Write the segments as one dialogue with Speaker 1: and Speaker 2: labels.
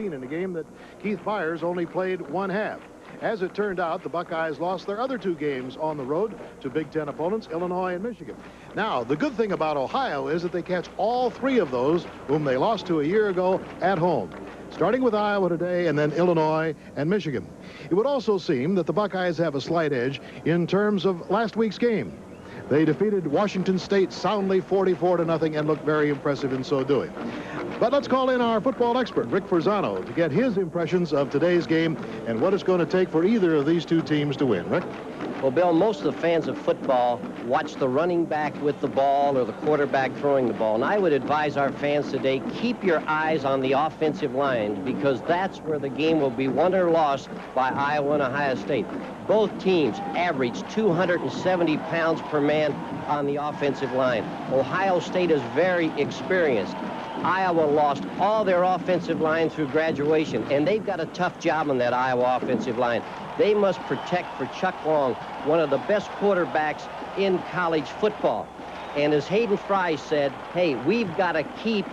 Speaker 1: in a game that Keith Byers only played one half. As it turned out, the Buckeyes lost their other two games on the road to Big Ten opponents, Illinois and Michigan. Now, the good thing about Ohio is that they catch all three of those whom they lost to a year ago at home, starting with Iowa today and then Illinois and Michigan. It would also seem that the Buckeyes have a slight edge in terms of last week's game. They defeated Washington State soundly 44-0 and looked very impressive in so doing. But let's call in our football expert, Rick Forzano, to get his impressions of today's game and what it's going to take for either of these two teams to win. Rick?
Speaker 2: Well, Bill, most of the fans of football watch the running back with the ball or the quarterback throwing the ball. And I would advise our fans today, keep your eyes on the offensive line, because that's where the game will be won or lost by Iowa and Ohio State. Both teams average 270 pounds per man on the offensive line. Ohio State is very experienced. Iowa lost all their offensive line through graduation, and they've got a tough job on that Iowa offensive line. They must protect for Chuck Long, one of the best quarterbacks in college football. And as Hayden Fry said, hey, we've got to keep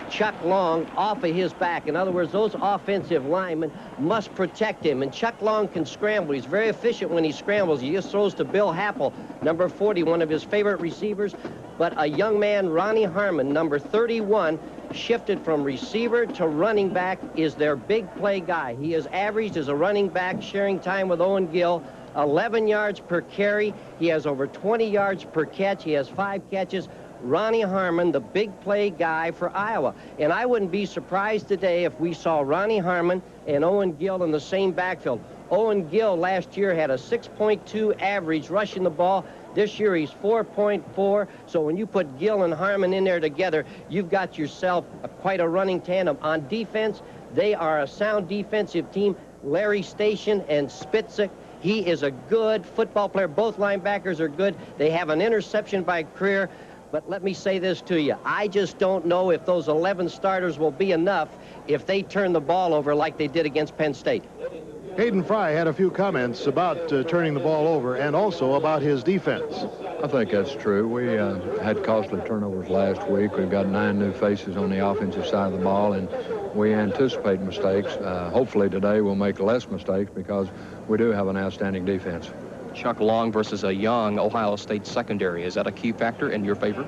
Speaker 2: Chuck Long off of his back. In other words, those offensive linemen must protect him. And Chuck Long can scramble. He's very efficient when he scrambles. He just throws to Bill Happel, number 40, one of his favorite receivers. But a young man, Ronnie Harmon, number 31, shifted from receiver to running back, is their big play guy. He is averaged as a running back, sharing time with Owen Gill, 11 yards per carry. He has over 20 yards per catch. He has 5 catches. Ronnie Harmon, the big play guy for Iowa. And I wouldn't be surprised today if we saw Ronnie Harmon and Owen Gill in the same backfield. Owen Gill last year had a 6.2 average rushing the ball. This year he's 4.4. So when you put Gill and Harmon in there together, you've got yourself quite a running tandem. On defense, they are a sound defensive team. Larry Station and Spitzik, he is a good football player. Both linebackers are good. They have an interception by career. But let me say this to you. I just don't know if those 11 starters will be enough if they turn the ball over like they did against Penn State.
Speaker 1: Hayden Fry had a few comments about turning the ball over and also about his defense.
Speaker 3: I think that's true. We had costly turnovers last week. We've got 9 new faces on the offensive side of the ball, and we anticipate mistakes. Hopefully today we'll make less mistakes because we do have an outstanding defense.
Speaker 4: Chuck Long versus a young Ohio State secondary. Is that a key factor in your favor?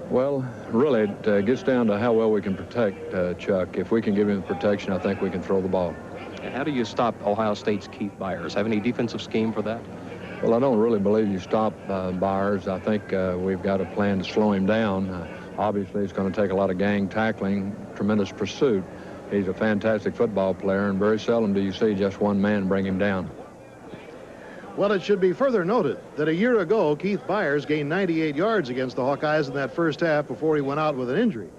Speaker 3: Well, really, it gets down to how well we can protect Chuck. If we can give him the protection, I think we can throw the ball.
Speaker 4: And how do you stop Ohio State's Keith Byers? Have any defensive scheme for that?
Speaker 3: Well, I don't really believe you stop Byers. I think we've got a plan to slow him down. Obviously, it's going to take a lot of gang tackling, tremendous pursuit. He's a fantastic football player, and very seldom do you see just one man bring him down.
Speaker 1: Well, it should be further noted that a year ago, Keith Byers gained 98 yards against the Hawkeyes in that first half before he went out with an injury.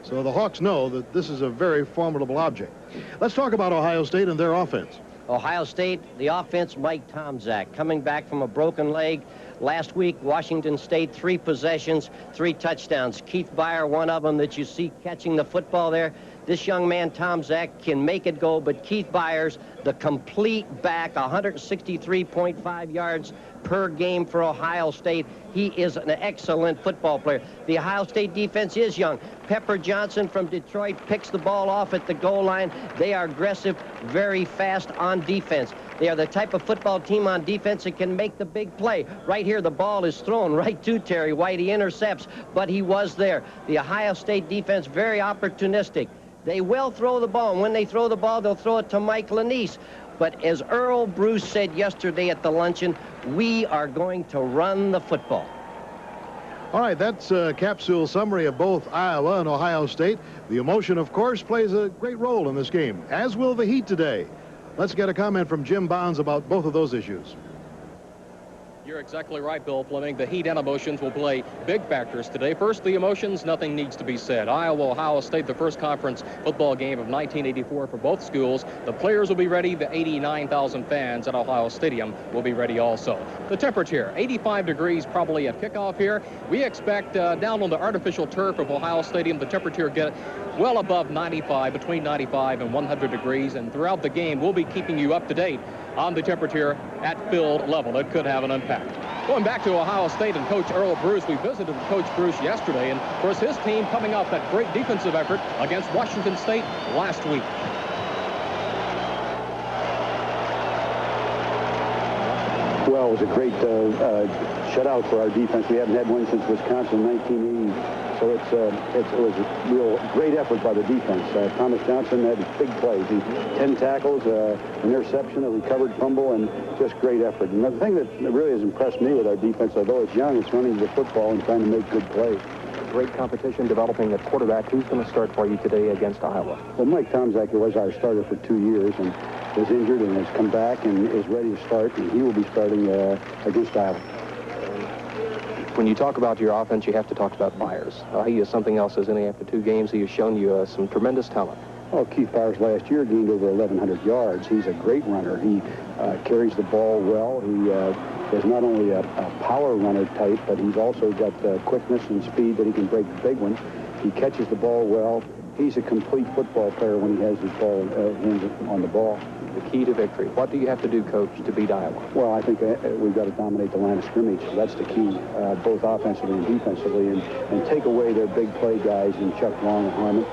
Speaker 1: So the Hawks know that this is a very formidable object. Let's talk about Ohio State and their offense.
Speaker 2: Ohio State, the offense, Mike Tomczak, coming back from a broken leg. Last week, Washington State, 3 possessions, 3 touchdowns. Keith Byers, one of them that you see catching the football there. This young man, Tomczak, can make it go, but Keith Byers, the complete back, 163.5 yards per game for Ohio State. He is an excellent football player. The Ohio State defense is young. Pepper Johnson from Detroit picks the ball off at the goal line. They are aggressive, very fast on defense. They are the type of football team on defense that can make the big play. Right here, the ball is thrown right to Terry White. He intercepts, but he was there. The Ohio State defense, very opportunistic. They will throw the ball, and when they throw the ball, they'll throw it to Mike Lanise. But as Earl Bruce said yesterday at the luncheon, we are going to run the football.
Speaker 1: All right, that's a capsule summary of both Iowa and Ohio State. The emotion, of course, plays a great role in this game, as will the heat today. Let's get a comment from Jim Bounds about both of those issues.
Speaker 4: You're exactly right, Bill Fleming. The heat and emotions will play big factors today. First, the emotions, nothing needs to be said. Iowa, Ohio State, the first conference football game of 1984 for both schools. The players will be ready. The 89,000 fans at Ohio Stadium will be ready also. The temperature, 85 degrees probably at kickoff here. We expect down on the artificial turf of Ohio Stadium, the temperature get well above 95, between 95 and 100 degrees. And throughout the game, we'll be keeping you up to date on the temperature at field level. It could have an impact. Going back to Ohio State and Coach Earl Bruce, we visited with Coach Bruce yesterday, and of course his team coming off that great defensive effort against Washington State last week.
Speaker 5: Well, it was a great shutout for our defense. We haven't had one since Wisconsin in 1980. So it was a real great effort by the defense. Thomas Johnson had big plays. 10 tackles, an interception, a recovered fumble, and just great effort. And the thing that really has impressed me with our defense, although it's young, it's running the football and trying to make good plays.
Speaker 6: Great competition developing at quarterback. Who's going to start for you today against Iowa?
Speaker 5: Well, Mike Tomczak was our starter for 2 years and was injured and has come back and is ready to start, and he will be starting against Iowa.
Speaker 6: When you talk about your offense, you have to talk about Byers. He is something else, isn't he? After 2 games, he has shown you some tremendous talent.
Speaker 5: Oh, Keith Byers last year gained over 1,100 yards. He's a great runner. He carries the ball well. He is not only a power runner type, but he's also got quickness and speed that he can break the big one. He catches the ball well. He's a complete football player when he has his ball hands on the ball.
Speaker 6: The key to victory. What do you have to do, Coach, to beat Iowa?
Speaker 5: Well, I think we've got to dominate the line of scrimmage. That's the key, both offensively and defensively, and take away their big play guys in Chuck Long and Harmon.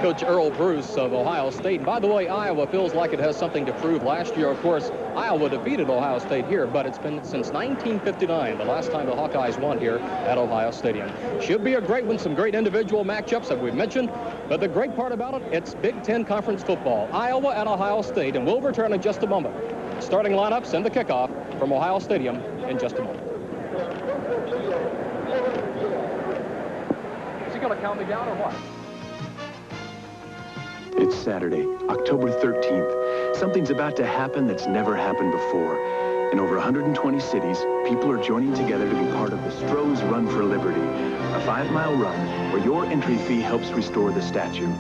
Speaker 4: Coach Earl Bruce of Ohio State. And by the way, Iowa feels like it has something to prove. Last year, of course, Iowa defeated Ohio State here, but it's been since 1959, the last time the Hawkeyes won here at Ohio Stadium. Should be a great one, some great individual matchups that we've mentioned, but the great part about it, it's Big Ten Conference football. Iowa at Ohio State, and we'll return in just a moment. Starting lineups and the kickoff from Ohio Stadium in just a moment. Is he going to count me down or what?
Speaker 7: It's Saturday, October 13th. Something's about to happen that's never happened before. In over 120 cities, people are joining together to be part of the Stroh's Run for Liberty, a 5-mile run where your entry fee helps restore the statue.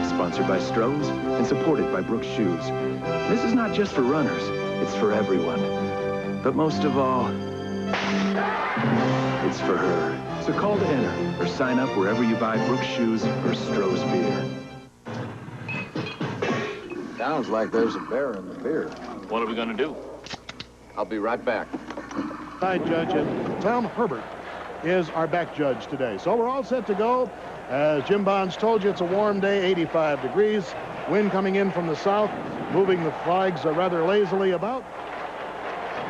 Speaker 7: Sponsored by Stroh's and supported by Brooks Shoes. This is not just for runners, it's for everyone. But most of all, it's for her. So call to enter or sign up wherever you buy Brooks Shoes or Stroh's beer.
Speaker 3: Sounds like there's a bear in the beer.
Speaker 8: What are we going to do?
Speaker 3: I'll be right back.
Speaker 1: Side judge, and Tom Herbert is our back judge today. So we're all set to go. As Jim Bonds told you, it's a warm day, 85 degrees. Wind coming in from the south, moving the flags rather lazily about.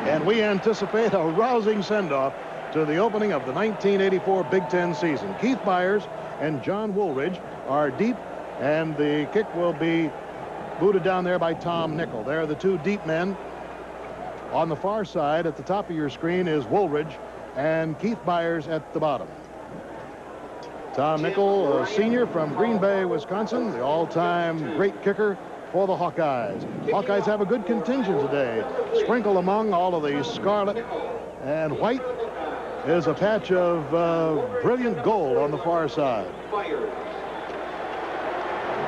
Speaker 1: And we anticipate a rousing send-off to the opening of the 1984 Big Ten season. Keith Byers and John Woolridge are deep, and the kick will be booted down there by Tom Nickel. They're the 2 deep men. On the far side, at the top of your screen, is Woolridge and Keith Byers at the bottom. Tom Nickel, a senior from Green Bay, Wisconsin, the all-time great kicker for the Hawkeyes. Hawkeyes have a good contingent today. Sprinkled among all of the scarlet and white is a patch of brilliant gold on the far side.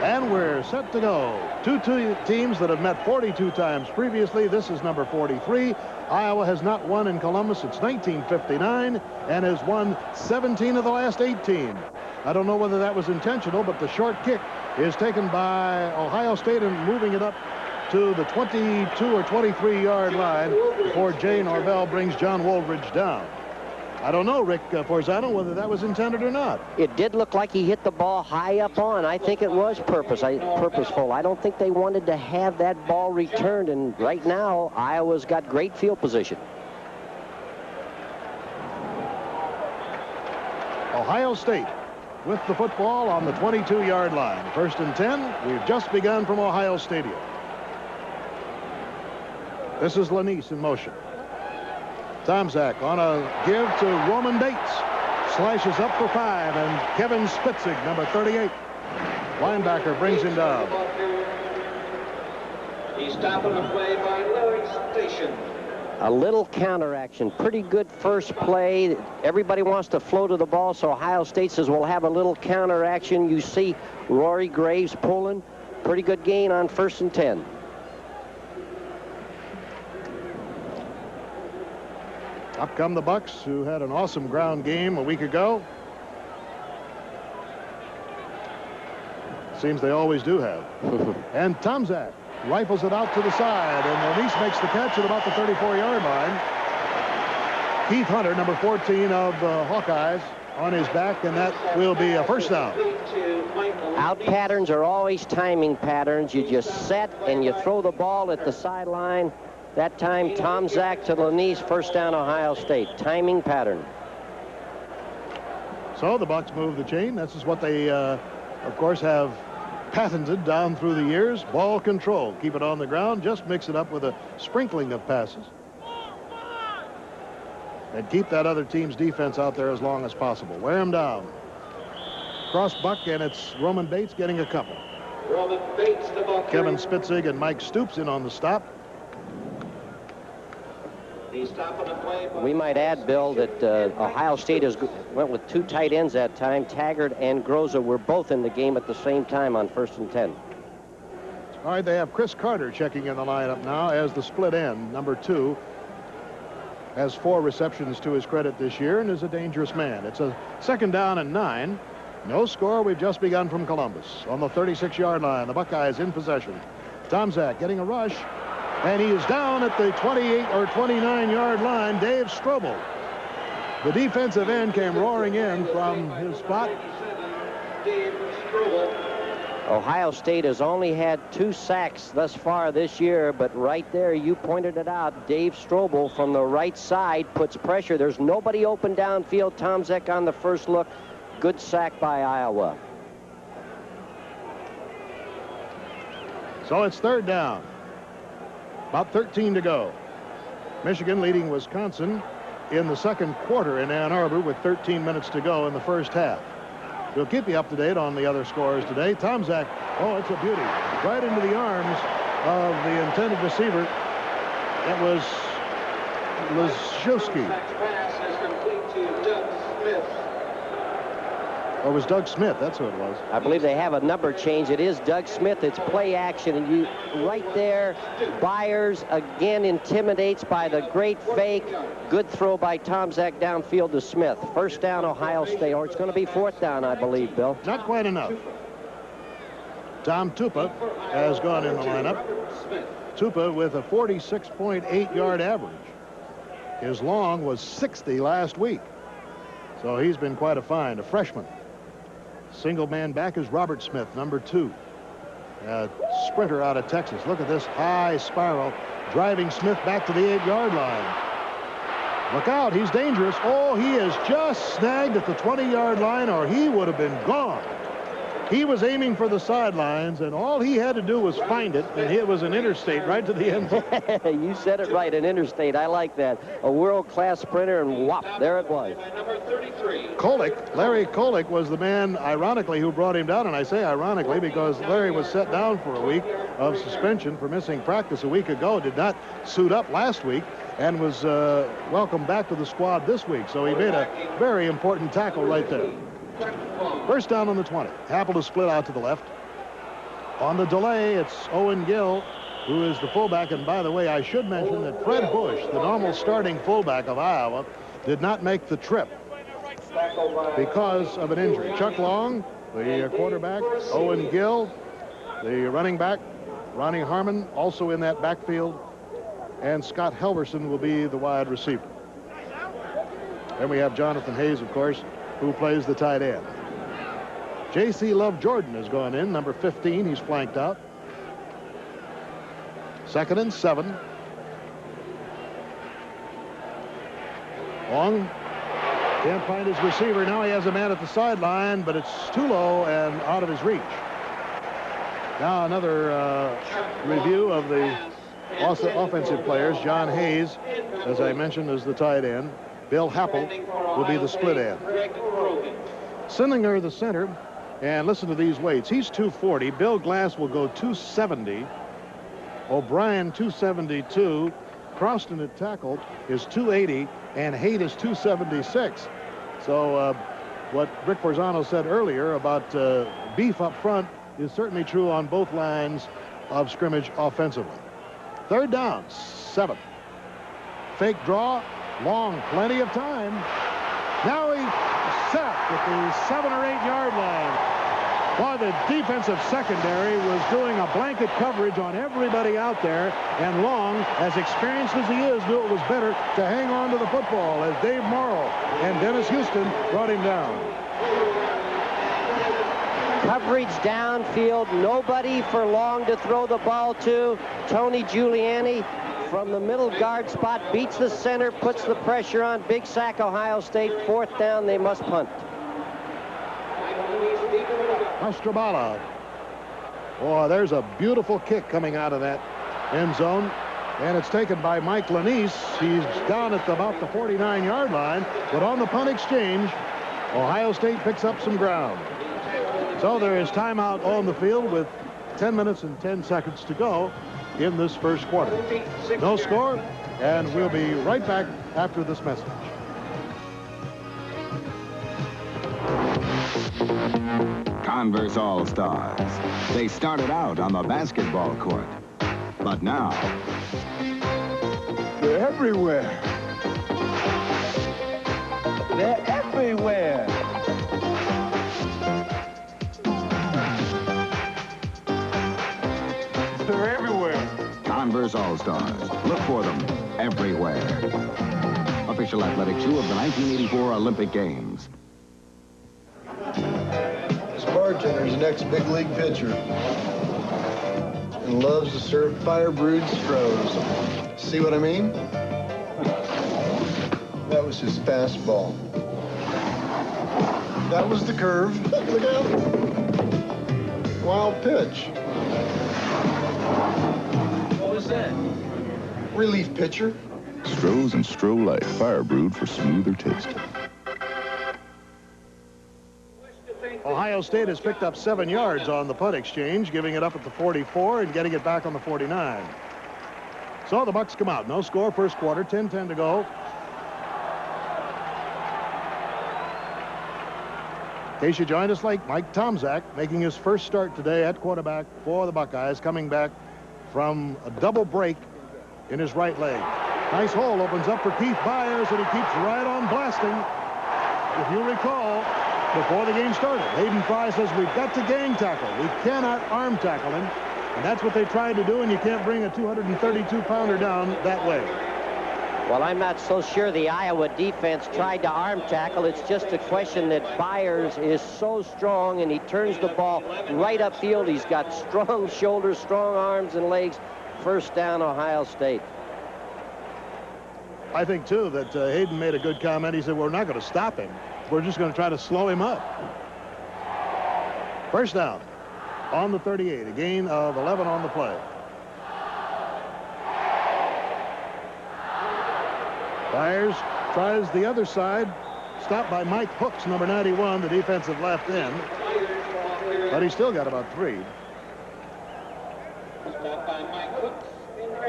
Speaker 1: And we're set to go. Two teams that have met 42 times previously. This is number 43. Iowa has not won in Columbus since 1959 and has won 17 of the last 18. I don't know whether that was intentional, but the short kick is taken by Ohio State and moving it up to the 22 or 23-yard line before Jay Norvell brings John Woolridge down. I don't know, Rick Forzano, whether that was intended or not.
Speaker 2: It did look like he hit the ball high up on. I think it was purposeful. I don't think they wanted to have that ball returned, and right now, Iowa's got great field position.
Speaker 1: Ohio State with the football on the 22-yard line. 1st and 10. We've just begun from Ohio Stadium. This is Lanise in motion. Tomczak on a give to Roman Bates. Slashes up for 5, and Kevin Spitzig, number 38. Linebacker brings him down.
Speaker 9: He's stopped on the play by Larry Station.
Speaker 2: A little counteraction. Pretty good first play. Everybody wants to flow to the ball, so Ohio State says we'll have a little counteraction. You see Rory Graves pulling. Pretty good gain on 1st and 10.
Speaker 1: Up come the Bucks, who had an awesome ground game a week ago. Seems they always do have. And Tomczak rifles it out to the side, and Lenise makes the catch at about the 34-yard line. Keith Hunter, number 14 of Hawkeyes, on his back, and that will be a first down.
Speaker 2: Out patterns are always timing patterns. You just set and you throw the ball at the sideline. That time, Tom Zach to Lenise, first down, Ohio State. Timing pattern.
Speaker 1: So the Bucks move the chain. This is what they, of course, have patented down through the years. Ball control. Keep it on the ground. Just mix it up with a sprinkling of passes. And keep that other team's defense out there as long as possible. Wear them down. Cross buck, and it's Roman Bates getting a couple.
Speaker 9: Roman Bates, the ball.
Speaker 1: Kevin Spitzig and Mike Stoops in on the stop.
Speaker 2: We might add, Bill, that Ohio State went with 2 tight ends that time. Taggart and Groza were both in the game at the same time on 1st and 10.
Speaker 1: All right, they have Chris Carter checking in the lineup now as the split end, number 2. Has 4 receptions to his credit this year and is a dangerous man. It's a second down and 9. No score. We've just begun from Columbus. On the 36-yard line, the Buckeyes in possession. Tom Zach getting a rush, and he is down at the 28 or 29-yard line. Dave Strobel, the defensive end, came roaring in from his spot.
Speaker 9: Dave Strobel.
Speaker 2: Ohio State has only had 2 sacks thus far this year, but right there, you pointed it out, Dave Strobel from the right side puts pressure. There's nobody open downfield. Tom Zech on the first look. Good sack by Iowa.
Speaker 1: So it's third down. About 13 to go. Michigan leading Wisconsin in the second quarter in Ann Arbor with 13 minutes to go in the first half. We'll keep you up to date on the other scores today. Tom Zach, oh, it's a beauty. Right into the arms of the intended receiver. That was Leszewski.
Speaker 9: Pass is complete to Doug Smith.
Speaker 1: Or it was Doug Smith, that's who it was.
Speaker 2: I believe they have a number change. It is Doug Smith. It's play action, and you right there. Byers again intimidates by the great fake. Good throw by Tom Zach downfield to Smith. First down, Ohio State, or it's going to be 4th down, I believe, Bill.
Speaker 1: Not quite enough. Tom Tupa has gone in the lineup. Tupa with a 46.8-yard average. His long was 60 last week. So he's been quite a find, a freshman. Single man back is Robert Smith, number 2. A sprinter out of Texas. Look at this high spiral driving Smith back to the 8-yard line. Look out, he's dangerous. Oh, he is just snagged at the 20-yard line, or he would have been gone. He was aiming for the sidelines, and all he had to do was find it, and it was an interstate right to the end zone.
Speaker 2: You said it right, an interstate. I like that. A world-class sprinter, and whop, there it was.
Speaker 9: Number 33.
Speaker 1: Kolek, Larry Kolek, was the man, ironically, who brought him down, and I say ironically because Larry was set down for a week of suspension for missing practice a week ago, did not suit up last week, and was welcomed back to the squad this week. So he made a very important tackle right there. First down on the 20. Happel to split out to the left. On the delay, it's Owen Gill, who is the fullback. And by the way, I should mention that Fred Bush, the normal starting fullback of Iowa, did not make the trip because of an injury. Chuck Long, the quarterback, Owen Gill, the running back, Ronnie Harmon, also in that backfield, and Scott Helverson will be the wide receiver. Then we have Jonathan Hayes, of course, who plays the tight end. J.C. Love Jordan has gone in, number 15. He's flanked out. 2nd and 7. Long can't find his receiver. Now he has a man at the sideline, but it's too low and out of his reach. Now another review of the offensive players. John Hayes, as I mentioned, is the tight end. Bill Happel will be the split end. Sindinger, the center, and listen to these weights. He's 240. Bill Glass will go 270. O'Brien 272. Croston at tackle is 280, and Haight is 276. So what Rick Forzano said earlier about beef up front is certainly true on both lines of scrimmage offensively. Third down, 7. Fake draw. Long, plenty of time. Now he's set at the 7 or 8 yard line. Boy, the defensive secondary was doing a blanket coverage on everybody out there, and Long, as experienced as he is, knew it was better to hang on to the football as Dave Morrow and Dennis Houston brought him down.
Speaker 2: Coverage downfield, nobody for Long to throw the ball to. Tony Giuliani from the middle guard spot beats the center, puts the pressure on. Big sack, Ohio State. 4th down, they must punt.
Speaker 1: Astrobala. Boy, there's a beautiful kick coming out of that end zone, and it's taken by Mike Lanise. He's down at about the 49-yard line, but on the punt exchange, Ohio State picks up some ground. So there is timeout on the field with 10 minutes and 10 seconds to go in this first quarter. No score, and we'll be right back after this message.
Speaker 8: Converse All-Stars. They started out on the basketball court, but now
Speaker 5: They're everywhere.
Speaker 10: They're everywhere.
Speaker 5: They're everywhere.
Speaker 8: Converse All-Stars. Look for them everywhere. Official athletic shoe of the 1984 Olympic Games.
Speaker 11: This bartender's the next big league pitcher and loves to serve fire-brewed Strohs. See what I mean? That was his fastball. That was the curve. Look out. Wild pitch.
Speaker 10: What was that?
Speaker 11: Relief pitcher.
Speaker 12: Strohs and Stroh Light, fire brewed for smoother taste.
Speaker 1: Ohio State has picked up 7 yards on the punt exchange, giving it up at the 44 and getting it back on the 49. So the Bucks come out. No score first quarter, 10-10 to go. In case you joined us late, Mike Tomczak making his first start today at quarterback for the Buckeyes, coming back from a double break in his right leg. Nice hole opens up for Keith Byers, and he keeps right on blasting. If you recall, before the game started, Hayden Fry says we've got to gang tackle. We cannot arm tackle him. And that's what they tried to do, and you can't bring a 232-pounder down that way.
Speaker 2: Well, I'm not so sure the Iowa defense tried to arm tackle. It's just a question that Byers is so strong, and he turns the ball right upfield. He's got strong shoulders, strong arms and legs. First down, Ohio State.
Speaker 1: I think, too, that Hayden made a good comment. He said, we're not going to stop him. We're just going to try to slow him up. First down on the 38, a gain of 11 on the play. Byers tries the other side, stopped by Mike Hooks, number 91, the defensive left end. But he's still got about 3.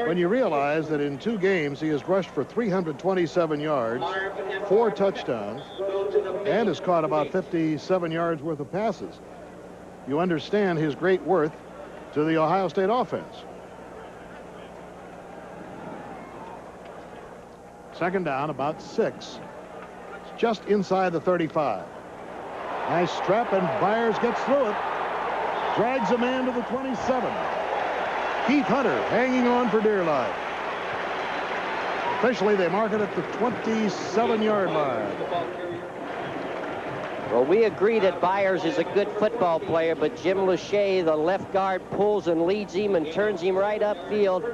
Speaker 1: When you realize that in 2 games he has rushed for 327 yards, 4 touchdowns, and has caught about 57 yards worth of passes, you understand his great worth to the Ohio State offense. Second down, about 6. It's just inside the 35. Nice strap, and Byers gets through it. Drags a man to the 27. Keith Hunter hanging on for dear life. Officially, they mark it at the 27-yard line.
Speaker 2: Well, we agree that Byers is a good football player, but Jim Lachey, the left guard, pulls and leads him and turns him right upfield.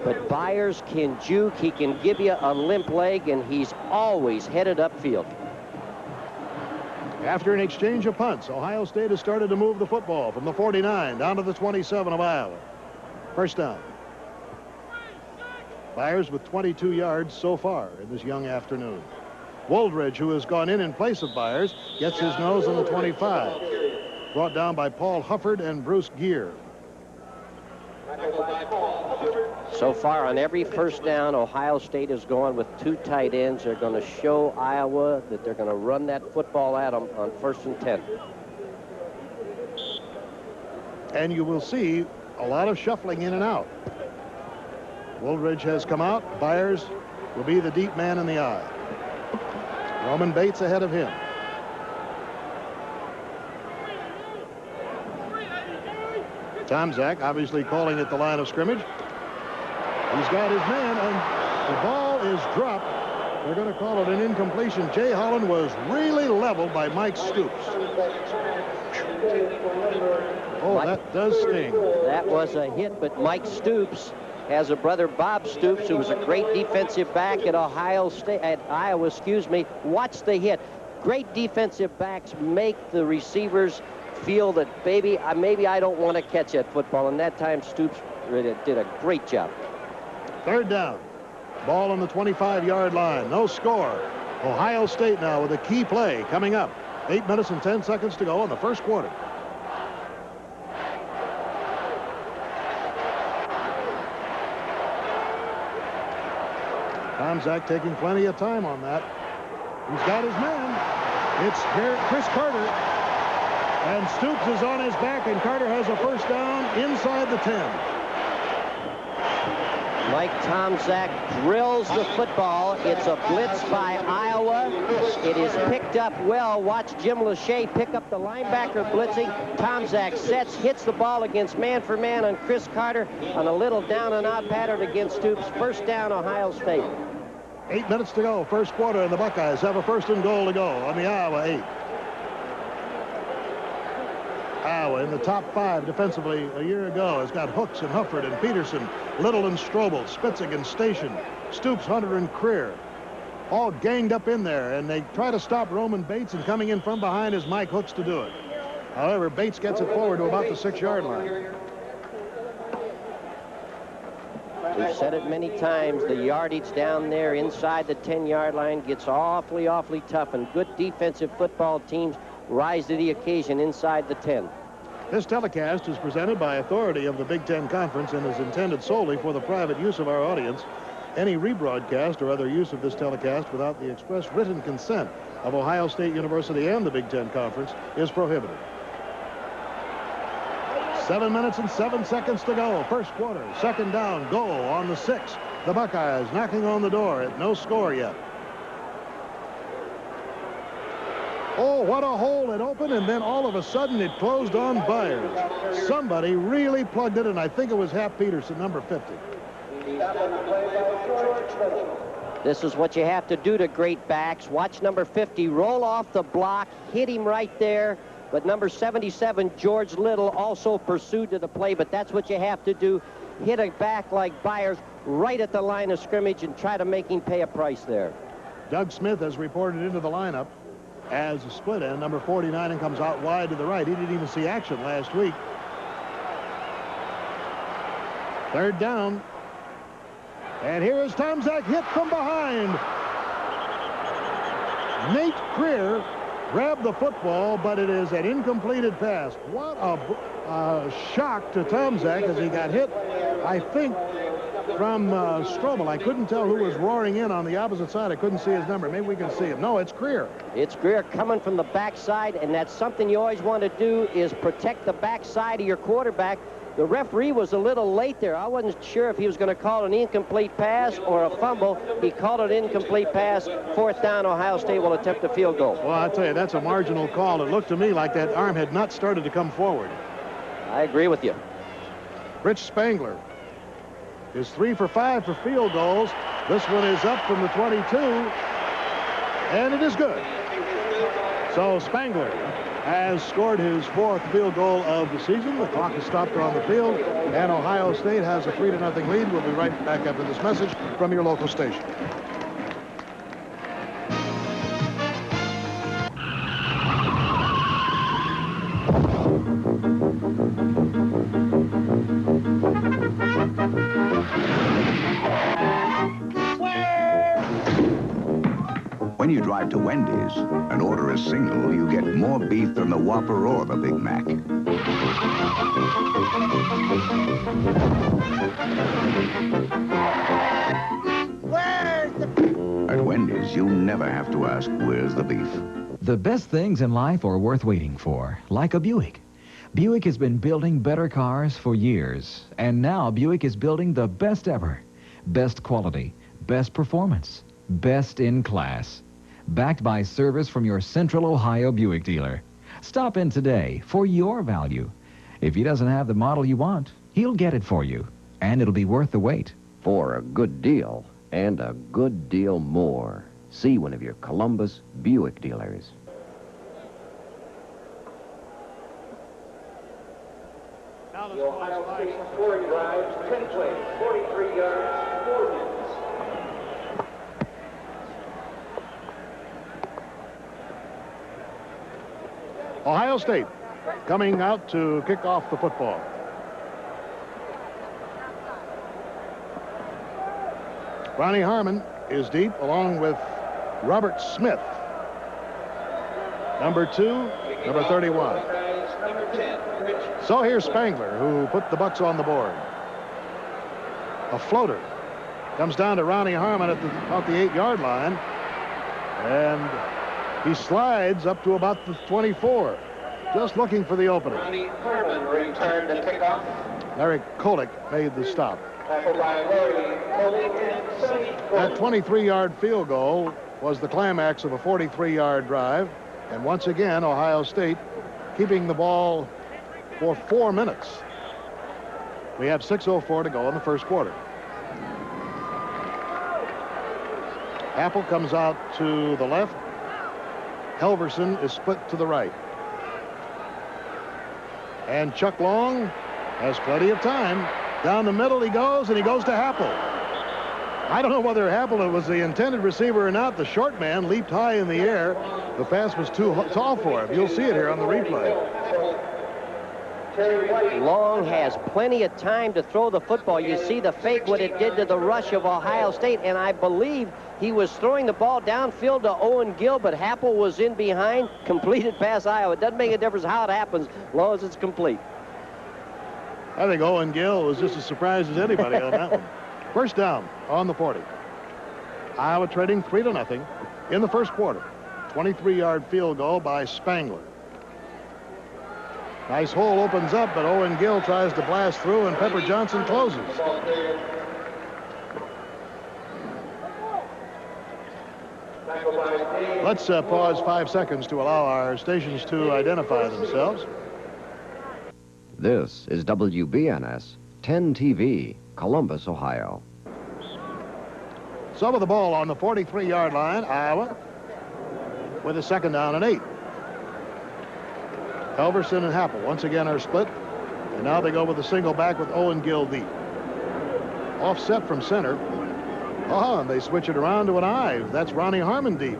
Speaker 2: But Byers can juke. He can give you a limp leg, and he's always headed upfield.
Speaker 1: After an exchange of punts, Ohio State has started to move the football from the 49 down to the 27 of Iowa. First down. Byers with 22 yards so far in this young afternoon. Woldridge, who has gone in place of Byers, gets his nose on the 25. Brought down by Paul Hufford and Bruce Gear.
Speaker 2: So far on every first down, Ohio State is going with 2 tight ends. They're going to show Iowa that they're going to run that football at them on 1st and 10.
Speaker 1: And you will see a lot of shuffling in and out. Woldridge has come out. Byers will be the deep man in the eye. Roman Bates ahead of him. Tomczak obviously calling at the line of scrimmage. He's got his man, and the ball is dropped. They're going to call it an incompletion. Jay Holland was really leveled by Mike Stoops. Oh, that does sting.
Speaker 2: That was a hit, but Mike Stoops has a brother, Bob Stoops, who was a great defensive back at Iowa, excuse me. Watch the hit. Great defensive backs make the receivers feel that maybe I don't want to catch that football, and that time Stoops did a great job.
Speaker 1: Third down. Ball on the 25-yard line. No score. Ohio State now with a key play coming up. 8 minutes and 10 seconds to go in the first quarter. Tomczak taking plenty of time on that. He's got his man. It's Chris Carter. And Stoops is on his back, and Carter has a first down inside the 10.
Speaker 2: Mike Tomczak drills the football. It's a blitz by Iowa. It is picked up well. Watch Jim Lachey pick up the linebacker blitzing. Tomczak sets, hits the ball against man for man on Chris Carter on a little down and out pattern against Stoops. First down, Ohio State.
Speaker 1: 8 minutes to go, first quarter, and the Buckeyes have a first and goal to go on the Iowa 8. Iowa in the top 5 defensively a year ago has got Hooks and Hufford and Peterson, Little and Strobel, Spitzig and Station, Stoops, Hunter and Creer, all ganged up in there, and they try to stop Roman Bates, and coming in from behind is Mike Hooks to do it. However, Bates gets it forward to about the 6-yard line.
Speaker 2: We've said it many times, the yardage down there inside the 10-yard line gets awfully, awfully tough, and good defensive football teams rise to the occasion inside the 10.
Speaker 1: This telecast is presented by authority of the Big Ten Conference and is intended solely for the private use of our audience. Any rebroadcast or other use of this telecast without the express written consent of Ohio State University and the Big Ten Conference is prohibited. 7 minutes and 7 seconds to go. First quarter, second down, goal on the 6. The Buckeyes knocking on the door at no score yet. Oh, what a hole it opened, and then all of a sudden it closed on Byers. Somebody really plugged it, and I think it was Hap Peterson, number 50.
Speaker 2: This is what you have to do to great backs. Watch number 50 roll off the block, hit him right there. But number 77, George Little, also pursued to the play, but that's what you have to do. Hit a back like Byers right at the line of scrimmage and try to make him pay a price there.
Speaker 1: Doug Smith has reported into the lineup as a split end, number 49, and comes out wide to the right. He didn't even see action last week. Third down. And here is Tomczak, hit from behind. Nate Creer grabbed the football, but it is an incompleted pass. What a shock to Tomczak as he got hit, I think, from Strobel. I couldn't tell who was roaring in on the opposite side. I couldn't see his number. Maybe we can see him. No, it's Creer.
Speaker 2: It's Creer coming from the backside, and that's something you always want to do is protect the backside of your quarterback. The referee was a little late there. I wasn't sure if he was going to call an incomplete pass or a fumble. He called it incomplete pass. Fourth down, Ohio State will attempt a field goal.
Speaker 1: Well, I tell you, that's a marginal call. It looked to me like that arm had not started to come forward.
Speaker 2: I agree with you.
Speaker 1: Rich Spangler is 3 for 5 for field goals. This one is up from the 22, and it is good. So Spangler has scored his 4th field goal of the season. The clock is stopped on the field, and Ohio State has a 3-0 lead. We'll be right back after this message from your local station.
Speaker 8: When you drive to Wendy's and order a single, you get more beef than the Whopper or the Big Mac. At Wendy's, you never have to ask, where's the beef?
Speaker 13: The best things in life are worth waiting for, like a Buick. Buick has been building better cars for years, and now Buick is building the best ever. Best quality, best performance, best in class. Backed by service from your Central Ohio Buick dealer. Stop in today for your value. If he doesn't have the model you want, he'll get it for you, and it'll be worth the wait.
Speaker 14: For a good deal, and a good deal more, see one of your Columbus Buick dealers.
Speaker 9: The Ohio State scoring drives, 10 plays, 43 yards, 4 minutes.
Speaker 1: Ohio State coming out to kick off the football. Ronnie Harmon is deep along with Robert Smith. Number 2, number 31. So here's Spangler, who put the Bucks on the board. A floater comes down to Ronnie Harmon at about the 8-yard line, and he slides up to about the 24, just looking for the opening.
Speaker 9: Ronnie Harmon returned to kickoff.
Speaker 1: Larry Kolick made the stop.
Speaker 9: Tackled by Larry Kolick and Sonny
Speaker 1: That 23-yard field goal was the climax of a 43-yard drive, and once again, Ohio State keeping the ball for 4 minutes. We have 6:04 to go in the first quarter. Apple comes out to the left. Helverson is split to the right. And Chuck Long has plenty of time. Down the middle he goes, and he goes to Happel. I don't know whether Happel was the intended receiver or not. The short man leaped high in the air. The pass was too tall for him. You'll see it here on the replay.
Speaker 2: Long has plenty of time to throw the football. You see the fake, what it did to the rush of Ohio State, and I believe he was throwing the ball downfield to Owen Gill, but Happel was in behind, completed pass Iowa. It doesn't make a difference how it happens, as long as it's complete.
Speaker 1: I think Owen Gill was just as surprised as anybody on that one. First down on the 40. Iowa trailing 3-0 in the first quarter. 23-yard field goal by Spangler. Nice hole opens up, but Owen Gill tries to blast through, and Pepper Johnson closes. Let's pause 5 seconds to allow our stations to identify themselves.
Speaker 14: This is WBNS 10 TV, Columbus, Ohio.
Speaker 1: So with the ball on the 43-yard line, Iowa with a second down and 8. Helverson and Happel once again are split, and now they go with a single back with Owen Gill deep. Offset from center. And they switch it around to an I. That's Ronnie Harmon deep.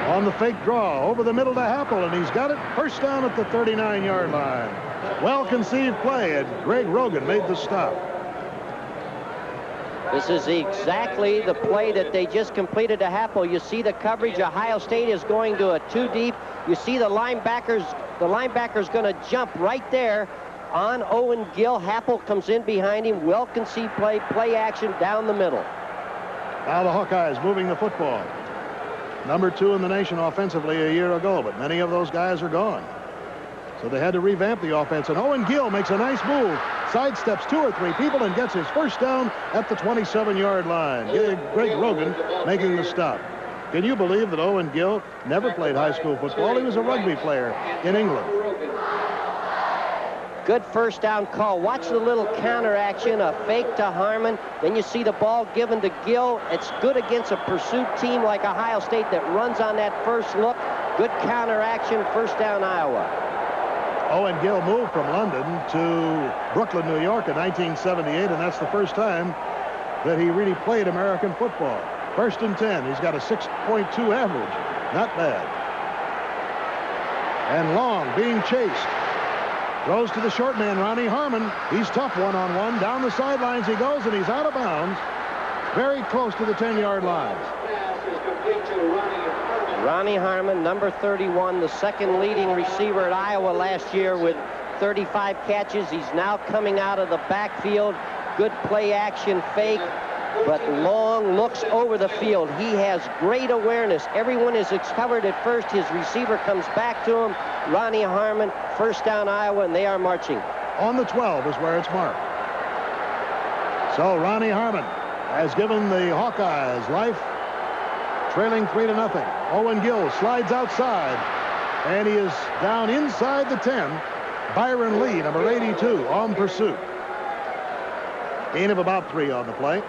Speaker 1: On the fake draw, over the middle to Happel, and he's got it. First down at the 39-yard line. Well-conceived play, and Greg Rogan made the stop.
Speaker 2: This is exactly the play that they just completed to Happel. You see the coverage. Ohio State is going to a 2 deep. You see the linebacker's going to jump right there on Owen Gill. Happel comes in behind him. Well-conceived play action down the middle.
Speaker 1: Now the Hawkeyes moving the football. Number 2 in the nation offensively a year ago, but many of those guys are gone. So they had to revamp the offense, and Owen Gill makes a nice move, sidesteps 2 or 3 people, and gets his first down at the 27-yard line. Greg Rogan making the stop. Can you believe that Owen Gill never played high school football? He was a rugby player in England.
Speaker 2: Good first down call. Watch the little counter action, a fake to Harmon. Then you see the ball given to Gill. It's good against a pursuit team like Ohio State that runs on that first look. Good counter action, first down Iowa.
Speaker 1: Owen Gill moved from London to Brooklyn, New York in 1978, and that's the first time that he really played American football. First and 10. He's got a 6.2 average. Not bad. And Long being chased. Throws to the short man, Ronnie Harmon. He's tough one-on-one. Down the sidelines he goes, and he's out of bounds. Very close to the 10-yard line.
Speaker 2: Ronnie Harmon, number 31, the second leading receiver at Iowa last year with 35 catches. He's now coming out of the backfield. Good play action fake, but Long looks over the field. He has great awareness. Everyone is covered at first. His receiver comes back to him. Ronnie Harmon, first down Iowa, and they are marching.
Speaker 1: On the 12 is where it's marked. So Ronnie Harmon has given the Hawkeyes life, trailing 3-0. Owen Gill slides outside. And he is down inside the 10. Byron Lee, number 82, on pursuit. Gain of about 3 on the play.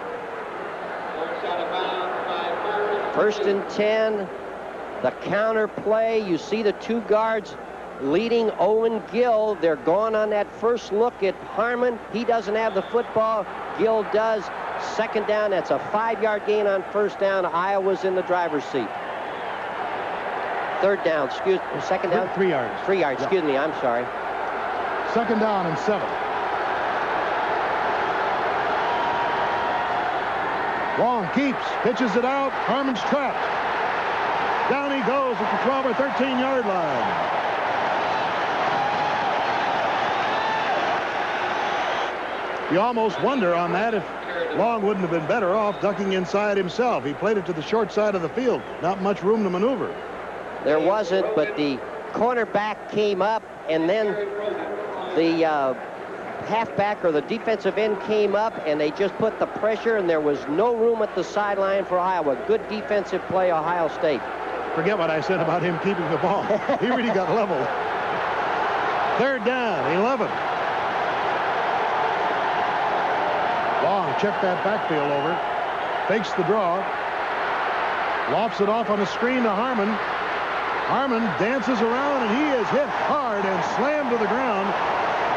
Speaker 2: First and 10. The counter play. You see the 2 guards leading Owen Gill. They're going on that first look at Harmon. He doesn't have the football. Gill does. Second down. That's a 5-yard gain on first down. Iowa's in the driver's seat. Third down. Second down.
Speaker 1: 3 yards.
Speaker 2: 3 yards.
Speaker 1: Yeah.
Speaker 2: Excuse me. I'm sorry.
Speaker 1: Second down and 7. Long keeps, pitches it out. Harmon's trapped. Down he goes at the 12 or 13-yard line. You almost wonder on that if Long wouldn't have been better off ducking inside himself. He played it to the short side of the field. Not much room to maneuver.
Speaker 2: There wasn't, but the cornerback came up, and then the halfback or the defensive end came up, and they just put the pressure, and there was no room at the sideline for Iowa. Good defensive play, Ohio State.
Speaker 1: Forget what I said about him keeping the ball. He really got level. Third down, 11. Long checked that backfield over. Fakes the draw. Lofts it off on the screen to Harmon. Harmon dances around, and he is hit hard and slammed to the ground.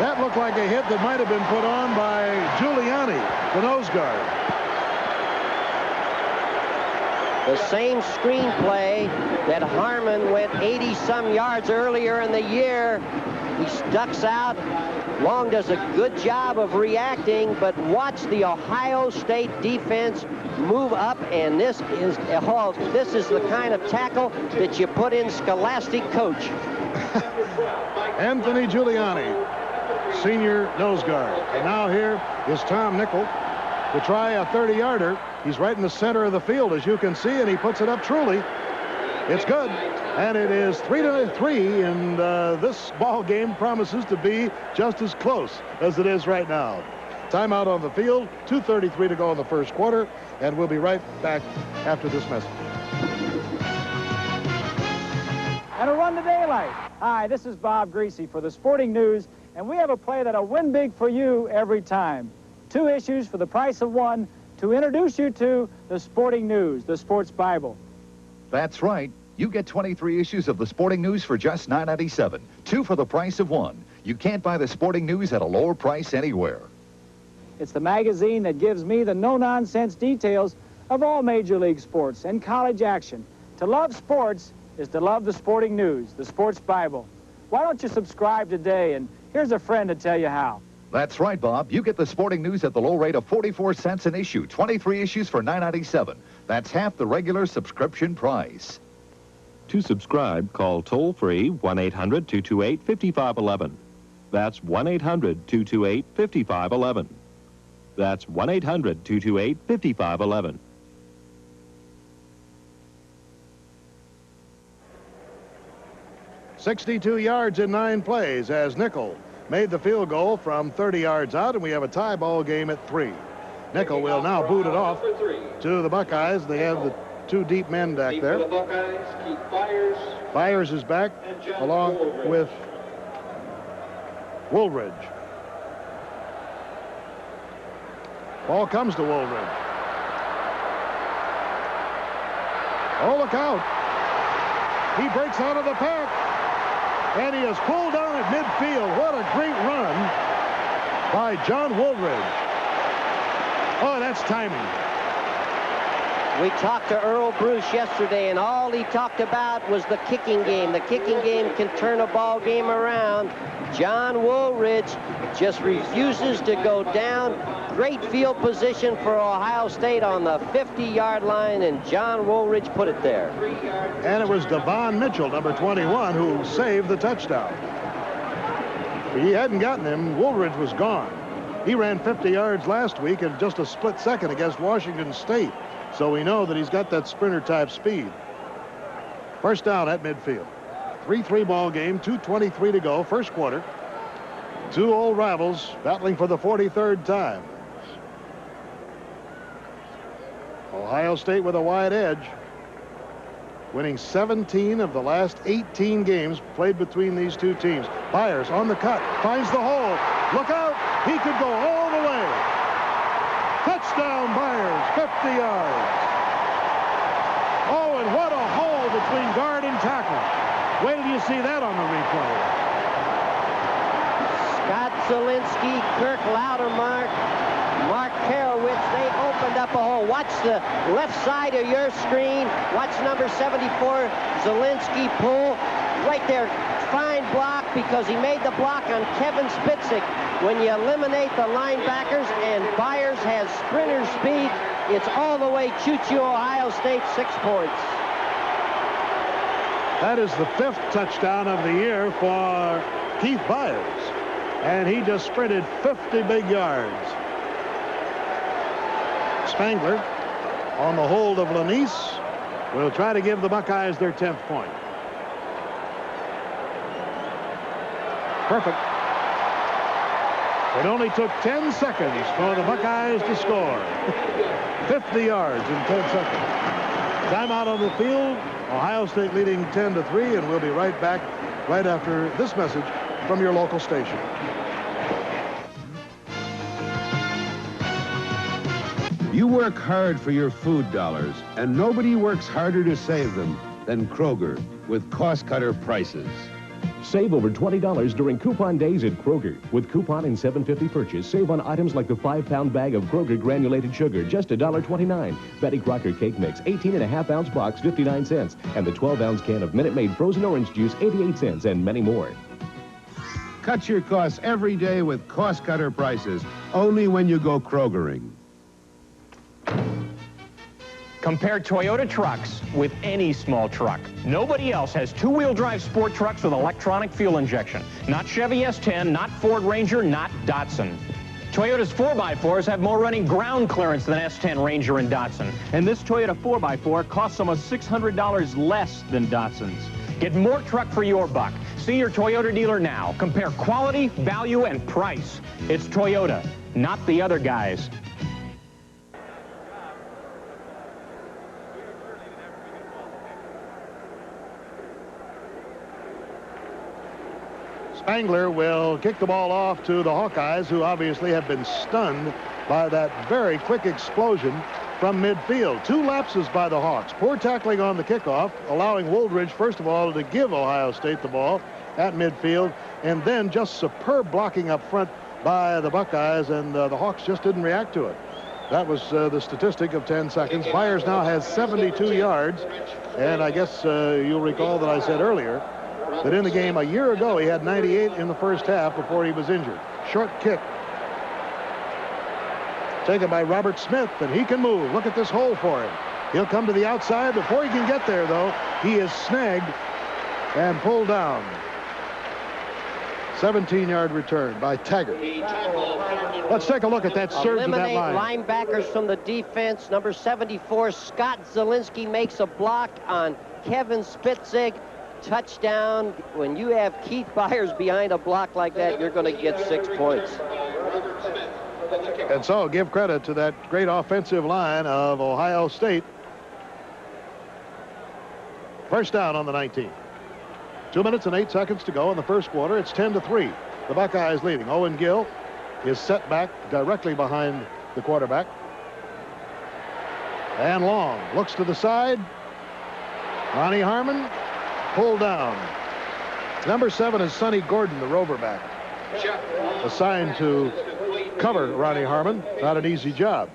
Speaker 1: That looked like a hit that might have been put on by Giuliani, the nose guard.
Speaker 2: The same screenplay that Harmon went 80-some yards earlier in the year. He ducks out. Long does a good job of reacting, but watch the Ohio State defense move up, and this is the kind of tackle that you put in Scholastic coach.
Speaker 1: Anthony Giuliani, senior nose guard. And now here is Tom Nickel to try a 30-yarder. He's right in the center of the field, as you can see, and he puts it up truly. It's good, and it is 3-3, and this ball game promises to be just as close as it is right now. Timeout on the field, 2:33 to go in the first quarter, and we'll be right back after this message.
Speaker 15: And a run to daylight. Hi, this is Bob Greasy for the Sporting News, and we have a play that'll win big for you every time. 2 issues for the price of 1 to introduce you to the Sporting News, the Sports Bible.
Speaker 16: That's right. You get 23 issues of the Sporting News for just $9.97. 2 for the price of 1. You can't buy the Sporting News at a lower price anywhere.
Speaker 15: It's the magazine that gives me the no-nonsense details of all Major League sports and college action. To love sports is to love the Sporting News, the Sports Bible. Why don't you subscribe today, and here's a friend to tell you how.
Speaker 16: That's right, Bob. You get the Sporting News at the low rate of 44 cents an issue. 23 issues for $9.97. That's half the regular subscription price.
Speaker 17: To subscribe, call toll-free 1-800-228-5511. That's 1-800-228-5511. That's 1-800-228-5511.
Speaker 1: .62 yards in 9 plays as Nickel made the field goal from 30 yards out, and we have a tie ball game at 3. Nickel will now boot it off to the Buckeyes. They have the 2 deep men back there. Byers is back along with Woolridge. Ball comes to Woolridge. Oh, look out. He breaks out of the pack. And he is pulled down at midfield. What a great run by John Woolridge. Oh, that's timing.
Speaker 2: We talked to Earl Bruce yesterday, and all he talked about was the kicking game. The kicking game can turn a ball game around. John Woolridge just refuses to go down. Great field position for Ohio State on the 50-yard line, and John Woolridge put it there.
Speaker 1: And it was Devon Mitchell, number 21, who saved the touchdown. If he hadn't gotten him, Woolridge was gone. He ran 50 yards last week in just a split second against Washington State. So we know that he's got that sprinter-type speed. First down at midfield. 3-3 ball game, 2:23 to go, first quarter. 2 old rivals battling for the 43rd time. Ohio State with a wide edge. winning 17 of the last 18 games played between these two teams. Byers on the cut, finds the hole. Look out, he could go all the way. Touchdown Byers, 50 yards. Oh, and what a hole between guard and tackle. Wait till you see that on the replay.
Speaker 2: Scott Zielinski, Kirk Loudermark, Mark Karowitz, they opened up a hole. Watch the left side of your screen. Watch number 74, Zielinski pull. Right there, fine block because he made the block on Kevin Spitzig. When you eliminate the linebackers and Byers has sprinter speed, it's all the way choo-choo Ohio State, 6 points.
Speaker 1: That is the 5th touchdown of the year for Keith Byers. And he just sprinted 50 big yards. Spangler on the hold of Lanise will try to give the Buckeyes their 10th point. Perfect. It only took 10 seconds for the Buckeyes to score. 50 yards in 10 seconds. Timeout on the field. Ohio State leading 10-3, and we'll be right back right after this message from your local station.
Speaker 18: You work hard for your food dollars, and nobody works harder to save them than Kroger with cost-cutter prices.
Speaker 19: Save over $20 during coupon days at Kroger. With coupon and $7.50 purchase, save on items like the 5-pound bag of Kroger granulated sugar, just $1.29. Betty Crocker cake mix, 18.5-ounce box, 59 cents. And the 12-ounce can of Minute Maid frozen orange juice, 88 cents, and many more.
Speaker 18: Cut your costs every day with cost-cutter prices, only when you go Krogering.
Speaker 20: Compare Toyota trucks with any small truck. Nobody else has two-wheel drive sport trucks with electronic fuel injection. Not Chevy S10, not Ford Ranger, not Datsun. Toyota's 4x4s have more running ground clearance than S10, Ranger, and Datsun. And this Toyota 4x4 costs almost $600 less than Datsun's. Get more truck for your buck. See your Toyota dealer now. Compare quality, value, and price. It's Toyota, not the other guys.
Speaker 1: Spangler will kick the ball off to the Hawkeyes, who obviously have been stunned by that very quick explosion from midfield. 2 lapses by the Hawks. Poor tackling on the kickoff, allowing Wooldridge, first of all, to give Ohio State the ball at midfield, and then just superb blocking up front by the Buckeyes, and the Hawks just didn't react to it. That was the statistic of 10 seconds. Byers now has 72 yards, and I guess you'll recall that I said earlier that in the game a year ago he had 98 in the first half before he was injured. Short kick taken by Robert Smith, and he can move. Look at this hole for him. He'll come to the outside. Before he can get there, though, he is snagged and pulled down. 17-yard return by Taggart. Let's take a look at that surge of that line.
Speaker 2: Eliminate linebackers from the defense. Number 74, Scott Zielinski, makes a block on Kevin Spitzig. Touchdown. When you have Keith Byers behind a block like that, you're going to get 6 points.
Speaker 1: And so give credit to that great offensive line of Ohio State. First down on the 19. 2 minutes and 8 seconds to go in the first quarter. It's 10-3. The Buckeyes leading. Owen Gill is set back directly behind the quarterback. And Long looks to the side. Ronnie Harmon pulled down. Number 7 is Sonny Gordon, the rover back, assigned to cover Ronnie Harmon. Not an easy job.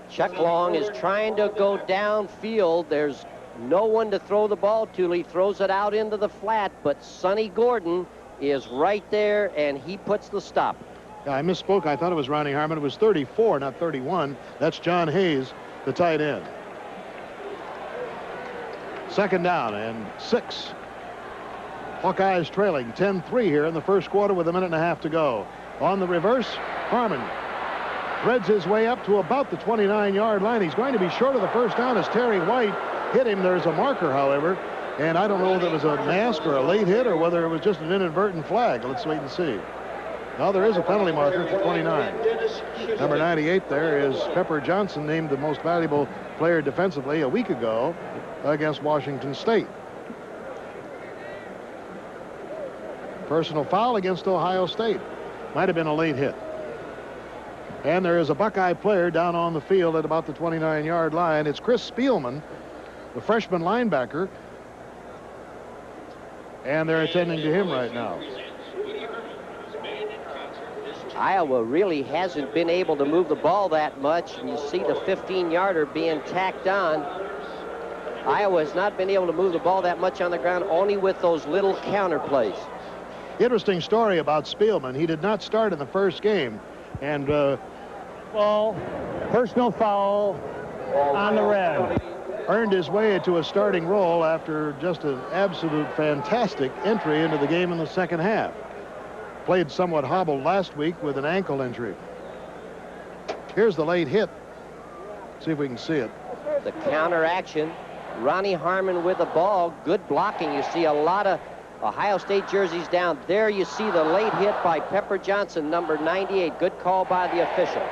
Speaker 2: Chuck Long is trying to go downfield. There's no one to throw the ball to. He throws it out into the flat, but Sonny Gordon is right there, and he puts the stop.
Speaker 1: Yeah, I misspoke. I thought it was Ronnie Harmon. It was 34, not 31. That's John Hayes, the tight end. Second down and 6. Hawkeyes trailing 10-3 here in the first quarter with a minute and a half to go. On the reverse, Harmon threads his way up to about the 29-yard line. He's going to be short of the first down as Terry White hit him. There's a marker, however, and I don't know whether it was a mask or a late hit or whether it was just an inadvertent flag. Let's wait and see. Now there is a penalty marker for 29. Number 98 there is Pepper Johnson, named the most valuable player defensively a week ago. against Washington State. Personal foul against Ohio State. Might have been a late hit. And there is a Buckeye player down on the field at about the 29-yard line. It's Chris Spielman, the freshman linebacker. And they're attending to him right now.
Speaker 2: Iowa really hasn't been able to move the ball that much. And you see the 15-yarder being tacked on. Iowa has not been able to move the ball that much on the ground, only with those little counter plays.
Speaker 1: Interesting story about Spielman. He did not start in the first game. And
Speaker 15: ball, personal foul on the red.
Speaker 1: Earned his way to a starting role after just an absolute fantastic entry into the game in the second half. Played somewhat hobbled last week with an ankle injury. Here's the late hit. See if we can see it.
Speaker 2: The counter action. Ronnie Harmon with the ball. Good blocking. You see a lot of Ohio State jerseys down. There you see the late hit by Pepper Johnson, number 98. Good call by the official.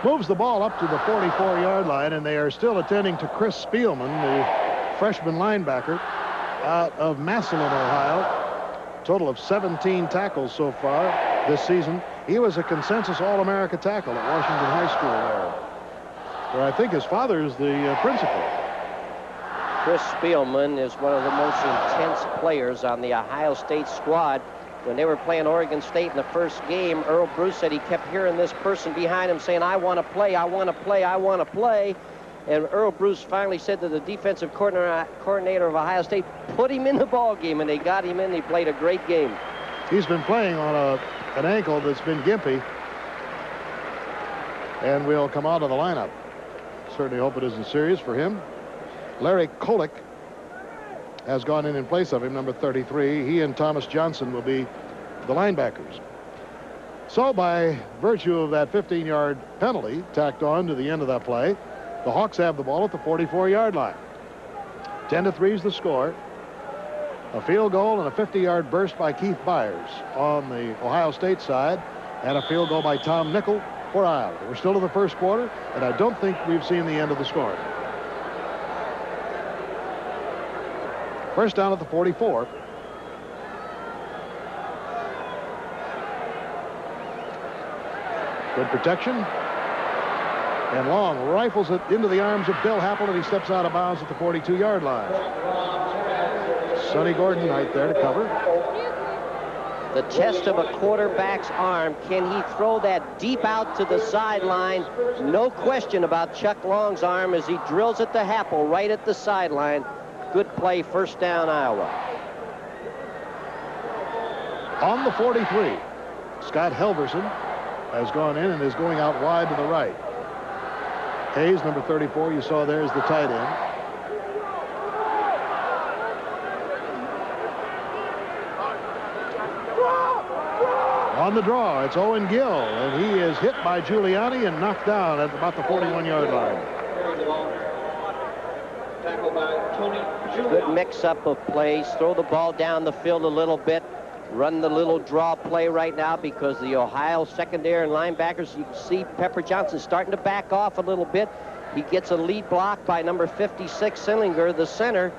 Speaker 1: Moves the ball up to the 44-yard line, and they are still attending to Chris Spielman, the freshman linebacker out of Massillon, Ohio. Total of 17 tackles so far this season. He was a consensus All-America tackle at Washington High School there, where I think his father is the principal.
Speaker 2: Chris Spielman is one of the most intense players on the Ohio State squad. When they were playing Oregon State in the first game, Earl Bruce said he kept hearing this person behind him saying, "I want to play, I want to play, I want to play." And Earl Bruce finally said to the defensive coordinator of Ohio State, "Put him in the ball game," and they got him in. He played a great game.
Speaker 1: He's been playing on an ankle that's been gimpy, and will come out of the lineup. Certainly hope it isn't serious for him. Larry Kolick has gone in place of him, number 33. He and Thomas Johnson will be the linebackers. So by virtue of that 15-yard penalty tacked on to the end of that play, the Hawks have the ball at the 44-yard line. 10-3 is the score. A field goal and a 50-yard burst by Keith Byers on the Ohio State side, and a field goal by Tom Nickel for Iowa. We're still in the first quarter, and I don't think we've seen the end of the scoring. First down at the 44. Good protection. And Long rifles it into the arms of Bill Happel, and he steps out of bounds at the 42-yard line. Sonny Gordon right there to cover.
Speaker 2: The test of a quarterback's arm. Can he throw that deep out to the sideline? No question about Chuck Long's arm as he drills it to Happel right at the sideline. Good play, first down, Iowa.
Speaker 1: On the 43, Scott Helverson has gone in and is going out wide to the right. Hayes, number 34, you saw there is the tight end. On the draw, it's Owen Gill, and he is hit by Giuliani and knocked down at about the 41-yard line.
Speaker 2: Good mix-up of plays. Throw the ball down the field a little bit. Run the little draw play right now because the Ohio secondary and linebackers, you can see Pepper Johnson starting to back off a little bit. He gets a lead block by number 56, Sillinger, the center.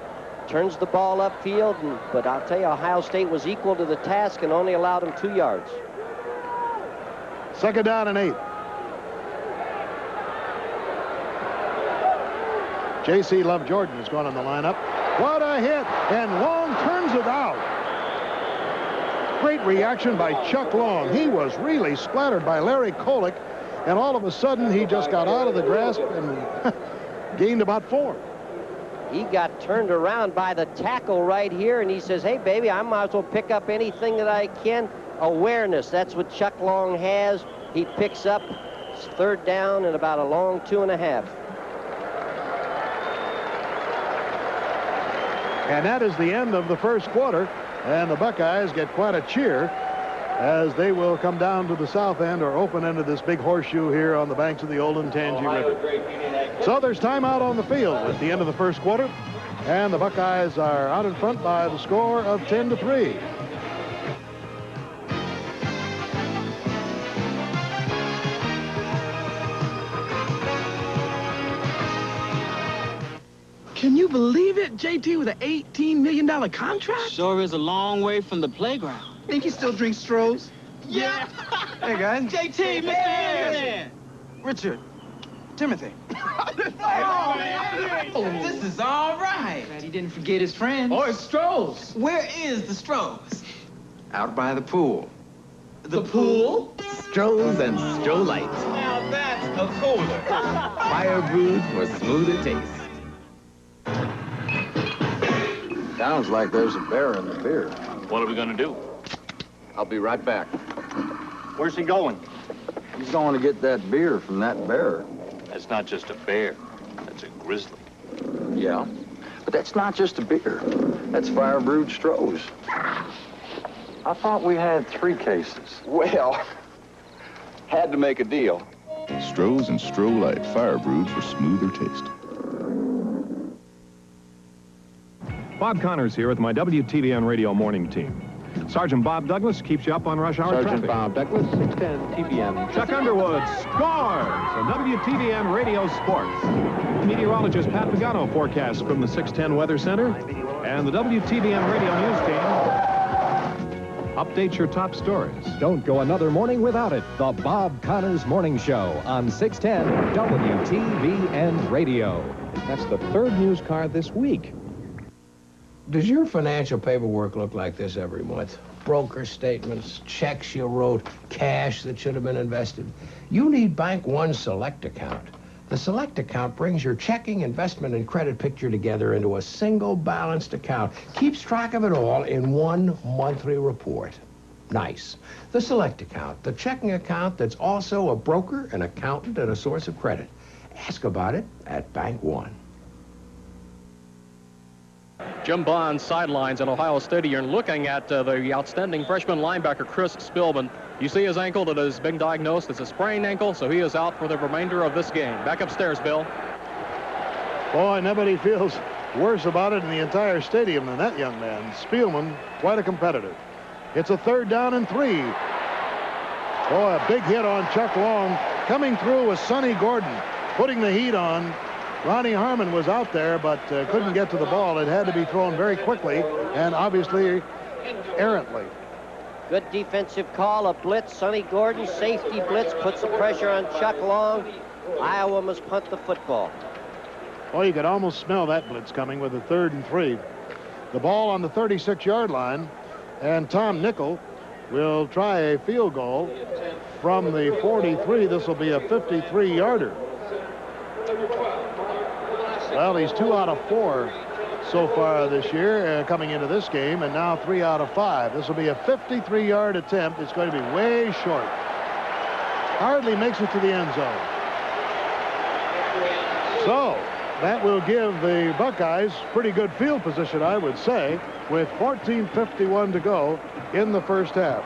Speaker 2: Turns the ball upfield, but I'll tell you, Ohio State was equal to the task and only allowed him 2 yards.
Speaker 1: Second down and 8. J.C. Love Jordan has gone on the lineup. What a hit, and Long turns it out. Great reaction by Chuck Long. He was really splattered by Larry Kolick, and all of a sudden he just got out of the grasp and gained about 4.
Speaker 2: He got turned around by the tackle right here, and he says, "Hey, baby, I might as well pick up anything that I can." Awareness, that's what Chuck Long has. He picks up third down and about a long 2.5.
Speaker 1: And that is the end of the first quarter, and the Buckeyes get quite a cheer as they will come down to the south end or open end of this big horseshoe here on the banks of the Olentangy River. So there's timeout on the field at the end of the first quarter, and the Buckeyes are out in front by the score of 10-3.
Speaker 10: you believe it? JT with an $18 million contract?
Speaker 21: Sure is a long way from the playground.
Speaker 10: Think he still drinks Strohs?
Speaker 21: Yeah.
Speaker 10: Hey, guys.
Speaker 21: JT, Mr. Anderson.
Speaker 10: Richard. Timothy.
Speaker 21: This is all right. Glad he didn't forget his friends.
Speaker 10: Oh, it's Strohs.
Speaker 21: Where is the Strohs?
Speaker 10: Out by the pool.
Speaker 21: The pool?
Speaker 10: Strohs and Stroh-Lights.
Speaker 21: Now that's a cooler.
Speaker 10: Fire brewed for smoother taste.
Speaker 22: Sounds like there's a bear in the beer.
Speaker 23: What are we gonna do?
Speaker 22: I'll be right back.
Speaker 23: Where's he going?
Speaker 22: He's going to get that beer from that bear.
Speaker 23: That's not just a bear. That's a grizzly.
Speaker 22: Yeah, but that's not just a beer. That's fire brewed Strohs. I thought we had 3 cases.
Speaker 23: Well, had to make a deal.
Speaker 12: Strohs and Stroh Light, fire brewed for smoother taste.
Speaker 24: Bob Connors here with my WTVN radio morning team. Sergeant Bob Douglas keeps you up on rush hour
Speaker 6: Sergeant
Speaker 24: traffic.
Speaker 6: Bob Douglas, 610 TBN.
Speaker 24: Chuck Underwood scores on WTVN Radio Sports. Meteorologist Pat Pagano forecasts from the 610 Weather Center. And the WTVN Radio News team updates your top stories.
Speaker 25: Don't go another morning without it. The Bob Connors Morning Show on 610 WTVN Radio.
Speaker 6: That's the 3rd news card this week.
Speaker 26: Does your financial paperwork look like this every month? Broker statements, checks you wrote, cash that should have been invested. You need Bank One Select Account. The Select Account brings your checking, investment, and credit picture together into a single balanced account. Keeps track of it all in one monthly report. Nice. The Select Account, the checking account that's also a broker, an accountant, and a source of credit. Ask about it at Bank One.
Speaker 4: Jim Bond sidelines at Ohio State. You're looking at the outstanding freshman linebacker, Chris Spillman. You see his ankle that has been diagnosed as a sprained ankle, so he is out for the remainder of this game. Back upstairs, Bill.
Speaker 1: Boy, nobody feels worse about it in the entire stadium than that young man. Spielman, quite a competitor. It's a 3rd down and 3. Boy, a big hit on Chuck Long. Coming through was Sonny Gordon, putting the heat on. Ronnie Harmon was out there, but couldn't get to the ball. It had to be thrown very quickly and obviously errantly.
Speaker 2: Good defensive call, a blitz. Sonny Gordon, safety blitz, puts the pressure on Chuck Long. Iowa must punt the football.
Speaker 1: Oh, you could almost smell that blitz coming with a 3rd and 3. The ball on the 36-yard line, and Tom Nickel will try a field goal from the 43. This will be a 53-yarder. Well, he's 2 out of 4 so far this year coming into this game, and now 3 out of 5. This will be a 53-yard attempt. It's going to be way short. Hardly makes it to the end zone. So that will give the Buckeyes pretty good field position, I would say, with 14:51 to go in the first half.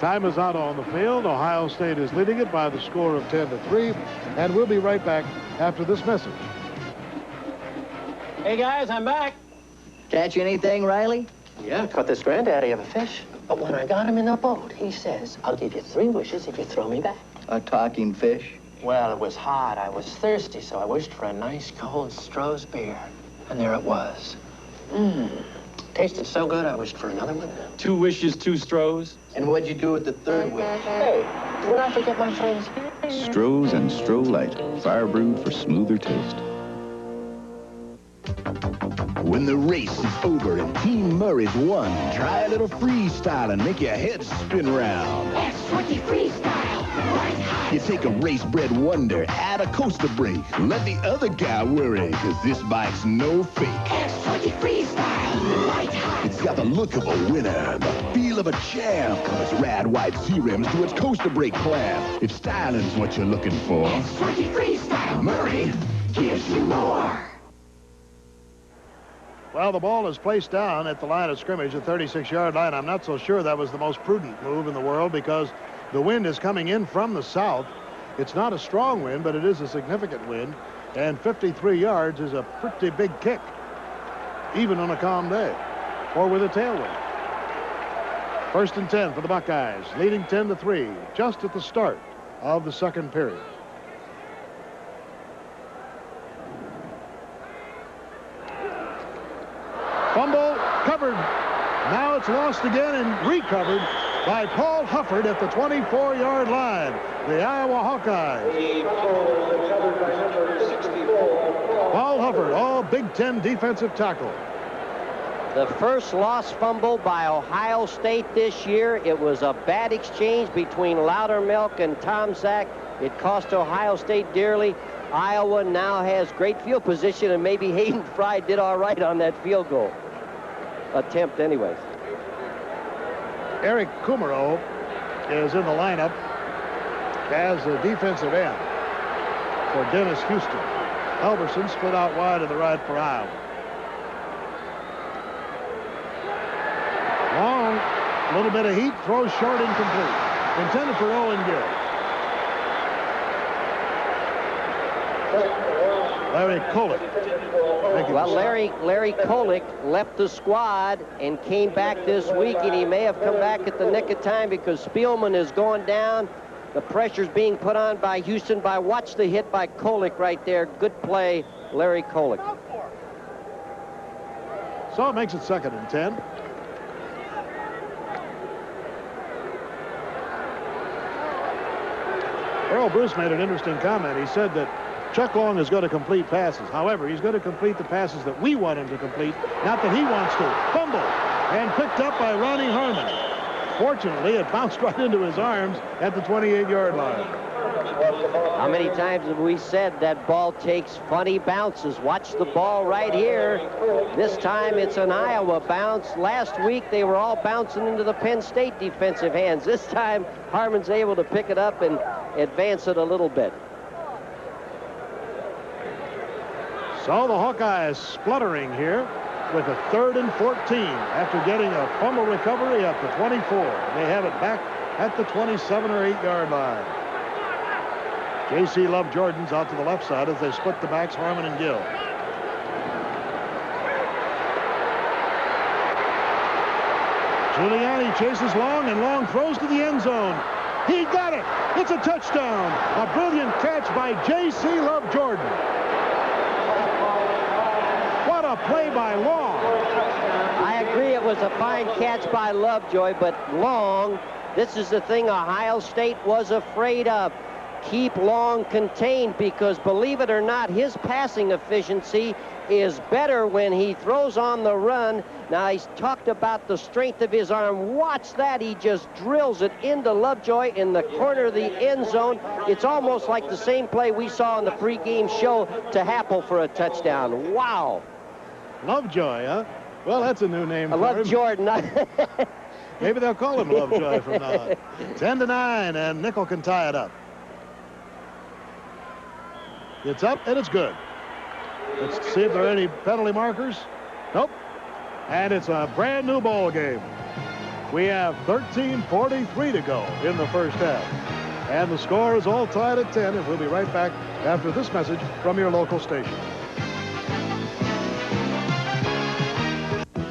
Speaker 1: Time is out on the field. Ohio State is leading it by the score of 10-3, and we'll be right back after this message.
Speaker 21: Hey, guys, I'm back.
Speaker 27: Catch anything, Riley?
Speaker 21: Yeah, caught this granddaddy of a fish. But when I got him in the boat, he says, I'll give you 3 wishes if you throw me back.
Speaker 27: A talking fish?
Speaker 21: Well, it was hot. I was thirsty, so I wished for a nice, cold Stroh's beer. And there it was. Tasted so good, I wished for another one.
Speaker 27: 2 wishes, 2 Strohs? And what'd you do with the 3rd wish?
Speaker 21: Hey, did I forget my friends?
Speaker 12: Strohs and Stroh Light, fire brewed for smoother taste.
Speaker 28: When the race is over and Team Murray's won, try a little freestyle and make your head spin round.
Speaker 29: S20 Freestyle, right high.
Speaker 28: You take a race-bred wonder, add a coaster brake. Let the other guy worry, cause this bike's no fake.
Speaker 29: S20 Freestyle, right high.
Speaker 28: It's got the look of a winner, the feel of a champ. Cause Rad White C-Rims do its coaster brake clamp. If styling's what you're looking for,
Speaker 29: S20 Freestyle, Murray gives you more.
Speaker 1: Well, the ball is placed down at the line of scrimmage, the 36-yard line. I'm not so sure that was the most prudent move in the world because the wind is coming in from the south. It's not a strong wind, but it is a significant wind. And 53 yards is a pretty big kick, even on a calm day or with a tailwind. 1st and 10 for the Buckeyes, leading 10-3, just at the start of the 2nd period. Fumble covered. Now it's lost again and recovered by Paul Hufford at the 24-yard line. The Iowa Hawkeyes. Paul Hufford, all Big Ten defensive tackle.
Speaker 2: The first lost fumble by Ohio State this year. It was a bad exchange between Loudermilk and Tom Zak. It cost Ohio State dearly. Iowa now has great field position, and maybe Hayden Fry did all right on that field goal attempt anyways.
Speaker 1: Eric Kumaro is in the lineup as a defensive end for Dennis Houston. Halverson split out wide to the right for Iowa. Long, a little bit of heat, throws short, incomplete. Intended for Owen Gill. Larry Kolick.
Speaker 2: Well, Larry Kolick left the squad and came back this week, and he may have come back at the nick of time because Spielman is going down. The pressure's being put on by Houston. Watch the hit by Kolick right there. Good play, Larry Kolick.
Speaker 1: So it makes it 2nd and 10. Earl Bruce made an interesting comment. He said that Chuck Long is going to complete passes. However, he's going to complete the passes that we want him to complete, not that he wants to. Fumble, and picked up by Ronnie Harmon. Fortunately, it bounced right into his arms at the 28-yard line.
Speaker 2: How many times have we said that ball takes funny bounces? Watch the ball right here. This time it's an Iowa bounce. Last week they were all bouncing into the Penn State defensive hands. This time Harmon's able to pick it up and advance it a little bit.
Speaker 1: So the Hawkeyes spluttering here with a 3rd and 14 after getting a fumble recovery at the 24. They have it back at the 27 or 8-yard line. J.C. Love Jordan's out to the left side as they split the backs, Harmon and Gill. Giuliani chases Long, and Long throws to the end zone. He got it. It's a touchdown. A brilliant catch by J.C. Love Jordan. What a play by Long.
Speaker 2: I agree it was a fine catch by Lovejoy, but Long, this is the thing Ohio State was afraid of. Keep Long contained because, believe it or not, his passing efficiency is better when he throws on the run. Now, he's talked about the strength of his arm. Watch that. He just drills it into Lovejoy in the corner of the end zone. It's almost like the same play we saw in the pregame show to Happel for a touchdown. Wow.
Speaker 1: Lovejoy, huh? Well, that's a new name for
Speaker 2: Love
Speaker 1: him.
Speaker 2: Jordan.
Speaker 1: Maybe they'll call him Lovejoy from now on. 10-9, and Nickel can tie it up. It's up, and it's good. Let's see if there are any penalty markers. Nope. And it's a brand new ball game. We have 13:43 to go in the first half. And the score is all tied at 10, and we'll be right back after this message from your local station.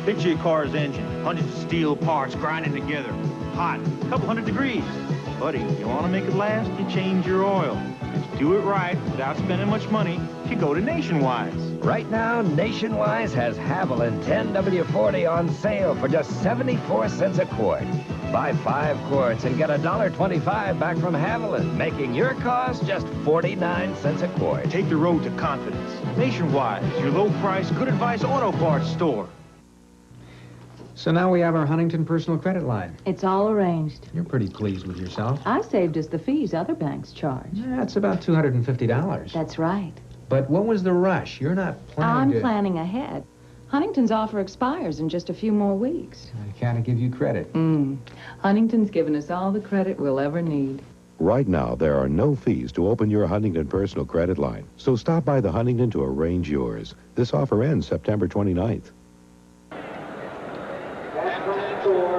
Speaker 3: Picture your car's engine. Hundreds of steel parts grinding together. Hot, a couple hundred degrees. Buddy, you want to make it last, you change your oil. And to do it right, without spending much money, you go to Nationwide.
Speaker 5: Right now, Nationwide has Haviland 10W40 on sale for just 74 cents a quart. Buy 5 quarts and get $1.25 back from Haviland, making your cost just 49 cents a quart.
Speaker 3: Take the road to confidence. Nationwide, your low-price, good advice auto parts store.
Speaker 7: So now we have our Huntington personal credit line.
Speaker 8: It's all arranged.
Speaker 7: You're pretty pleased with yourself.
Speaker 8: I saved us the fees other banks charge.
Speaker 7: That's about $250.
Speaker 8: That's right.
Speaker 7: But what was the rush? You're not planning
Speaker 8: I'm planning ahead. Huntington's offer expires in just a few more weeks.
Speaker 7: I can't give you credit.
Speaker 8: Huntington's given us all the credit we'll ever need.
Speaker 12: Right now, there are no fees to open your Huntington personal credit line. So stop by the Huntington to arrange yours. This offer ends September 29th.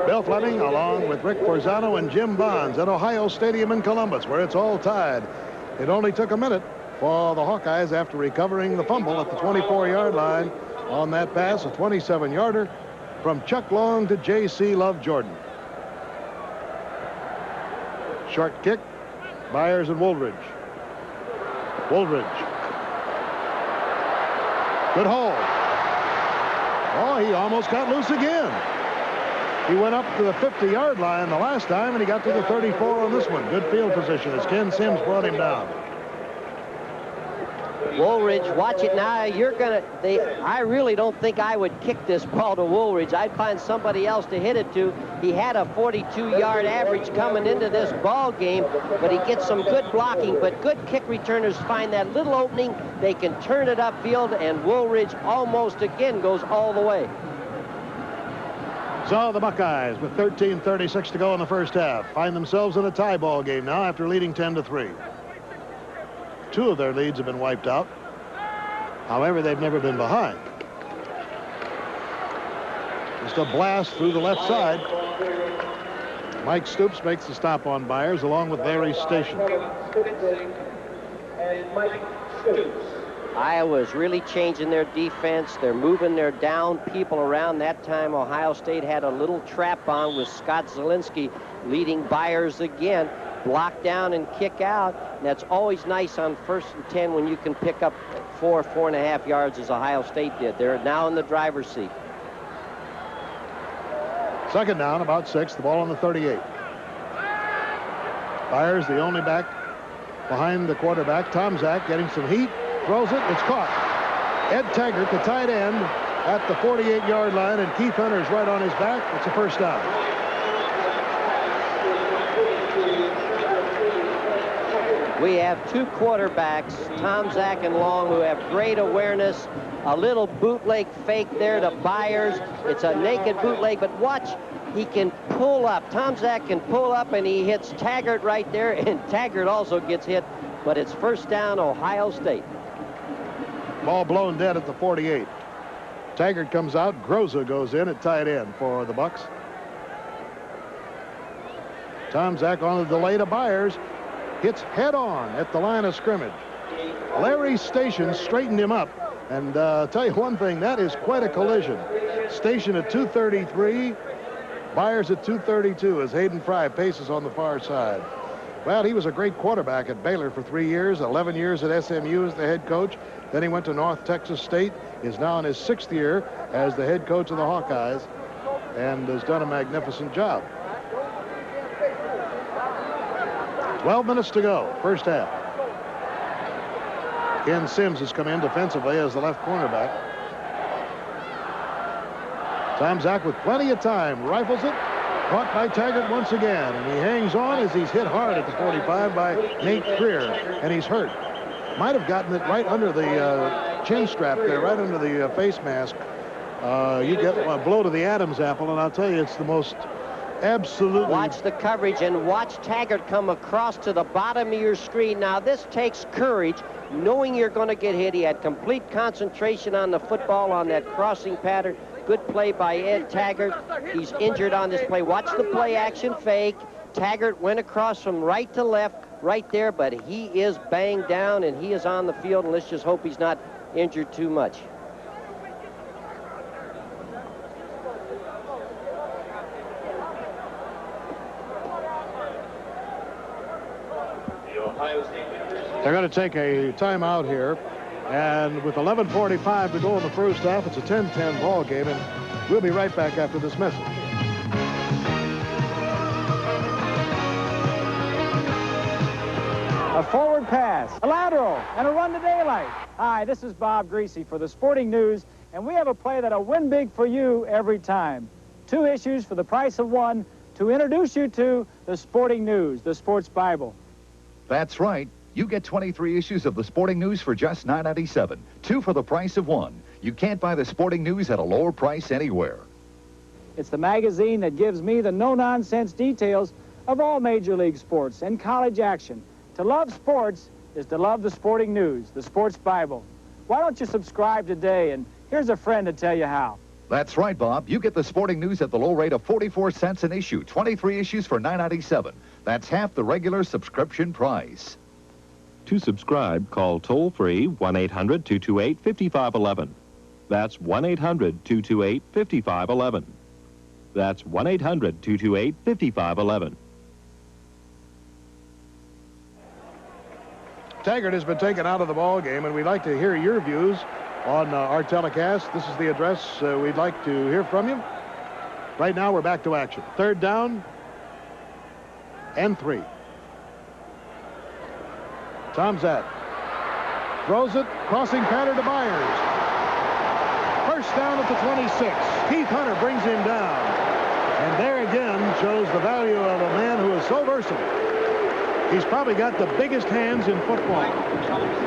Speaker 1: Bill Fleming along with Rick Forzano and Jim Bonds at Ohio Stadium in Columbus, where it's all tied. It only took a minute for the Hawkeyes after recovering the fumble at the 24-yard line on that pass, a 27-yarder from Chuck Long to J.C. Love Jordan. Short kick, Byers and Woolridge. Woolridge. Good hold. Oh, he almost got loose again. He went up to the 50-yard line the last time, and he got to the 34 on this one. Good field position as Ken Sims brought him down.
Speaker 2: Woolridge, watch it now. I really don't think I would kick this ball to Woolridge. I'd find somebody else to hit it to. He had a 42-yard average coming into this ball game, but he gets some good blocking. But good kick returners find that little opening. They can turn it upfield, and Woolridge almost again goes all the way.
Speaker 1: So the Buckeyes, with 13:36 to go in the first half, find themselves in a tie ball game now after leading 10-3. Two of their leads have been wiped out. However, they've never been behind. Just a blast through the left side. Mike Stoops makes the stop on Byers along with Larry Station.
Speaker 2: Iowa's really changing their defense. They're moving their down people around. That time, Ohio State had a little trap on with Scott Zielinski leading Byers again. Block down and kick out. And that's always nice on 1st and 10 when you can pick up 4.5 yards as Ohio State did. They're now in the driver's seat.
Speaker 1: Second down, about 6. The ball on the 38. Byers, the only back behind the quarterback. Tom Zak getting some heat. Throws it. It's caught. Ed Taggart, the tight end, at the 48-yard line, and Keith Hunter's right on his back. It's a first down.
Speaker 2: We have two quarterbacks, Tom Zak and Long, who have great awareness. A little bootleg fake there to Byers. It's a naked bootleg, but watch, he can pull up. Tom Zak can pull up, and he hits Taggart right there, and Taggart also gets hit, but it's first down, Ohio State.
Speaker 1: Ball blown dead at the 48. Taggart comes out. Groza goes in at tight end for the Bucks. Tom Zak on the delay to Byers. Hits head on at the line of scrimmage. Larry Station straightened him up. And tell you one thing, that is quite a collision. Station at 233, Byers at 232 as Hayden Fry paces on the far side. Well, he was a great quarterback at Baylor for 3 years, 11 years at SMU as the head coach. Then he went to North Texas State, is now in his 6th year as the head coach of the Hawkeyes, and has done a magnificent job. 12 minutes to go, first half. Ken Sims has come in defensively as the left cornerback. Tom Zak with plenty of time, rifles it, caught by Taggart once again, and he hangs on as he's hit hard at the 45 by Nate Freer, and he's hurt. Might have gotten it right under the chin strap there, right under the face mask. You get a blow to the Adam's apple, and I'll tell you, it's the most absolutely...
Speaker 2: Watch the coverage and watch Taggart come across to the bottom of your screen. Now, this takes courage, knowing you're going to get hit. He had complete concentration on the football on that crossing pattern. Good play by Ed Taggart. He's injured on this play. Watch the play action fake. Taggart went across from right to left right there, but he is banged down and he is on the field, and let's just hope he's not injured too much.
Speaker 1: They're going to take a timeout here, and with 11:45 to go in the first half, it's a 10-10 ball game, and we'll be right back after this message.
Speaker 15: A forward pass, a lateral, and a run to daylight. Hi, this is Bob Greasy for the Sporting News, and we have a play that'll win big for you every time. 2 issues for the price of 1 to introduce you to the Sporting News, the Sports Bible.
Speaker 9: That's right. You get 23 issues of the Sporting News for just $9.97. 2 for the price of 1. You can't buy the Sporting News at a lower price anywhere.
Speaker 15: It's the magazine that gives me the no-nonsense details of all Major League sports and college action. To love sports is to love the Sporting News, the Sports Bible. Why don't you subscribe today? And here's a friend to tell you how.
Speaker 9: That's right, Bob. You get the Sporting News at the low rate of 44 cents an issue. 23 issues for $9.97. That's half the regular subscription price.
Speaker 11: To subscribe, call toll-free 1-800-228-5511. That's 1-800-228-5511. That's 1-800-228-5511.
Speaker 1: Taggart has been taken out of the ball game, and we'd like to hear your views on our telecast. This is the address we'd like to hear from you. Right now, we're back to action. 3rd down and 3. Tomczak throws it, crossing pattern to Byers. First down at the 26. Keith Hunter brings him down. And there again shows the value of a man who is so versatile. He's probably got the biggest hands in football.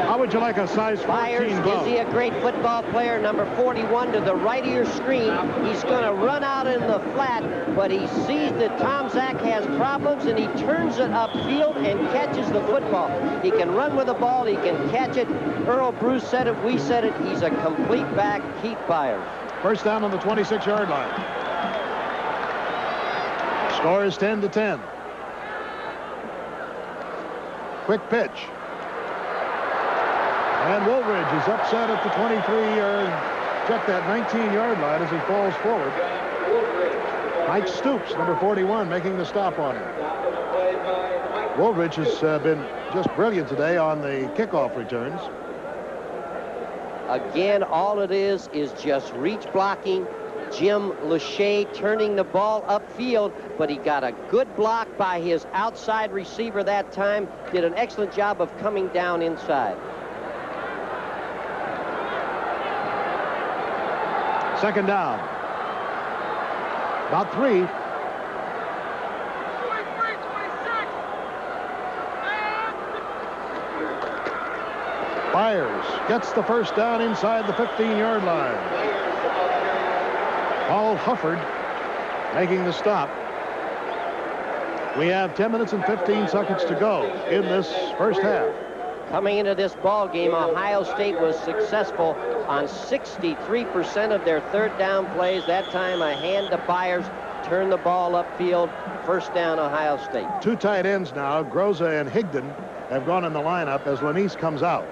Speaker 1: How would you like a size 14
Speaker 2: Byers,
Speaker 1: glove?
Speaker 2: is he a great football player? Number 41 to the right of your screen. He's going to run out in the flat, but he sees that Tomczak has problems, and he turns it upfield and catches the football. He can run with the ball. He can catch it. Earl Bruce said it. We said it. He's a complete back, Keith Byers.
Speaker 1: First down on the 26-yard line. Score is 10-10. Quick pitch. And Woolridge is upset at the 19-yard line as he falls forward. Mike Stoops, number 41, making the stop on him. Woolridge has been just brilliant today on the kickoff returns.
Speaker 2: Again, all it is just reach blocking. Jim Lachey turning the ball upfield, but he got a good block by his outside receiver that time. Did an excellent job of coming down inside.
Speaker 1: Second down. About 3. Byers gets the first down inside the 15-yard line. Paul Hufford making the stop. We have 10 minutes and 15 seconds to go in this first half.
Speaker 2: Coming into this ball game, Ohio State was successful on 63% of their 3rd down plays. That time, a hand to Byers, turned the ball upfield. First down, Ohio State. 2 tight ends now. Groza and Higdon have gone in the lineup as Lanise comes out.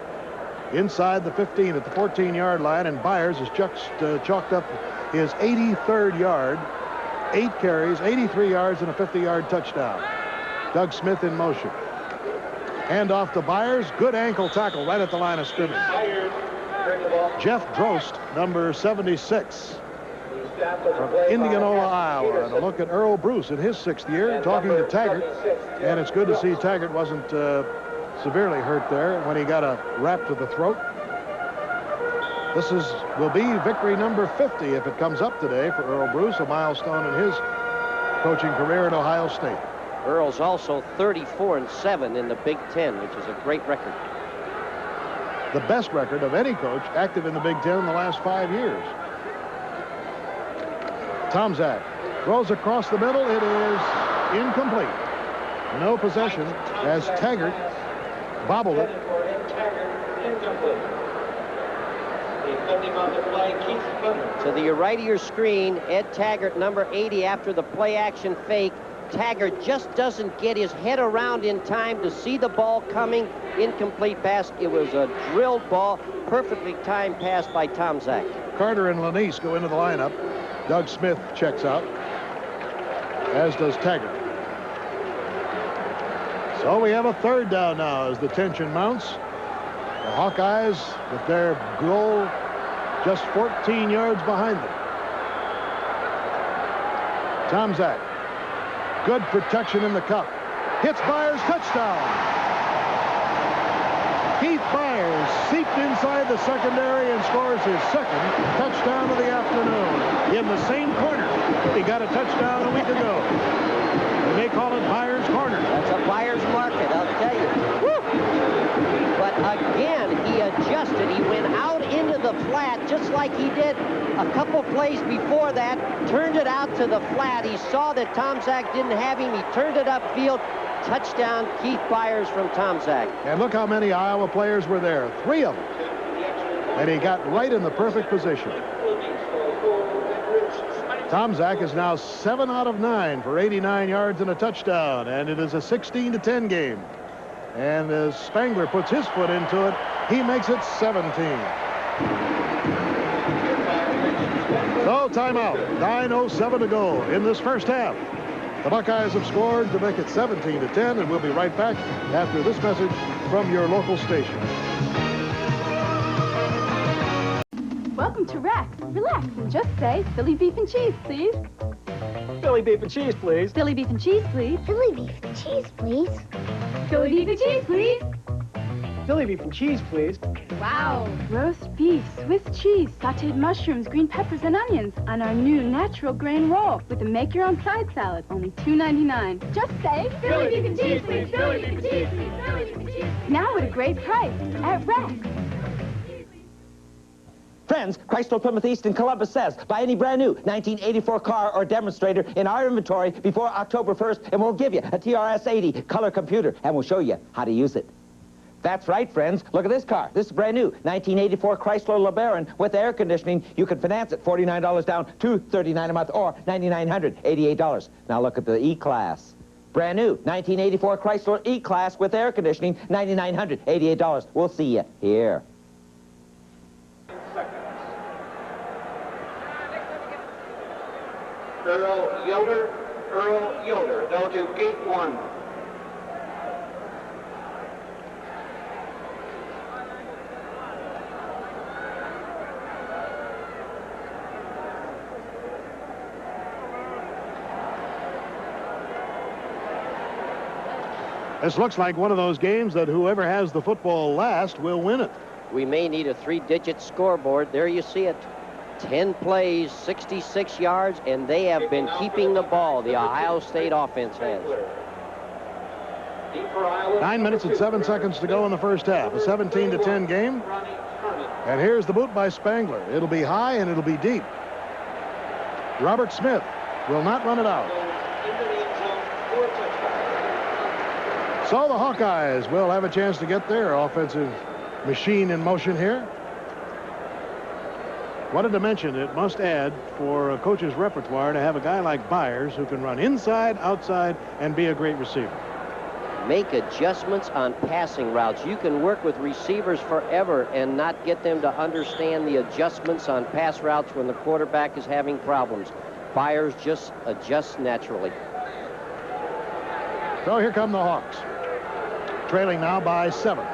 Speaker 2: Inside the 15 at the 14-yard line, and Byers has chalked up his 83rd yard, 8 carries, 83 yards, and a 50-yard touchdown. Doug Smith in motion. Hand off to Byers. Good ankle tackle right at the line of scrimmage. Jeff Drost, number 76, from Indianola, Iowa. And a look at Earl Bruce in his 6th year, talking to Taggart. And it's good to see Taggart wasn't severely hurt there when he got a rap to the throat. This will be victory number 50 if it comes up today for Earl Bruce, a milestone in his coaching career at Ohio State. Earl's also 34-7 in the Big Ten, which is a great record.
Speaker 1: The best record of any coach active in the Big Ten in the last 5 years. Tomczak throws across the middle. It is incomplete. No possession as Taggart bobbled it.
Speaker 2: To the right of your screen, Ed Taggart, number 80, after the play-action fake. Taggart just doesn't get his head around in time to see the ball coming. Incomplete pass. It was a drilled ball. Perfectly timed pass by Tomczak.
Speaker 1: Carter and Lanise go into the lineup. Doug Smith checks out, as does Taggart. So we have a 3rd down now as the tension mounts. The Hawkeyes with their goal just 14 yards behind them. Tomczak. Good protection in the cup. Hits Byers, touchdown. Keith Byers seeped inside the secondary and scores his 2nd touchdown of the afternoon in the same corner. He got a touchdown a week ago. They may call it Byers Corner.
Speaker 2: That's a Byers market, I'll tell you. Woo! But again, he adjusted. He went out into the flat just like he did a couple plays before that. Turned it out to the flat. He saw that Tomczak didn't have him. He turned it upfield. Touchdown, Keith Byers from Tomczak.
Speaker 1: And look how many Iowa players were there. 3 of them. And he got right in the perfect position. Tomczak is now 7 out of 9 for 89 yards and a touchdown. And it is a 16-10 game. And as Spangler puts his foot into it, he makes it 17. So timeout. 9:07 to go in this first half. The Buckeyes have scored to make it 17-10, and we'll be right back after this message from your local station.
Speaker 10: Welcome to Rack. Relax and just say Philly beef and cheese, please.
Speaker 15: Philly beef and cheese, please.
Speaker 10: Philly beef and cheese, please.
Speaker 13: Philly beef and cheese, please.
Speaker 10: Philly beef and cheese, please.
Speaker 15: Philly beef and cheese, please.
Speaker 10: Wow. Roast beef, Swiss cheese, sauteed mushrooms, green peppers, and onions on our new natural grain roll with a make-your-own side salad, only $2.99. Just say
Speaker 13: Philly beef and cheese, please. Philly beef and cheese, please. Philly beef and cheese.
Speaker 10: Now at a great price at Rack.
Speaker 14: Friends, Chrysler Plymouth East in Columbus says, buy any brand new 1984 car or demonstrator in our inventory before October 1st, and we'll give you a TRS-80 color computer, and we'll show you how to use it. That's right, friends. Look at this car. This is brand new, 1984 Chrysler LeBaron with air conditioning. You can finance it $49 down, $239 a month, or $9,988. Now look at the E-Class. Brand new, 1984 Chrysler E-Class with air conditioning, $9,988. We'll see you here.
Speaker 21: Earl Yoder, go to gate 1.
Speaker 1: This looks like one of those games that whoever has the football last will win it.
Speaker 2: We may need a 3-digit scoreboard. There you see it. 10 plays, 66 yards, and they have been keeping the ball. The Ohio State offense has.
Speaker 1: 9 minutes and 7 seconds to go in the first half. A 17-10 game. And here's the boot by Spangler. It'll be high and it'll be deep. Robert Smith will not run it out. So the Hawkeyes will have a chance to get their offensive machine in motion here. What a dimension it must add for a coach's repertoire to have a guy like Byers who can run inside, outside, and be a great receiver.
Speaker 2: Make adjustments on passing routes. You can work with receivers forever and not get them to understand the adjustments on pass routes when the quarterback is having problems. Byers just adjusts naturally.
Speaker 1: So here come the Hawks, trailing now by 7.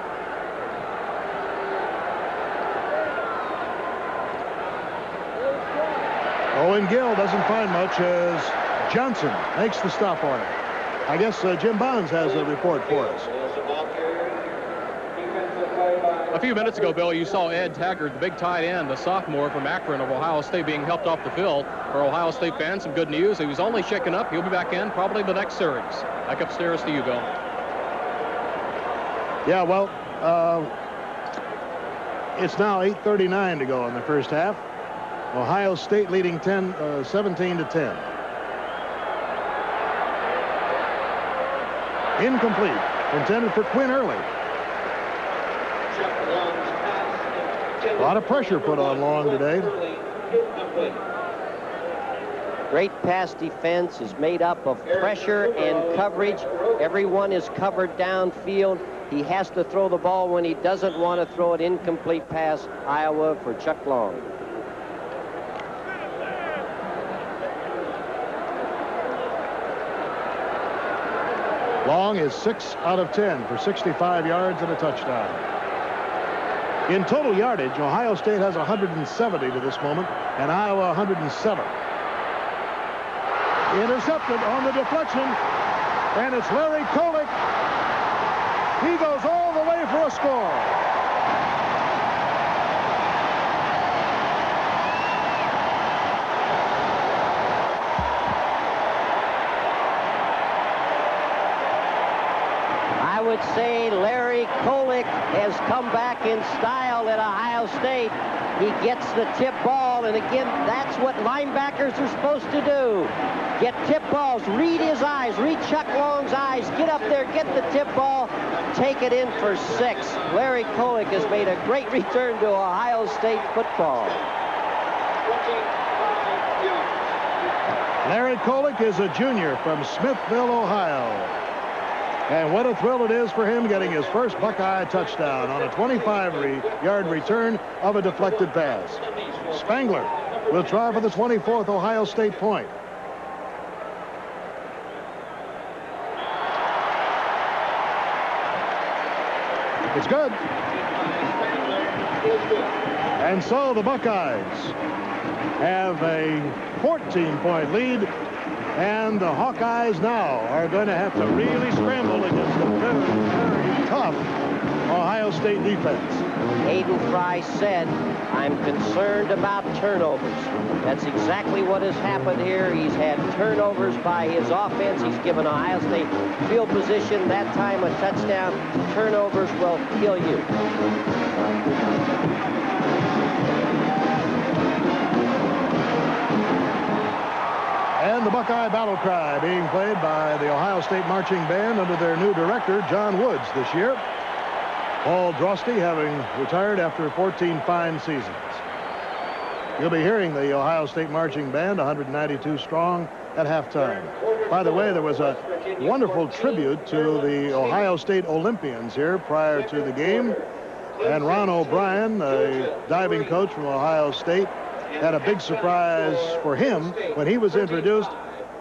Speaker 1: Owen Gill doesn't find much as Johnson makes the stop on it. I guess Jim Bonds has a report for us.
Speaker 4: A few minutes ago, Bill, you saw Ed Taggart, the big tight end, the sophomore from Akron of Ohio State, being helped off the field. For Ohio State fans, some good news. He was only shaken up. He'll be back in probably the next series. Back upstairs to you, Bill.
Speaker 1: Yeah, well, it's now 8:39 to go in the first half. Ohio State leading 17-10. Incomplete. Intended for Quinn Early. A lot of pressure put on Long today.
Speaker 2: Great pass defense is made up of pressure and coverage. Everyone is covered downfield. He has to throw the ball when he doesn't want to throw it. Incomplete pass, Iowa, for Chuck Long.
Speaker 1: Long is 6 out of 10 for 65 yards and a touchdown. In total yardage, Ohio State has 170 to this moment, and Iowa 107. Intercepted on the deflection, and it's Larry Kolick. He goes all the way for a score.
Speaker 2: I would say Larry Kolick has come back in style at Ohio State. He gets the tip ball, and again, that's what linebackers are supposed to do. Get tip balls, read his eyes, read Chuck Long's eyes, get up there, get the tip ball, take it in for 6. Larry Kolick has made a great return to Ohio State football.
Speaker 1: Larry Kolick is a junior from Smithville, Ohio. And what a thrill it is for him getting his first Buckeye touchdown on a 25-yard return of a deflected pass. Spangler will try for the 24th Ohio State point. It's good. And so the Buckeyes have a 14-point lead, and the Hawkeyes now are going to have to really scramble against a very, very tough Ohio State defense.
Speaker 2: Hayden Fry said, I'm concerned about turnovers. That's exactly what has happened here. He's had turnovers by his offense. He's given Ohio State field position. That time a touchdown. Turnovers will kill you.
Speaker 1: And the Buckeye Battle Cry being played by the Ohio State Marching Band under their new director, John Woods, this year. Paul Drosty having retired after 14 fine seasons. You'll be hearing the Ohio State Marching Band, 192 strong, at halftime. By the way, there was a wonderful tribute to the Ohio State Olympians here prior to the game. And Ron O'Brien, a diving coach from Ohio State, had a big surprise for him when he was introduced.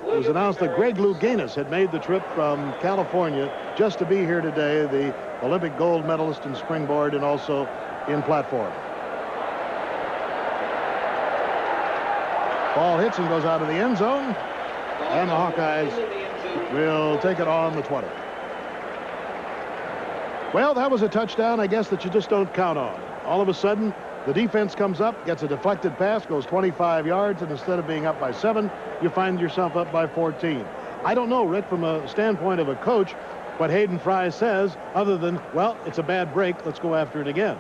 Speaker 1: It was announced that Greg Louganis had made the trip from California just to be here today, the Olympic gold medalist in springboard and also in platform. Ball hits and goes out of the end zone, and the Hawkeyes will take it on the 20. Well, that was a touchdown, I guess, that you just don't count on. All of a sudden, the defense comes up, gets a deflected pass, goes 25 yards, and instead of being up by 7, you find yourself up by 14. I don't know, Rick, from a standpoint of a coach, what Hayden Fry says, other than, well, it's a bad break, let's go after it again.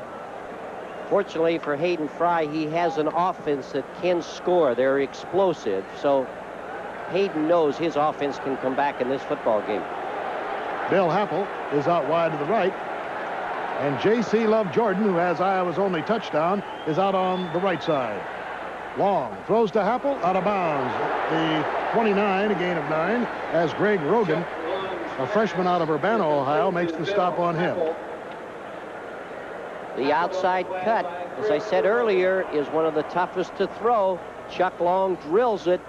Speaker 2: Fortunately for Hayden Fry, he has an offense that can score. They're explosive, so Hayden knows his offense can come back in this football game.
Speaker 1: Bill Happel is out wide to the right. And J.C. Love Jordan, who has Iowa's only touchdown, is out on the right side. Long throws to Happel, out of bounds. The 29, a gain of 9, as Greg Rogan, a freshman out of Urbana, Ohio, makes the stop on him.
Speaker 2: The outside cut, as I said earlier, is one of the toughest to throw. Chuck Long drills it,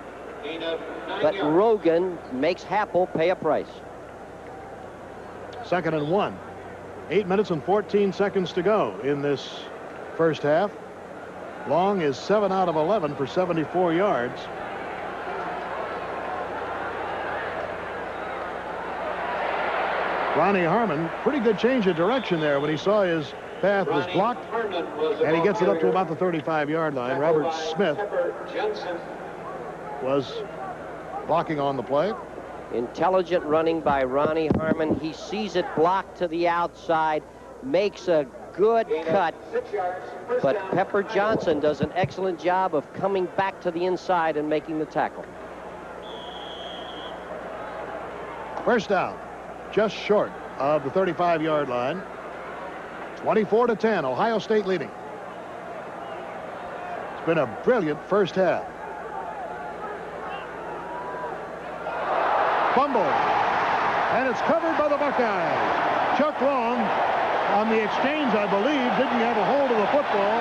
Speaker 2: but Rogan makes Happel pay a price.
Speaker 1: 2nd and 1. 8 minutes and 14 seconds to go in this first half. Long is 7 out of 11 for 74 yards. Ronnie Harmon, pretty good change of direction there when he saw his path was blocked, and he gets it up to about the 35-yard line. Robert Smith was blocking on the play.
Speaker 2: Intelligent running by Ronnie Harmon. He sees it blocked to the outside, makes a good cut, but Pepper Johnson does an excellent job of coming back to the inside and making the tackle.
Speaker 1: First down, just short of the 35-yard line. 24-10, Ohio State leading. It's been a brilliant first half. Fumble, and it's covered by the Buckeyes. Chuck Long, on the exchange, I believe, didn't have a hold of the football,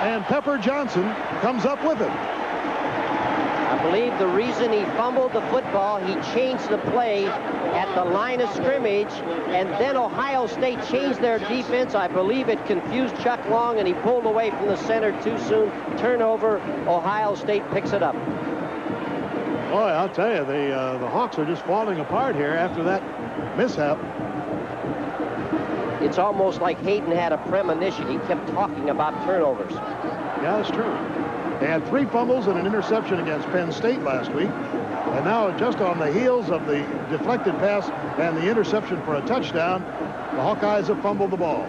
Speaker 1: and Pepper Johnson comes up with it.
Speaker 2: I believe the reason he fumbled the football, he changed the play at the line of scrimmage, and then Ohio State changed their defense. I believe it confused Chuck Long, and he pulled away from the center too soon. Turnover, Ohio State picks it up.
Speaker 1: Boy, I'll tell you, the Hawks are just falling apart here after that mishap.
Speaker 2: It's almost like Hayden had a premonition. He kept talking about turnovers.
Speaker 1: Yeah, that's true. They had 3 fumbles and an interception against Penn State last week. And now, just on the heels of the deflected pass and the interception for a touchdown, the Hawkeyes have fumbled the ball.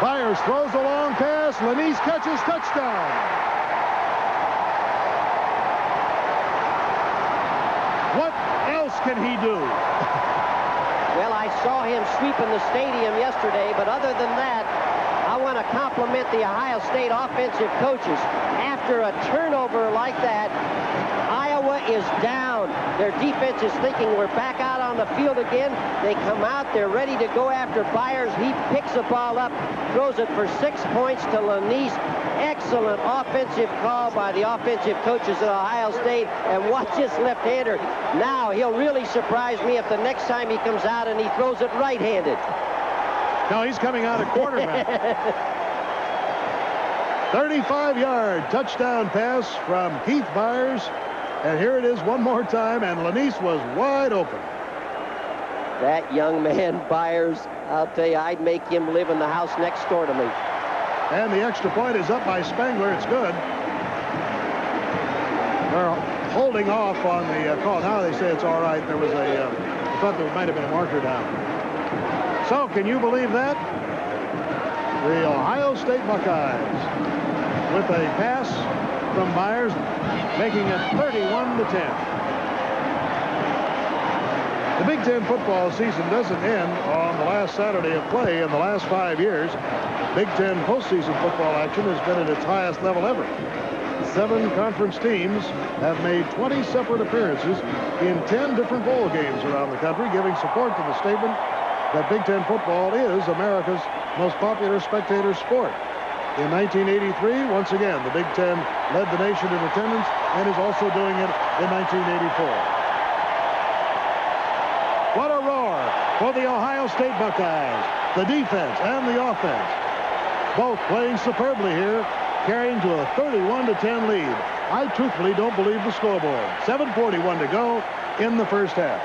Speaker 1: Byers throws a long pass. Lanise catches, touchdown. What else can he do?
Speaker 2: Well, I saw him sweeping the stadium yesterday, but other than that, I want to compliment the Ohio State offensive coaches. After a turnover like that, Iowa is down. Their defense is thinking we're back out on the field again. They come out, they're ready to go after Byers. He picks the ball up, throws it for 6 points to Lanise. Excellent offensive call by the offensive coaches at Ohio State. And watch this left-hander. Now he'll really surprise me if the next time he comes out and he throws it right-handed.
Speaker 1: No, he's coming out of quarterback. 35-yard touchdown pass from Keith Byers. And here it is one more time, and Lanise was wide open.
Speaker 2: That young man, Byers, I'll tell you, I'd make him live in the house next door to me.
Speaker 1: And the extra point is up by Spangler. It's good. They're holding off on the call. Now they say it's all right. There was I thought there might have been a marker down. So, can you believe that? The Ohio State Buckeyes with a pass from Byers, making it 31-10. The Big Ten football season doesn't end on the last Saturday of play. In the last 5 years, Big Ten postseason football action has been at its highest level ever. 7 conference teams have made 20 separate appearances in 10 different bowl games around the country, giving support to the statement that Big Ten football is America's most popular spectator sport. In 1983, once again, the Big Ten led the nation in attendance and is also doing it in 1984. What a roar for the Ohio State Buckeyes. The defense and the offense both playing superbly here, carrying to a 31-10 lead. I truthfully don't believe the scoreboard. 7:41 to go in the first half.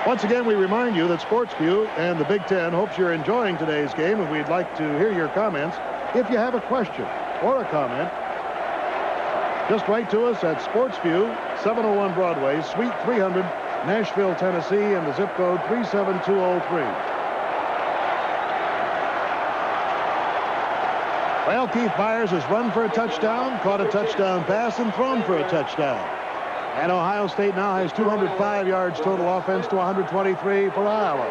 Speaker 1: Once again, we remind you that SportsView and the Big Ten hopes you're enjoying today's game, and we'd like to hear your comments. If you have a question or a comment, just write to us at SportsView, 701 Broadway, Suite 300, Nashville, Tennessee, and the zip code 37203. Well, Keith Byers has run for a touchdown, caught a touchdown pass, and thrown for a touchdown. And Ohio State now has 205 yards total offense to 123 for Iowa.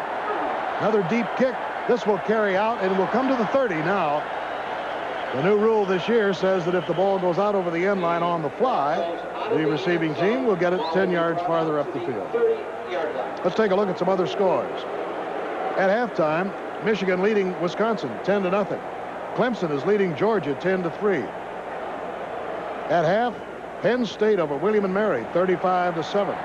Speaker 1: Another deep kick. This will carry out and will come to the 30 now. The new rule this year says that if the ball goes out over the end line on the fly, the receiving team will get it 10 yards farther up the field. Let's take a look at some other scores. At halftime, Michigan leading Wisconsin 10-0. Clemson is leading Georgia 10-3. At half, Penn State over William & Mary 35-7.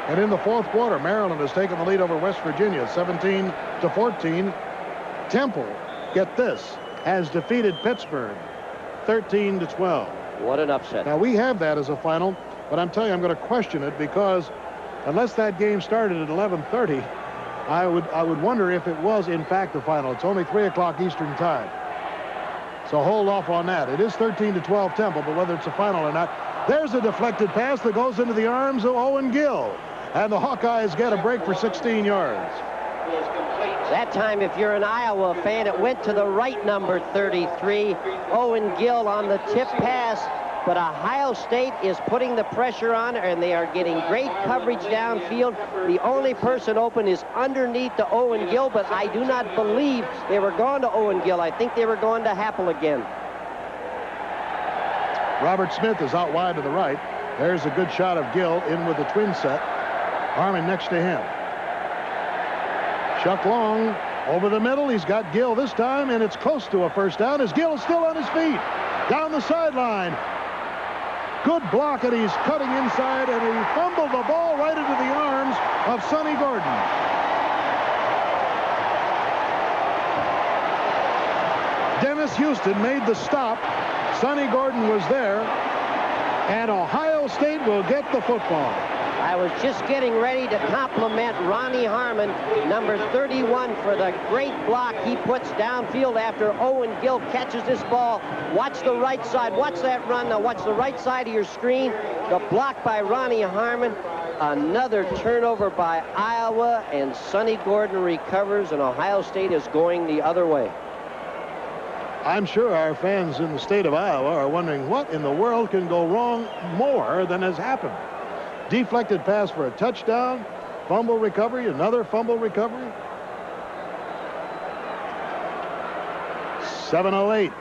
Speaker 1: And in the fourth quarter, Maryland has taken the lead over West Virginia 17-14. Temple, get this, has defeated Pittsburgh 13-12.
Speaker 2: What an upset.
Speaker 1: Now, we have that as a final, but I'm telling you, I'm going to question it because unless that game started at 11:30, I would wonder if it was, in fact, the final. It's only 3 o'clock Eastern time. So hold off on that. It is 13-12 Temple, but whether it's a final or not, there's a deflected pass that goes into the arms of Owen Gill. And the Hawkeyes get a break for 16 yards.
Speaker 2: That time, if you're an Iowa fan, it went to the right number 33. Owen Gill on the tip pass. But Ohio State is putting the pressure on, and they are getting great coverage downfield. The only person open is underneath to Owen Gill, but I do not believe they were going to Owen Gill. I think they were going to Happel again.
Speaker 1: Robert Smith is out wide to the right. There's a good shot of Gill in with the twin set. Harmon next to him. Chuck Long over the middle. He's got Gill this time, and it's close to a first down as Gill is still on his feet. Down the sideline. Good block, and he's cutting inside, and he fumbled the ball right into the arms of Sonny Gordon. Dennis Houston made the stop. Sonny Gordon was there, and Ohio State will get the football.
Speaker 2: I was just getting ready to compliment Ronnie Harmon, number 31, for the great block he puts downfield after Owen Gill catches this ball. Watch the right side. Watch that run. Now watch the right side of your screen. The block by Ronnie Harmon. Another turnover by Iowa, and Sonny Gordon recovers, and Ohio State is going the other way.
Speaker 1: I'm sure our fans in the state of Iowa are wondering what in the world can go wrong more than has happened. Deflected pass for a touchdown, fumble recovery, another fumble recovery. 7:08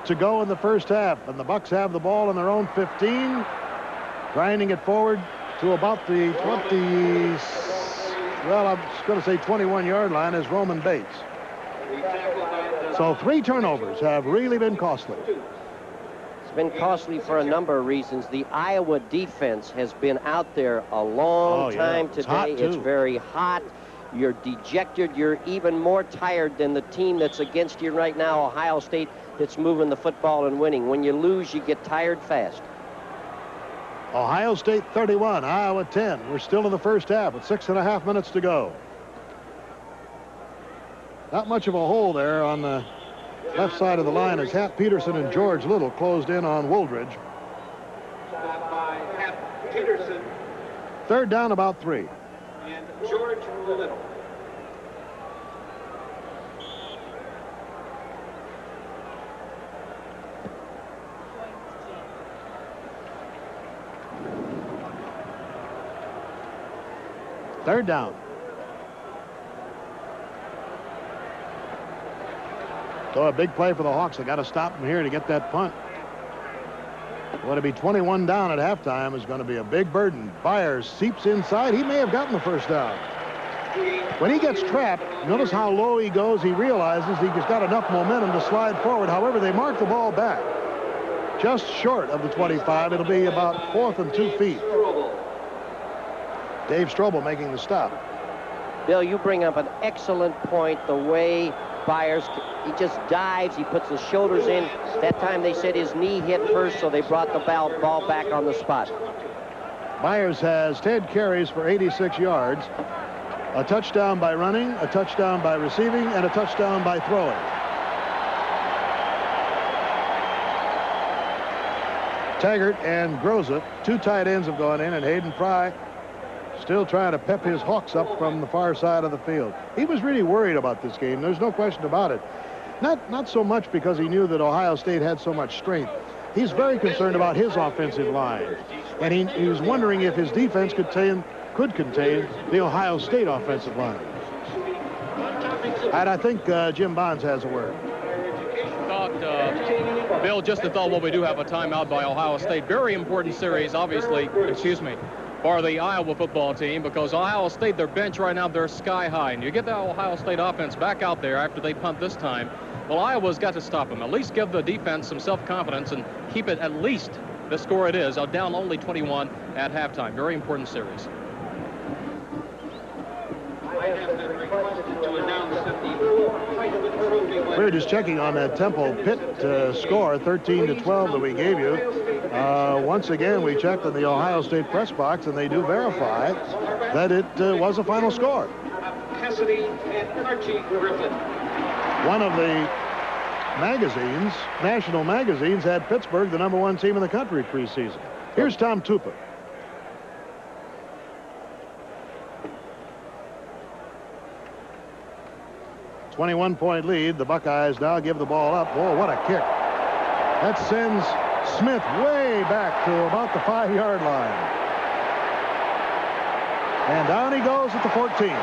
Speaker 1: to go in the first half, and the Bucks have the ball on their own 15, grinding it forward to about the 20, well, I'm going to say 21-yard line is Roman Bates. So 3 turnovers have really been costly.
Speaker 2: Been costly for a number of reasons. The Iowa defense has been out there a long time today. It's very hot. You're dejected. You're even more tired than the team that's against you right now, Ohio State. that's moving the football and winning. When you lose, you get tired fast.
Speaker 1: Ohio State 31, Iowa 10. We're still in the first half with 6.5 minutes to go. Not much of a hole there on the left side of the line as Hap Peterson and George Little closed in on Wooldridge.
Speaker 16: Peterson.
Speaker 1: Third down, about 3.
Speaker 16: And George Little.
Speaker 1: Third down. So a big play for the Hawks. They got to stop them here to get that punt. Going to be 21 down at halftime is going to be a big burden. Byers seeps inside. He may have gotten the first down. When he gets trapped, notice how low he goes. He realizes he's got enough momentum to slide forward. However, they mark the ball back just short of the 25. It'll be about 4th and 2 feet. Dave Strobel making the stop.
Speaker 2: Bill, you bring up an excellent point. The way Byers, he just dives, he puts his shoulders in. That time they said his knee hit first, so they brought the ball back on the spot.
Speaker 1: Byers has 10 carries for 86 yards. A touchdown by running, a touchdown by receiving, and a touchdown by throwing. Taggart and Groza, 2 tight ends have gone in, and Hayden Fry still trying to pep his Hawks up from the far side of the field. He was really worried about this game. There's no question about it. Not so much because he knew that Ohio State had so much strength. He's very concerned about his offensive line. And he was wondering if his defense could contain the Ohio State offensive line. And I think Jim Bonds has a word.
Speaker 4: Bill, just a thought while we do have a timeout by Ohio State. Very important series, obviously, for the Iowa football team, because Ohio State, their bench right now, they're sky high. And you get the Ohio State offense back out there after they punt this time. Well, Iowa's got to stop them. At least give the defense some self-confidence and keep it at least the score it is. Down only 21 at halftime. Very important series.
Speaker 1: We were just checking on that Temple Pitt score, 13-12 that we gave you. Once again, we checked in the Ohio State press box, and they do verify that it was a final score.
Speaker 16: Cassidy and Archie Griffin.
Speaker 1: One of the magazines, national magazines, had Pittsburgh the #1 team in the country preseason. Here's Tom Tupa. A 21-point lead. The Buckeyes now give the ball up. Oh, what a kick. That sends Smith way back to about the 5-yard line. And down he goes at the 14.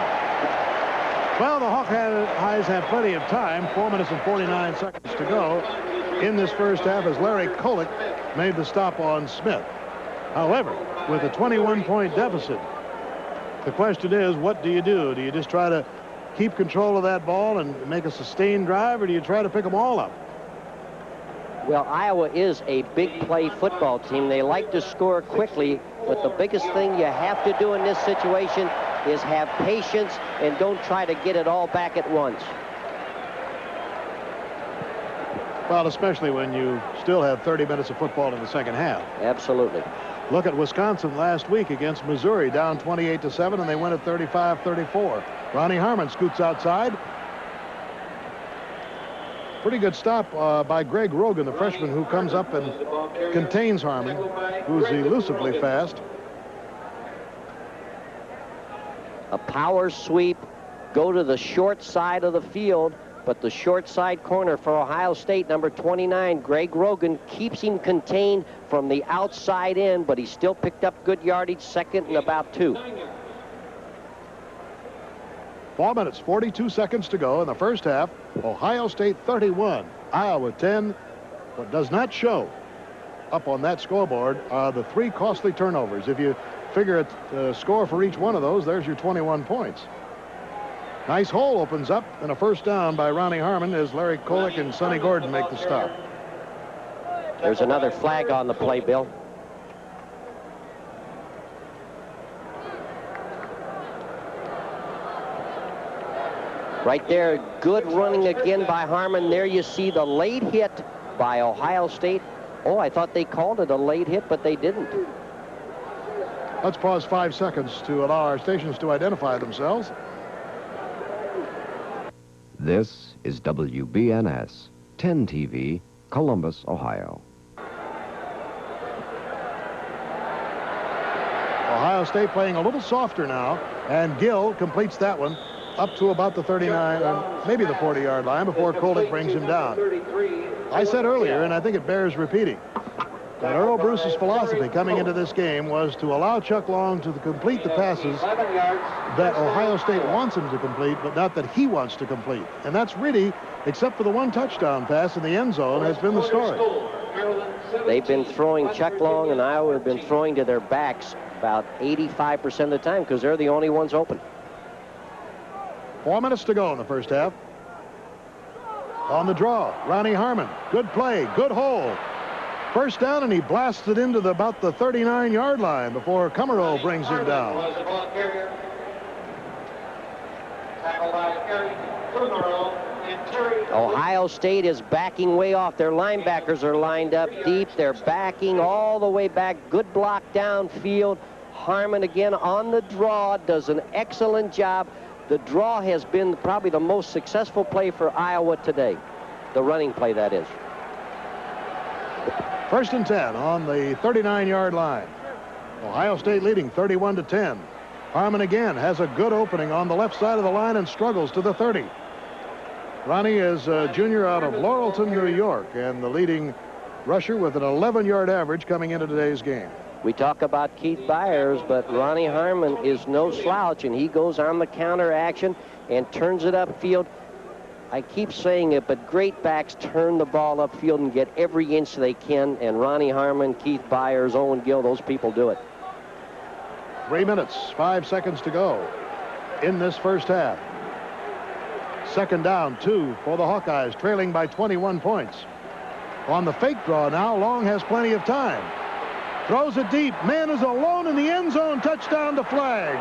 Speaker 1: Well, the Hawkeyes have plenty of time. 4 minutes and 49 seconds to go in this first half as Larry Kolick made the stop on Smith. However, with a 21-point deficit, the question is, what do you do? Do you just try to keep control of that ball and make a sustained drive, or do you try to pick them all up?
Speaker 2: Well, Iowa is a big play football team. They like to score quickly, but the biggest thing you have to do in this situation is have patience and don't try to get it all back at once.
Speaker 1: Well, especially when you still have 30 minutes of football in the second half.
Speaker 2: Absolutely.
Speaker 1: Look at Wisconsin last week against Missouri, down 28-7, and they win at 35-34. Ronnie Harmon scoots outside. Pretty good stop by Greg Rogan, the freshman, who comes up and contains Harmon, who's elusively fast.
Speaker 2: A power sweep, go to the short side of the field, but the short side corner for Ohio State, number 29, Greg Rogan, keeps him contained from the outside in, but he still picked up good yardage, 2nd and about 2.
Speaker 1: 4 minutes, 42 seconds to go in the first half. Ohio State 31, Iowa 10. What does not show up on that scoreboard are the 3 costly turnovers. If you figure a score for each one of those, there's your 21 points. Nice hole opens up, and a first down by Ronnie Harmon as Larry Kolick and Sonny Gordon make the stop.
Speaker 2: There's another flag on the play, Bill. Right there, good running again by Harmon. There you see the late hit by Ohio State. Oh, I thought they called it a late hit, but they didn't.
Speaker 1: Let's pause 5 seconds to allow our stations to identify themselves.
Speaker 6: This is WBNS 10 TV, Columbus, Ohio.
Speaker 1: Ohio State playing a little softer now, and Gill completes that one up to about the 39, or maybe the 40-yard line before Koldick brings him down. I said earlier, and I think it bears repeating, that Earl Bruce's philosophy coming into this game was to allow Chuck Long to complete the passes that Ohio State wants him to complete, but not that he wants to complete. And that's really, except for the one touchdown pass in the end zone, has been the story.
Speaker 2: They've been throwing, Chuck Long and Iowa have been throwing to their backs about 85% of the time because they're the only ones open.
Speaker 1: 4 minutes to go in the first half. On the draw, Ronnie Harmon. Good play, good hole. First down, and he blasts it into about the 39-yard line before Kummerow brings him down.
Speaker 2: Ohio State is backing way off. Their linebackers are lined up deep. They're backing all the way back. Good block downfield. Harmon again on the draw, does an excellent job. The draw has been probably the most successful play for Iowa today. The running play, that is.
Speaker 1: First and 10 on the 39-yard line. Ohio State leading 31-10. Harmon again has a good opening on the left side of the line and struggles to the 30. Ronnie is a junior out of Laurelton, New York, and the leading rusher with an 11-yard average coming into today's game.
Speaker 2: We talk about Keith Byers, but Ronnie Harmon is no slouch, and he goes on the counter action and turns it upfield. I keep saying it, but great backs turn the ball upfield and get every inch they can, and Ronnie Harmon, Keith Byers, Owen Gill, those people do it.
Speaker 1: 3 minutes, 5 seconds to go in this first half. Second down, 2 for the Hawkeyes, trailing by 21 points. On the fake draw now, Long has plenty of time. Throws it deep. Man is alone in the end zone. Touchdown to Flagg.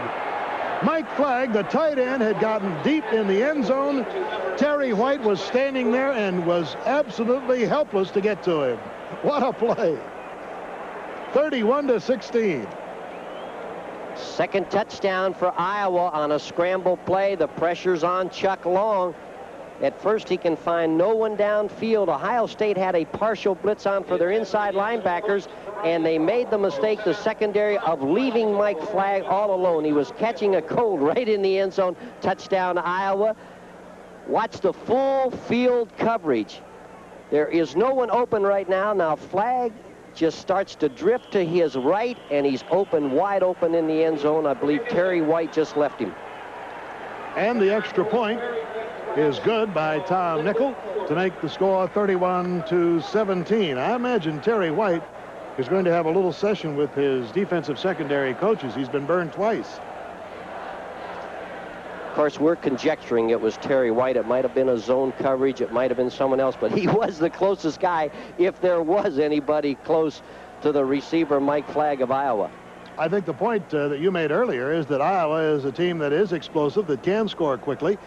Speaker 1: Mike Flagg, the tight end, had gotten deep in the end zone. Terry White was standing there and was absolutely helpless to get to him. What a play. 31-16.
Speaker 2: Second touchdown for Iowa on a scramble play. The pressure's on Chuck Long. At first, he can find no one downfield. Ohio State had a partial blitz on for their inside linebackers, and they made the mistake, the secondary, of leaving Mike Flagg all alone. He was catching a cold right in the end zone. Touchdown, Iowa. Watch the full field coverage. There is no one open right now. Now Flagg just starts to drift to his right, and he's open, wide open in the end zone. I believe Terry White just left him.
Speaker 1: And the extra point is good by Tom Nickel to make the score 31-17. I imagine Terry White is going to have a little session with his defensive secondary coaches. He's been burned twice.
Speaker 2: Of course, we're conjecturing it was Terry White. It might have been a zone coverage. It might have been someone else, but he was the closest guy, if there was anybody close to the receiver, Mike Flagg of Iowa.
Speaker 1: I think the point that you made earlier is that Iowa is a team that is explosive, that can score quickly,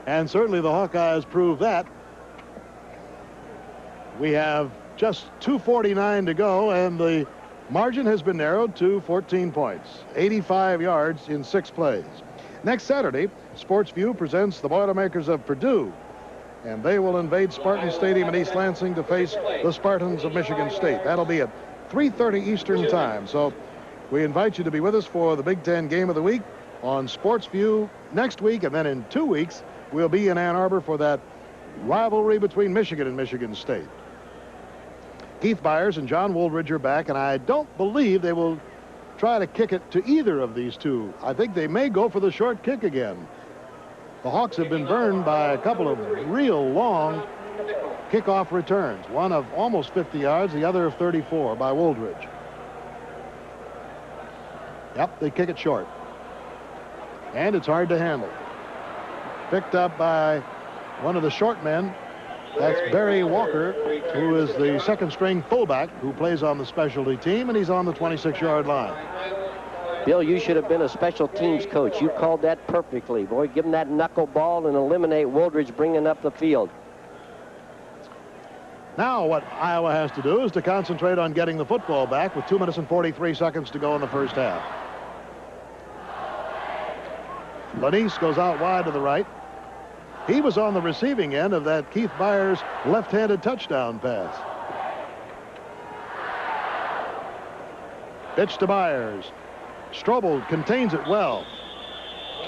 Speaker 1: and certainly the Hawkeyes prove that. We have just 2:49 to go, and the margin has been narrowed to 14 points, 85 yards in 6 plays. Next Saturday, Sportsview presents the Boilermakers of Purdue, and they will invade Spartan Stadium in East Lansing to face the Spartans of Michigan State. That'll be at 3:30 Eastern Time. So we invite you to be with us for the Big Ten Game of the Week on Sportsview next week, and then in 2 weeks, we'll be in Ann Arbor for that rivalry between Michigan and Michigan State. Keith Byers and John Woolridge are back, and I don't believe they will try to kick it to either of these two. I think they may go for the short kick again. The Hawks have been burned by a couple of real long kickoff returns, one of almost 50 yards, the other of 34 by Woolridge. Yep, they kick it short. And it's hard to handle. Picked up by one of the short men. That's Barry Walker, who is the second-string fullback who plays on the specialty team, and he's on the 26-yard line.
Speaker 2: Bill, you should have been a special teams coach. You called that perfectly. Boy, give him that knuckleball and eliminate Wooldridge bringing up the field.
Speaker 1: Now what Iowa has to do is to concentrate on getting the football back with 2 minutes and 43 seconds to go in the first half. Lanise goes out wide to the right. He was on the receiving end of that Keith Byers left-handed touchdown pass. Pitch to Byers. Strobel contains it well.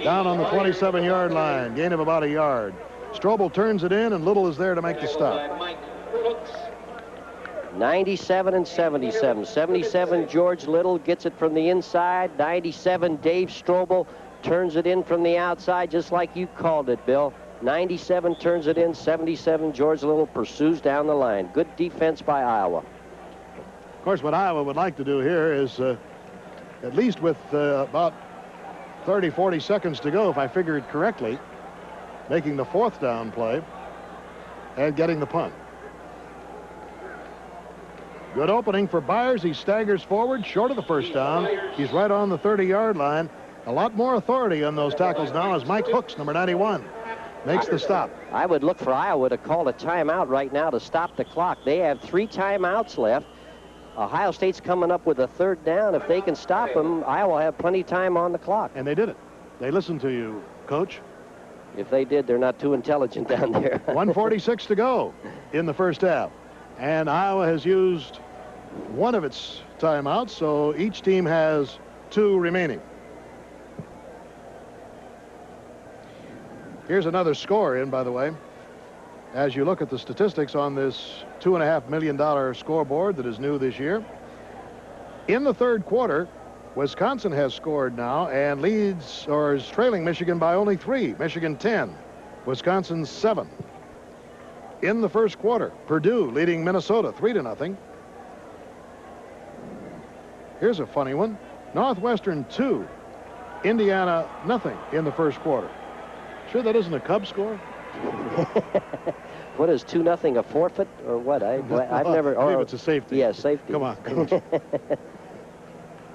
Speaker 1: Down on the 27-yard line. Gain of about a yard. Strobel turns it in, and Little is there to make the stop.
Speaker 2: 97 and 77. 77, George Little gets it from the inside. 97, Dave Strobel turns it in from the outside, just like you called it, Bill. 97 turns it in. 77, George Little pursues down the line. Good defense by Iowa.
Speaker 1: Of course, what Iowa would like to do here is, at least with about 30, 40 seconds to go, if I figured correctly, making the fourth down play and getting the punt. Good opening for Byers. He staggers forward, short of the first down. He's right on the 30-yard line. A lot more authority on those tackles now as Mike Hooks, number 91, makes the stop.
Speaker 2: I would look for Iowa to call a timeout right now to stop the clock. They have 3 timeouts left. Ohio State's coming up with a third down. If they can stop them, Iowa will have plenty of time on the clock.
Speaker 1: And they did it. They listened to you, Coach.
Speaker 2: If they did, they're not too intelligent down there.
Speaker 1: 1:46 to go in the first half. And Iowa has used one of its timeouts, so each team has 2 remaining. Here's another score in, by the way. As you look at the statistics on this $2.5 million scoreboard that is new this year. In the third quarter, Wisconsin has scored now and leads or is trailing Michigan by only 3. Michigan 10, Wisconsin 7. In the first quarter, Purdue leading Minnesota 3-0. Here's a funny one. Northwestern 2, Indiana nothing in the first quarter. Sure that isn't a Cubs score?
Speaker 2: What is 2-0, a forfeit or what? I've never.
Speaker 1: I believe it's a safety.
Speaker 2: Yeah, safety.
Speaker 1: Come on, Coach.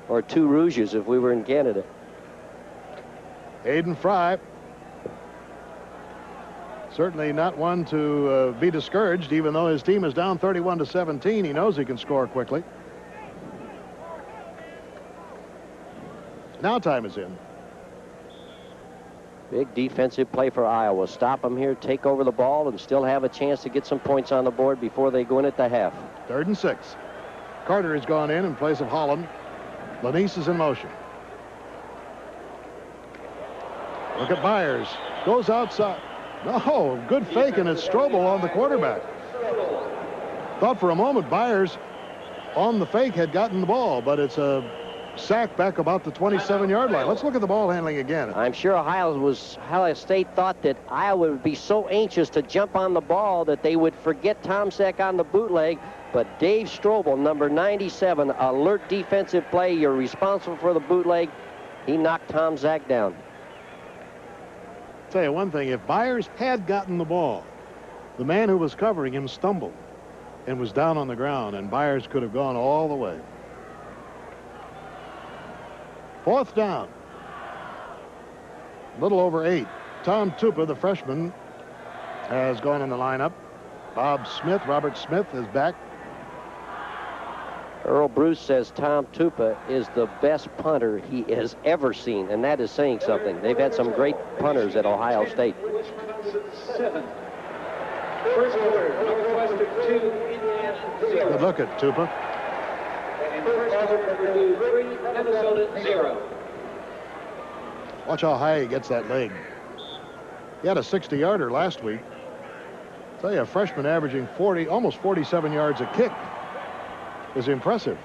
Speaker 2: Or 2 Rouges if we were in Canada.
Speaker 1: Aiden Fry. Certainly not one to be discouraged, even though his team is down 31-17. He knows he can score quickly. Now time is in.
Speaker 2: Big defensive play for Iowa. Stop them here, take over the ball, and still have a chance to get some points on the board before they go in at the half.
Speaker 1: 3rd and 6. Carter has gone in place of Holland. Lanise is in motion. Look at Byers. Goes outside. No, good fake, and it's Strobel on the quarterback. Thought for a moment Byers on the fake had gotten the ball, but it's a sack back about the 27-yard line. Let's look at the ball handling again.
Speaker 2: I'm sure Ohio State thought that Iowa would be so anxious to jump on the ball that they would forget Tomczak on the bootleg. But Dave Strobel, number 97, alert defensive play. You're responsible for the bootleg. He knocked Tomczak down.
Speaker 1: I'll tell you one thing. If Byers had gotten the ball, the man who was covering him stumbled and was down on the ground, and Byers could have gone all the way. 4th down. A little over 8. Tom Tupa, the freshman, has gone in the lineup. Robert Smith is back.
Speaker 2: Earl Bruce says Tom Tupa is the best punter he has ever seen, and that is saying something. They've had some great punters at Ohio State.
Speaker 16: First quarter, Northwestern 2, Indiana 0.
Speaker 1: Good look at Tupa.
Speaker 16: And first quarter, Purdue 3, Minnesota 0.
Speaker 1: Watch how high he gets that leg. He had a 60-yarder last week. I'll tell you, a freshman averaging almost 47 yards a kick is impressive.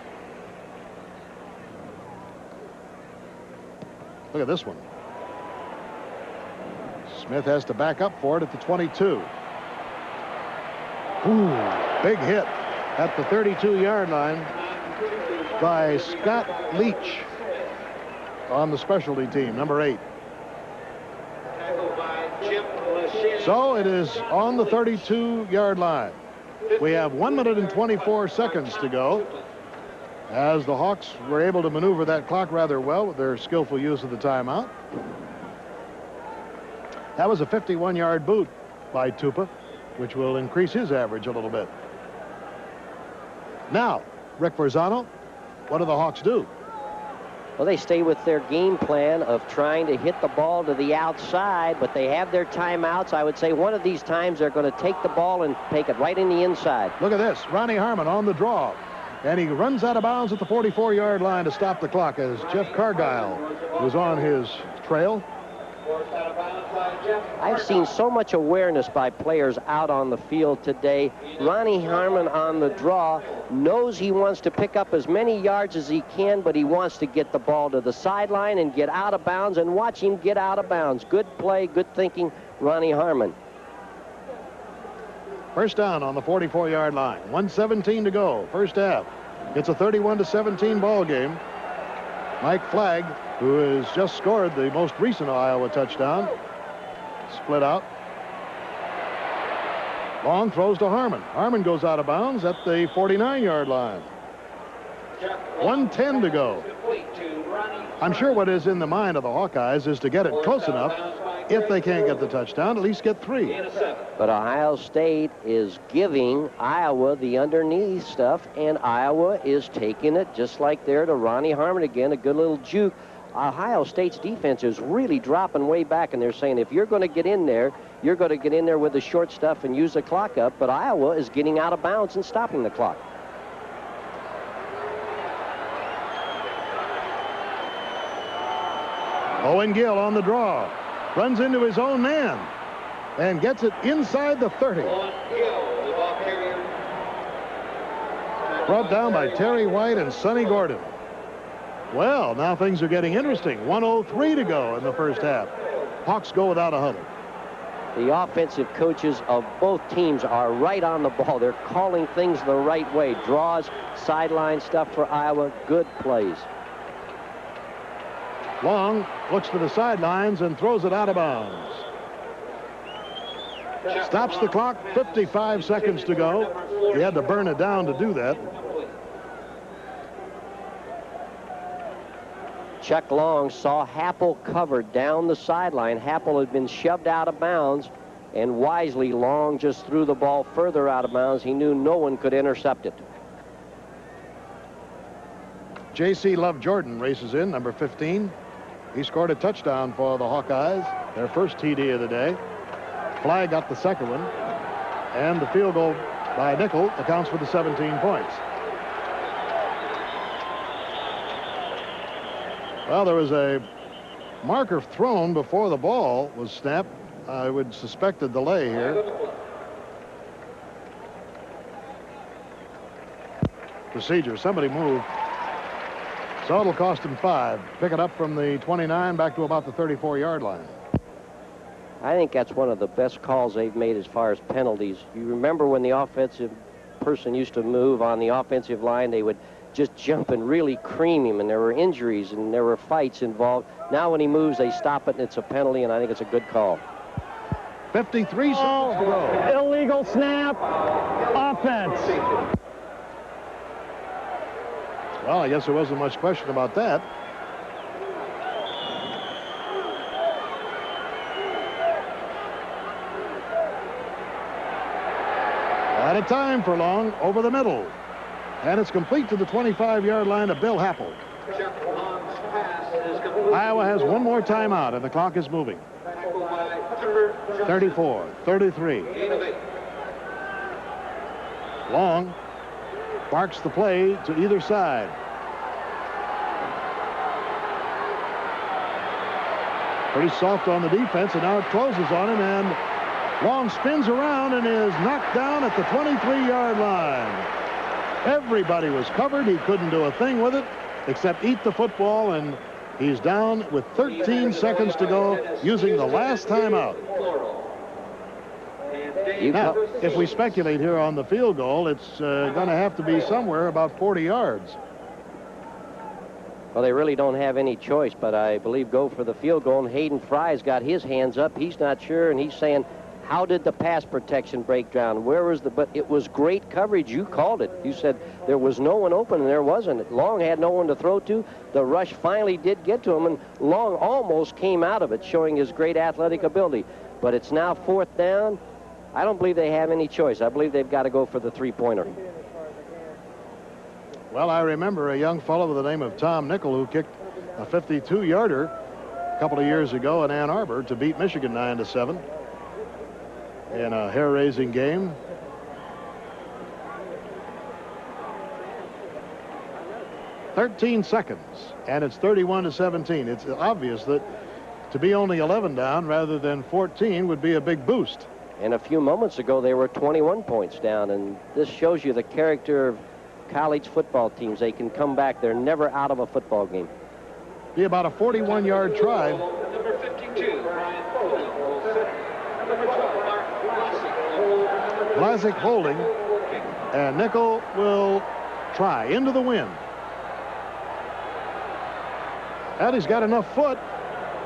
Speaker 1: Look at this one. Smith has to back up for it at the 22. Ooh, big hit at the 32-yard line by Scott Leach on the specialty team, number 8. So it is on the 32-yard line. We have 1 minute and 24 seconds to go. as the Hawks were able to maneuver that clock rather well with their skillful use of the timeout. That was a 51-yard boot by Tupa, which will increase his average a little bit. Now, Rick Verzano, what do the Hawks do?
Speaker 2: Well, they stay with their game plan of trying to hit the ball to the outside, but they have their timeouts. I would say one of these times they're going to take the ball and take it right in the inside.
Speaker 1: Look at this. Ronnie Harmon on the draw. And he runs out of bounds at the 44-yard line to stop the clock as Jeff Cargile was on his trail.
Speaker 2: I've seen so much awareness by players out on the field today. Ronnie Harmon on the draw knows he wants to pick up as many yards as he can, but he wants to get the ball to the sideline and get out of bounds, and watch him get out of bounds. Good play, good thinking, Ronnie Harmon.
Speaker 1: First down on the 44-yard line. 1:17 to go. First half. It's a 31-17 ball game. Mike Flagg, who has just scored the most recent Iowa touchdown, split out. Long throws to Harmon. Harmon goes out of bounds at the 49-yard line. 1:10 to go. I'm sure what is in the mind of the Hawkeyes is to get it close enough. If they can't get the touchdown, at least get 3.
Speaker 2: But Ohio State is giving Iowa the underneath stuff, and Iowa is taking it just like there to Ronnie Harmon again, a good little juke. Ohio State's defense is really dropping way back, and they're saying if you're going to get in there, you're going to get in there with the short stuff and use the clock up, but Iowa is getting out of bounds and stopping the clock.
Speaker 1: Owen Gill on the draw. Runs into his own man and gets it inside the 30. Brought down by Terry White and Sonny Gordon. Well, now things are getting interesting. 1:03 to go in the first half. Hawks go without a huddle.
Speaker 2: The offensive coaches of both teams are right on the ball. They're calling things the right way. Draws, sideline stuff for Iowa. Good plays.
Speaker 1: Long looks to the sidelines and throws it out of bounds. Stops the clock, 55 seconds to go. He had to burn it down to do that.
Speaker 2: Chuck Long saw Happel covered down the sideline. Happel had been shoved out of bounds, and wisely Long just threw the ball further out of bounds. He knew no one could intercept it.
Speaker 1: J.C. Love Jordan races in, number 15. He scored a touchdown for the Hawkeyes, their first TD of the day. Flagg got the second one, and the field goal by Nickel accounts for the 17 points. Well, there was a marker thrown before the ball was snapped. I would suspect a delay here. Procedure, somebody moved. So it'll cost him 5. Pick it up from the 29 back to about the 34-yard line.
Speaker 2: I think that's one of the best calls they've made as far as penalties. You remember when the offensive person used to move on the offensive line, they would just jump and really cream him, and there were injuries and there were fights involved. Now when he moves, they stop it, and it's a penalty, and I think it's a good call.
Speaker 1: 53 seconds to go.
Speaker 15: Illegal snap. Offense.
Speaker 1: Well, I guess there wasn't much question about that. Out of time for Long, over the middle. And it's complete to the 25-yard line of Bill Happel. Iowa has one more timeout, and the clock is moving. 34, 33. Long marks the play to either side. Pretty soft on the defense, and now it closes on him, and Long spins around and is knocked down at the 23-yard line. Everybody was covered. He couldn't do a thing with it except eat the football, and he's down with 13 seconds to go using the last timeout. Now, if we speculate here on the field goal, it's going to have to be somewhere about 40 yards.
Speaker 2: Well, they really don't have any choice, but I believe go for the field goal, and Hayden Fry's got his hands up. He's not sure, and he's saying, How did the pass protection break down? Where was the... But it was great coverage. You called it. You said there was no one open, and there wasn't. Long had no one to throw to. The rush finally did get to him, and Long almost came out of it, showing his great athletic ability. But it's now 4th down. I don't believe they have any choice. I believe they've got to go for the three-pointer.
Speaker 1: Well, I remember a young fellow by the name of Tom Nickel who kicked a 52-yarder a couple of years ago in Ann Arbor to beat Michigan 9-7 in a hair-raising game. "13 seconds, and it's 31-17. It's obvious that to be only 11 down rather than 14 would be a big boost.
Speaker 2: And a few moments ago, they were 21 points down, and this shows you the character of college football teams. They can come back. They're never out of a football game.
Speaker 1: Be about a 41-yard try.
Speaker 16: Number 52, Ryan Foley. Number 12, Mark Vlasic.
Speaker 1: Vlasic holding, and Nickel will try into the wind. And he's got enough foot.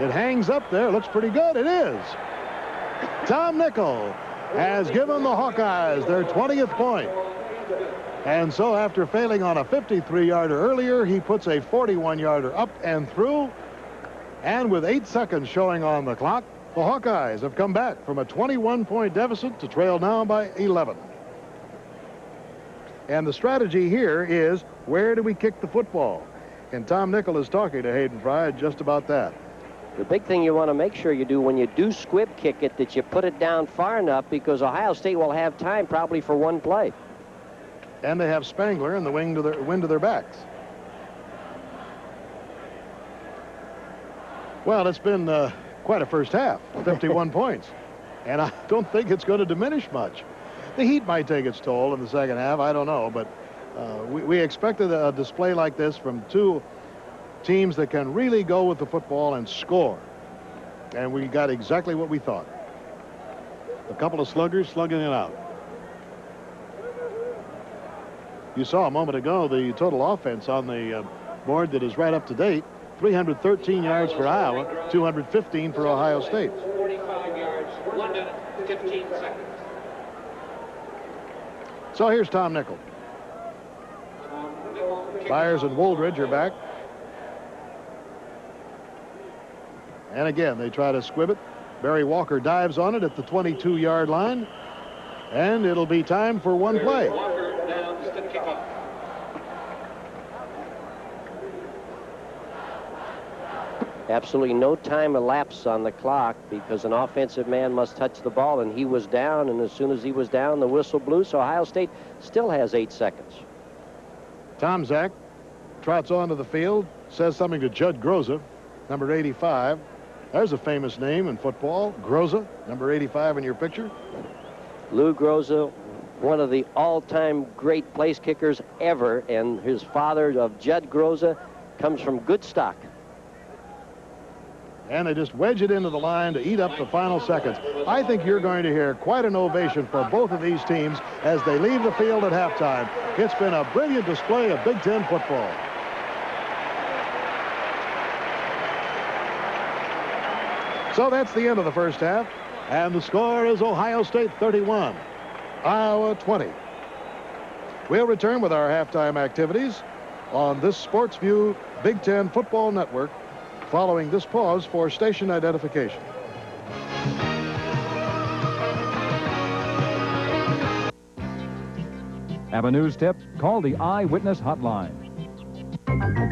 Speaker 1: It hangs up there. Looks pretty good. It is. Tom Nickel has given the Hawkeyes their 20th point. And so after failing on a 53-yarder earlier, he puts a 41-yarder up and through. And with 8 seconds showing on the clock, the Hawkeyes have come back from a 21-point deficit to trail now by 11. And the strategy here is, where do we kick the football? And Tom Nickel is talking to Hayden Fry just about that.
Speaker 2: The big thing you want to make sure you do when you do squib kick it, that you put it down far enough, because Ohio State will have time probably for one play.
Speaker 1: And they have Spangler in the wind to their backs. Well, it's been quite a first half, 51 points. And I don't think it's going to diminish much. The heat might take its toll in the second half. I don't know. But we expected a display like this from two teams that can really go with the football and score. And we got exactly what we thought. A couple of sluggers slugging it out. You saw a moment ago the total offense on the board that is right up to date. 313 yards for Iowa, 215 for Ohio State.
Speaker 16: 45 yards, London, 15 seconds.
Speaker 1: So here's Tom Nickel. Byers and Woldridge are back. And again, they try to squib it. Barry Walker dives on it at the 22-yard line. And it'll be time for one play.
Speaker 16: Walker downs to kick off.
Speaker 2: Absolutely no time elapsed on the clock, because an offensive man must touch the ball, and he was down, and as soon as he was down, the whistle blew, so Ohio State still has 8 seconds.
Speaker 1: Tom Zach trots onto the field, says something to Judd Groza, number 85. There's a famous name in football, Groza, number 85 in your picture.
Speaker 2: Lou Groza, one of the all-time great place kickers ever, and his father of Judd Groza comes from good stock.
Speaker 1: And they just wedge it into the line to eat up the final seconds. I think you're going to hear quite an ovation for both of these teams as they leave the field at halftime. It's been a brilliant display of Big Ten football. So that's the end of the first half, and the score is Ohio State 31, Iowa 20. We'll return with our halftime activities on this Sports View Big Ten Football Network following this pause for station identification.
Speaker 17: Have a news tip? Call the Eyewitness Hotline.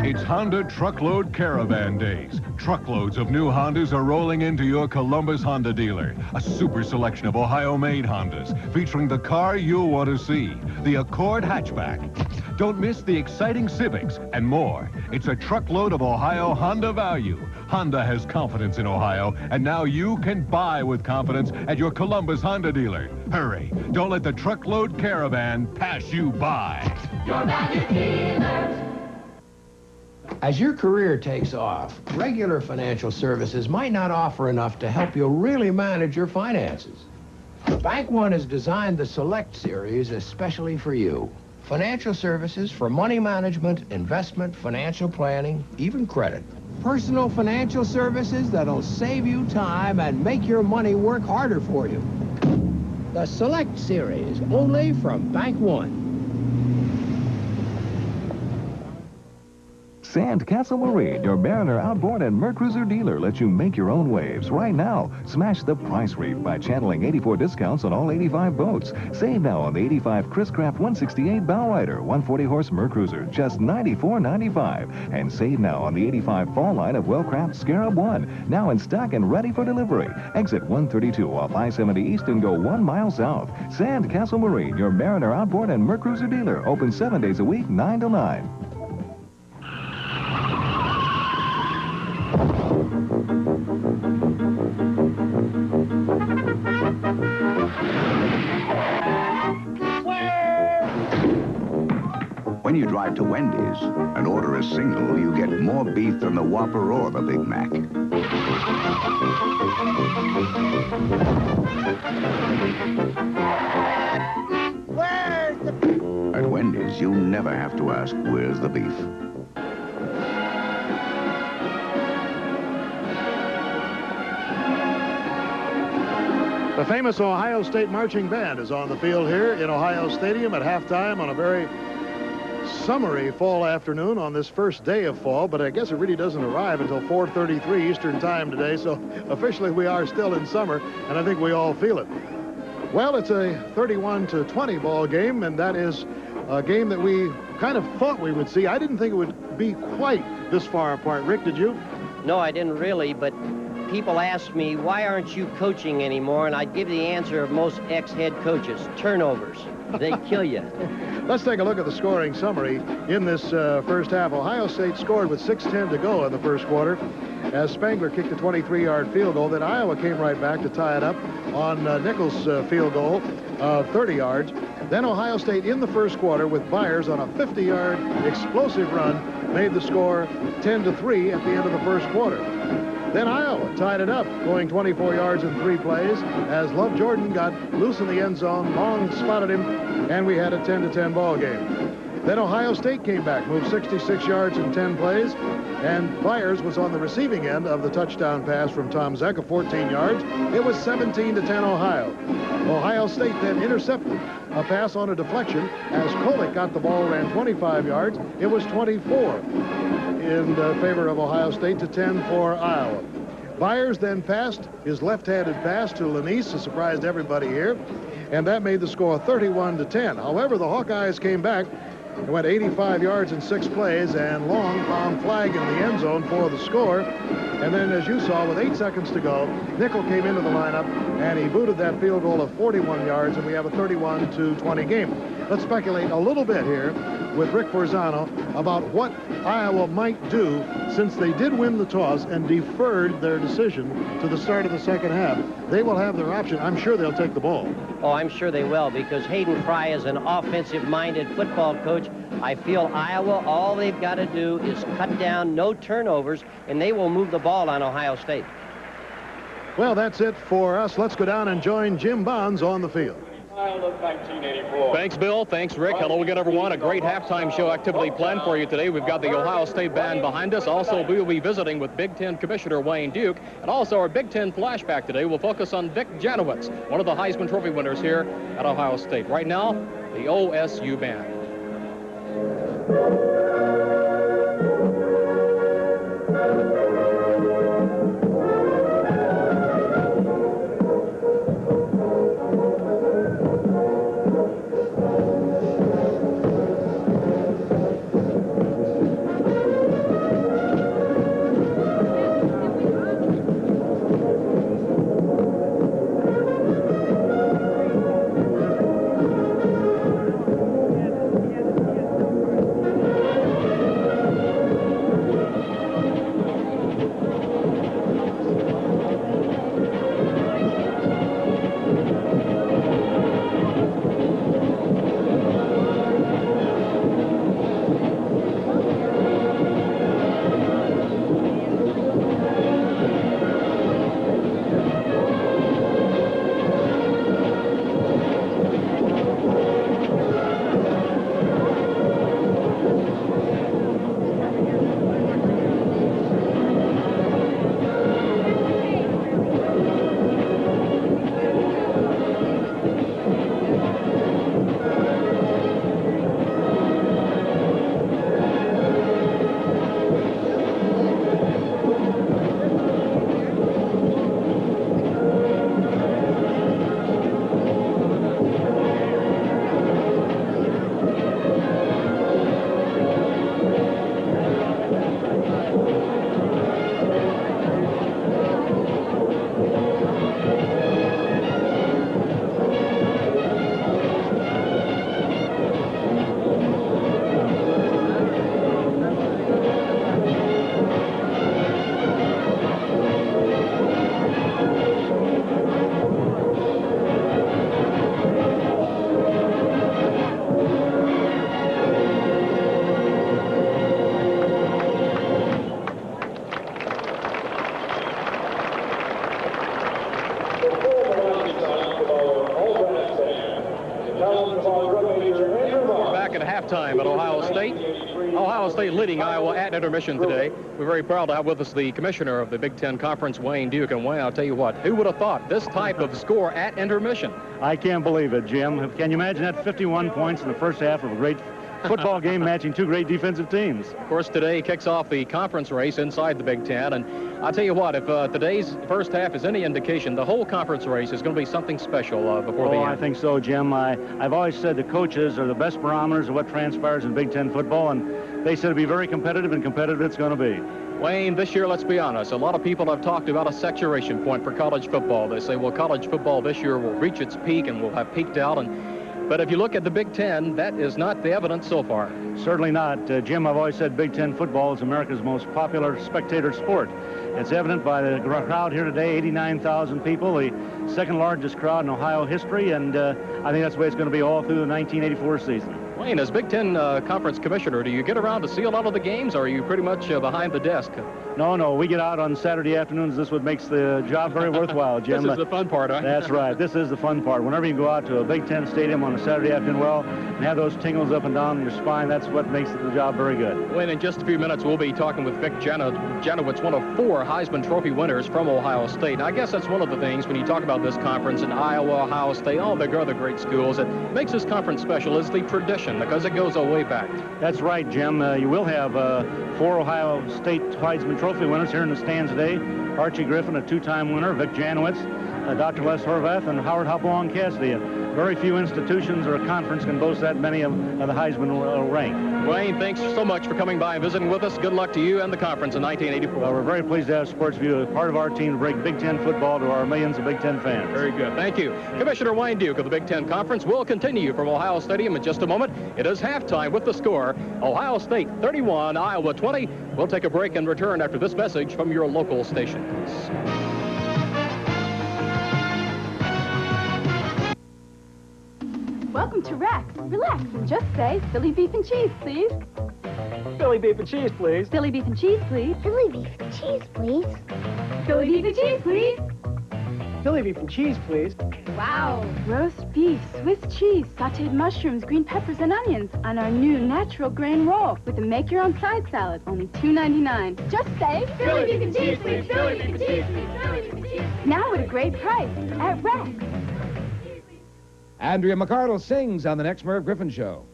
Speaker 18: It's Honda Truckload Caravan Days. Truckloads of new Hondas are rolling into your Columbus Honda dealer. A super selection of Ohio-made Hondas, featuring the car you'll want to see, the Accord hatchback. Don't miss the exciting Civics and more. It's a truckload of Ohio Honda value. Honda has confidence in Ohio, and now you can buy with confidence at your Columbus Honda dealer. Hurry. Don't let the Truckload Caravan pass you by.
Speaker 29: Your value dealer.
Speaker 19: As your career takes off, regular financial services might not offer enough to help you really manage your finances. Bank One has designed the Select series especially for you. Financial services for money management, investment, financial planning, even credit. Personal financial services that'll save you time and make your money work harder for you. The Select Series, only from Bank One.
Speaker 5: Sandcastle Marine, your Mariner outboard and Mercruiser dealer, lets you make your own waves. Right now, smash the price reef by channeling 84 discounts on all 85 boats. Save now on the 85 Chris Craft 168 Bowrider, 140-horse Mercruiser, just $94.95. And save now on the 85 fall line of Wellcraft Scarab 1, now in stock and ready for delivery. Exit 132 off I-70 East and go 1 mile south. Sandcastle Marine, your Mariner outboard and Mercruiser dealer, open 7 days a week, 9 to 9.
Speaker 20: When you drive to Wendy's and order a single, you get more beef than the Whopper or the Big Mac. At Wendy's, you never have to ask, where's the beef?
Speaker 1: The famous Ohio State Marching Band is on the field here in Ohio Stadium at halftime on a very summery fall afternoon on this first day of fall, but I guess it really doesn't arrive until 4:33 Eastern Time today, so officially we are still in summer, and I think we all feel it. Well, it's a 31-20 ball game, and that is a game that we kind of thought we would see. I didn't think it would be quite this far apart. Rick, did you?
Speaker 2: No, I didn't really, but people ask me, why aren't you coaching anymore? And I'd give the answer of most ex-head coaches: turnovers. They kill you.
Speaker 1: Let's take a look at the scoring summary in this first half. Ohio State scored with 6:10 to go in the first quarter as Spangler kicked a 23-yard field goal. Then Iowa came right back to tie it up on Nichols' field goal of 30 yards. Then Ohio State in the first quarter with Byers on a 50-yard explosive run made the score 10-3 at the end of the first quarter. Then Iowa tied it up, going 24 yards in 3 plays, as Love Jordan got loose in the end zone. Long spotted him, and we had a 10-10 ball game. Then Ohio State came back, moved 66 yards in 10 plays, and Byers was on the receiving end of the touchdown pass from Tom Zeck of 14 yards. It was 17-10 Ohio. Ohio State then intercepted a pass on a deflection as Kolick got the ball, ran 25 yards. It was 24 in favor of Ohio State to 10 for Iowa. Byers then passed his left-handed pass to Lanise, who surprised everybody here, and that made the score 31-10. However, the Hawkeyes came back and went 85 yards in 6 plays, and Long found Flag in the end zone for the score. And then, as you saw, with 8 seconds to go, Nickel came into the lineup, and he booted that field goal of 41 yards, and we have a 31-20 game. Let's speculate a little bit here with Rick Forzano about what Iowa might do, since they did win the toss and deferred their decision to the start of the second half. They will have their option. I'm sure they'll take the ball.
Speaker 2: Oh, I'm sure they will, because Hayden Fry is an offensive-minded football coach. I feel Iowa, all they've got to do is cut down, no turnovers, and they will move the ball on Ohio State.
Speaker 1: Well, that's it for us. Let's go down and join Jim Bonds on the field.
Speaker 4: Thanks, Bill. Thanks, Rick. Hello again, everyone. A great halftime show activity planned for you today. We've got the Ohio State Band behind us. Also, we will be visiting with Big Ten Commissioner Wayne Duke. And also, our Big Ten flashback today will focus on Vic Janowicz, one of the Heisman Trophy winners here at Ohio State. Right now, the OSU Band. halftime at Ohio State. Ohio State leading Iowa at intermission today. We're very proud to have with us the commissioner of the Big Ten Conference, Wayne Duke. And Wayne, I'll tell you what, who would have thought this type of score at intermission?
Speaker 3: I can't believe it, Jim. Can you imagine that? 51 points in the first half of a great football game matching two great defensive teams.
Speaker 4: Of course, today kicks off the conference race inside the Big Ten. And I'll tell you what, if today's first half is any indication, the whole conference race is going to be something special before the end.
Speaker 3: I think so, Jim. I've always said the coaches are the best barometers of what transpires in Big Ten football, and they said it'd be very competitive, and competitive it's going to be.
Speaker 4: Wayne, this year, let's be honest, a lot of people have talked about a saturation point for college football. They say, well, college football this year will reach its peak and will have peaked out. But if you look at the Big Ten, that is not the evidence so far.
Speaker 3: Certainly not. Jim, I've always said Big Ten football is America's most popular spectator sport. It's evident by the crowd here today, 89,000 people, the second largest crowd in Ohio history, and I think that's the way it's going to be all through the 1984 season.
Speaker 4: Wayne, as Big Ten Conference Commissioner, do you get around to see a lot of the games, or are you pretty much behind the desk?
Speaker 3: No, we get out on Saturday afternoons. This is what makes the job very worthwhile, Jim.
Speaker 4: This is the fun part, huh?
Speaker 3: That's right. This is the fun part. Whenever you go out to a Big Ten stadium on a Saturday afternoon, and have those tingles up and down your spine, that's what makes the job very good.
Speaker 4: Wayne, in just a few minutes, we'll be talking with Vic Janowicz, one of 4 Heisman Trophy winners from Ohio State. And I guess that's one of the things when you talk about this conference in Iowa, Ohio State, all the other great schools, that makes this conference special is the tradition, because it goes way back.
Speaker 3: That's right, Jim. You will have 4 Ohio State Heisman Trophy winners here in the stands today. Archie Griffin, a 2-time winner, Vic Janowicz, Dr. Les Horvath, and Howard Hopalong Cassidy. Very few institutions or a conference can boast that many of the Heisman rank.
Speaker 4: Wayne, thanks so much for coming by and visiting with us. Good luck to you and the conference in 1984.
Speaker 3: Well, we're very pleased to have SportsView as part of our team to bring Big Ten football to our millions of Big Ten fans.
Speaker 4: Very good. Thank you. Commissioner Wayne Duke of the Big Ten Conference will continue from Ohio Stadium in just a moment. It is halftime with the score, Ohio State 31, Iowa 20. We'll take a break and return after this message from your local stations.
Speaker 10: Welcome to Rax. Relax and just say, Philly beef and cheese, please.
Speaker 15: Philly beef and cheese, please.
Speaker 10: Philly beef and cheese, please.
Speaker 13: Philly beef and cheese, please.
Speaker 10: Philly beef and cheese, please.
Speaker 15: Philly beef and cheese, please.
Speaker 10: Wow. Roast beef, Swiss cheese, sauteed mushrooms, green peppers, and onions on our new natural grain roll with a make-your-own side salad, only $2.99. Just say,
Speaker 13: Philly beef and cheese, please. Philly beef and cheese, please. Philly beef and cheese.
Speaker 10: Now at a great price at Rax.
Speaker 7: Andrea McArdle sings on the next Merv Griffin Show.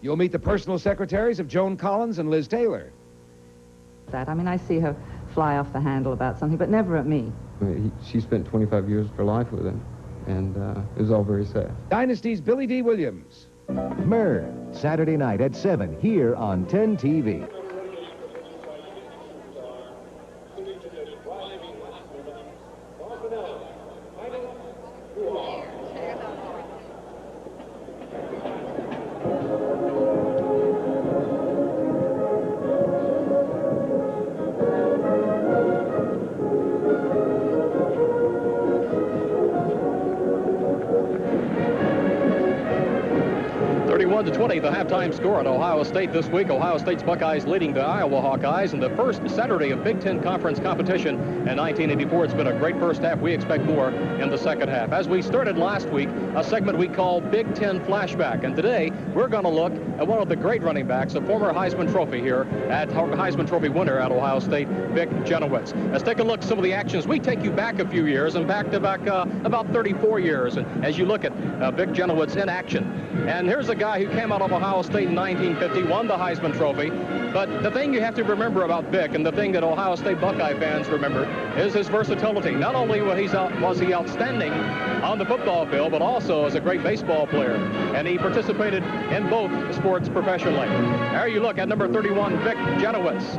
Speaker 7: You'll meet the personal secretaries of Joan Collins and Liz Taylor.
Speaker 22: I mean, I see her fly off the handle about something, but never at me.
Speaker 23: She spent 25 years of her life with him, and it was all very sad.
Speaker 7: Dynasty's Billy D. Williams.
Speaker 24: Merv, Saturday night at 7 here on 10 TV.
Speaker 4: To 20, the halftime score at Ohio State this week. Ohio State's Buckeyes leading the Iowa Hawkeyes in the first Saturday of Big Ten Conference competition in 1984. It's been a great first half. We expect more in the second half. As we started last week, a segment we call Big Ten Flashback. And today, we're going to look at one of the great running backs, a former Heisman Trophy here at Heisman Trophy winner at Ohio State, Vic Janowicz. Let's take a look at some of the actions. We take you back a few years and back to back about 34 years. And as you look at Vic Janowicz in action. And here's a guy who came out of Ohio State in 1950, won the Heisman Trophy. But the thing you have to remember about Vic, and the thing that Ohio State Buckeye fans remember, is his versatility. Not only was he outstanding on the football field, but also as a great baseball player. And he participated in both sports professionally. There you look at number 31, Vic Janowicz.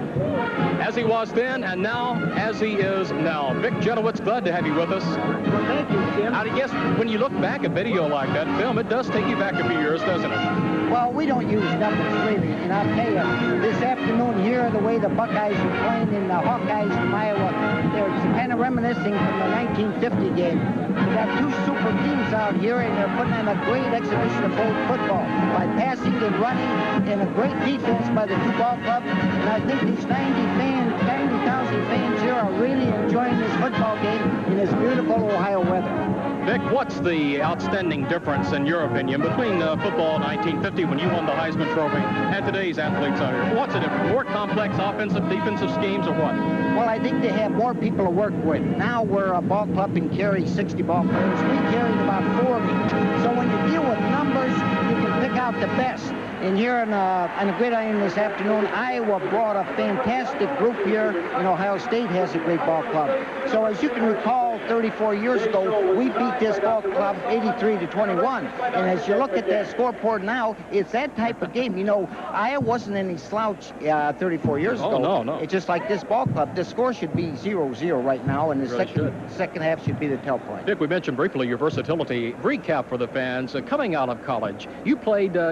Speaker 4: As he was then, and now as he is now. Vic Janowicz, glad to have you with us.
Speaker 15: Well, thank you, Jim.
Speaker 4: I guess when you look back at video like that, film, it does take you back a few years, doesn't it?
Speaker 25: Well, we don't use numbers, really. And I'll tell you, this afternoon here, the way the Buckeyes were playing in the Hawkeyes from Iowa, they're kind of reminiscing from the 1950 game. We got 2 super teams out out here, and they're putting on a great exhibition of both football by passing and running, and a great defense by the two ball clubs. And I think these 90,000 fans here are really enjoying this football game in this beautiful Ohio weather.
Speaker 4: Vic, what's the outstanding difference, in your opinion, between football in 1950 when you won the Heisman Trophy and today's athletes out here? What's the difference? More complex offensive, defensive schemes, or what?
Speaker 25: Well, I think they have more people to work with. Now we're a ball club and carry 60 ball players. We carried about 40. So when you deal with numbers, you can pick out the best. And here on the gridiron this afternoon, Iowa brought a fantastic group here, and Ohio State has a great ball club. So as you can recall, 34 years ago, we beat this ball club 83-21. And as you look at that scoreboard now, it's that type of game. You know, Iowa wasn't any slouch 34 years ago.
Speaker 4: Oh, no.
Speaker 25: It's just like this ball club. The score should be 0-0 right now, and the second half should be the tell point.
Speaker 4: Dick, we mentioned briefly your versatility. Recap for the fans. Coming out of college, you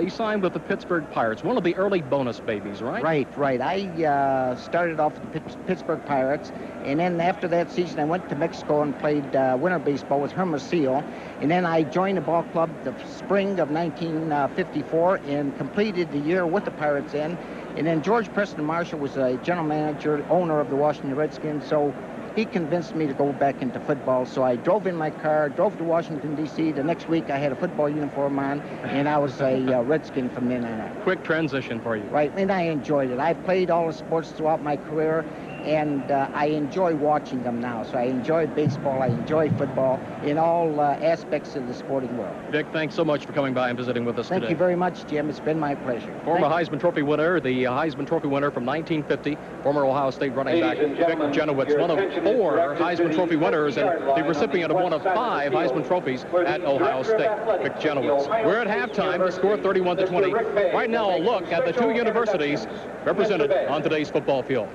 Speaker 4: signed with the Pittsburgh Pirates, one of the early bonus babies, right?
Speaker 25: Right. I started off with the Pittsburgh Pirates, and then after that season, I went to Mexico and played winter baseball with Hermosillo, and then I joined the ball club the spring of 1954 and completed the year with the Pirates in. And then George Preston Marshall was a general manager, owner of the Washington Redskins, so he convinced me to go back into football. So I drove in my car, drove to Washington, D.C. The next week, I had a football uniform on, and I was a Redskin from then on out.
Speaker 4: Quick transition for you.
Speaker 25: Right, and I enjoyed it. I played all the sports throughout my career, and I enjoy watching them now. So I enjoy baseball, I enjoy football, in all aspects of the sporting world.
Speaker 4: Vic, thanks so much for coming by and visiting with us today.
Speaker 25: Thank you very much, Jim. It's been my pleasure.
Speaker 4: Former Heisman Trophy winner, the Heisman Trophy winner from 1950, former Ohio State running back Vic Janowicz, one of 4 Heisman Trophy winners and the recipient of one of 5 Heisman trophies at Ohio State. Vic Janowicz. We're at halftime. The score 31-20. Right now, a look at the 2 universities represented on today's football field.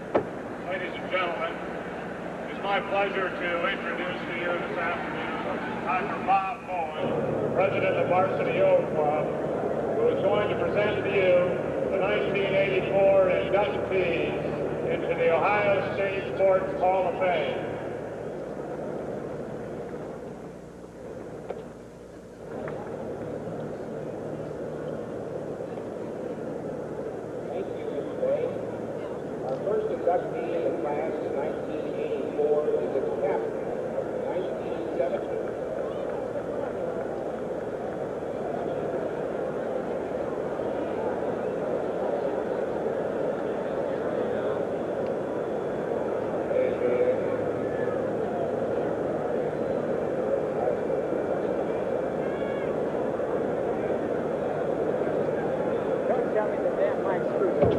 Speaker 8: Ladies and gentlemen, it's my pleasure to introduce to you this afternoon Dr. Bob Bowen, president of Varsity O Club, who is going to present to you the 1984 inductees into the Ohio State Sports Hall of Fame.
Speaker 16: First inductee in the class of 1984 is its captain of the 1970.
Speaker 15: Don't tell me the damn mic screwed up.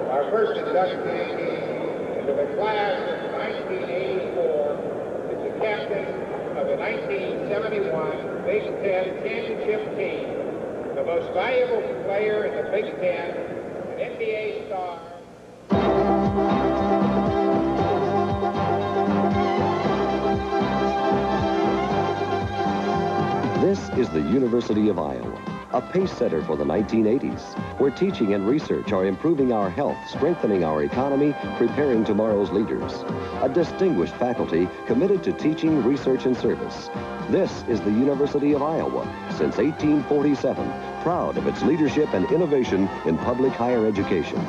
Speaker 16: Our first inductee into the class of 1984 is the captain of the 1971 Big Ten championship team, the most valuable player in the Big Ten, an NBA star.
Speaker 9: This is the University of Iowa, a pace setter for the 1980s, where teaching and research are improving our health, strengthening our economy, preparing tomorrow's leaders. A distinguished faculty committed to teaching, research, and service. This is the University of Iowa, since 1847, proud of its leadership and innovation in public higher education.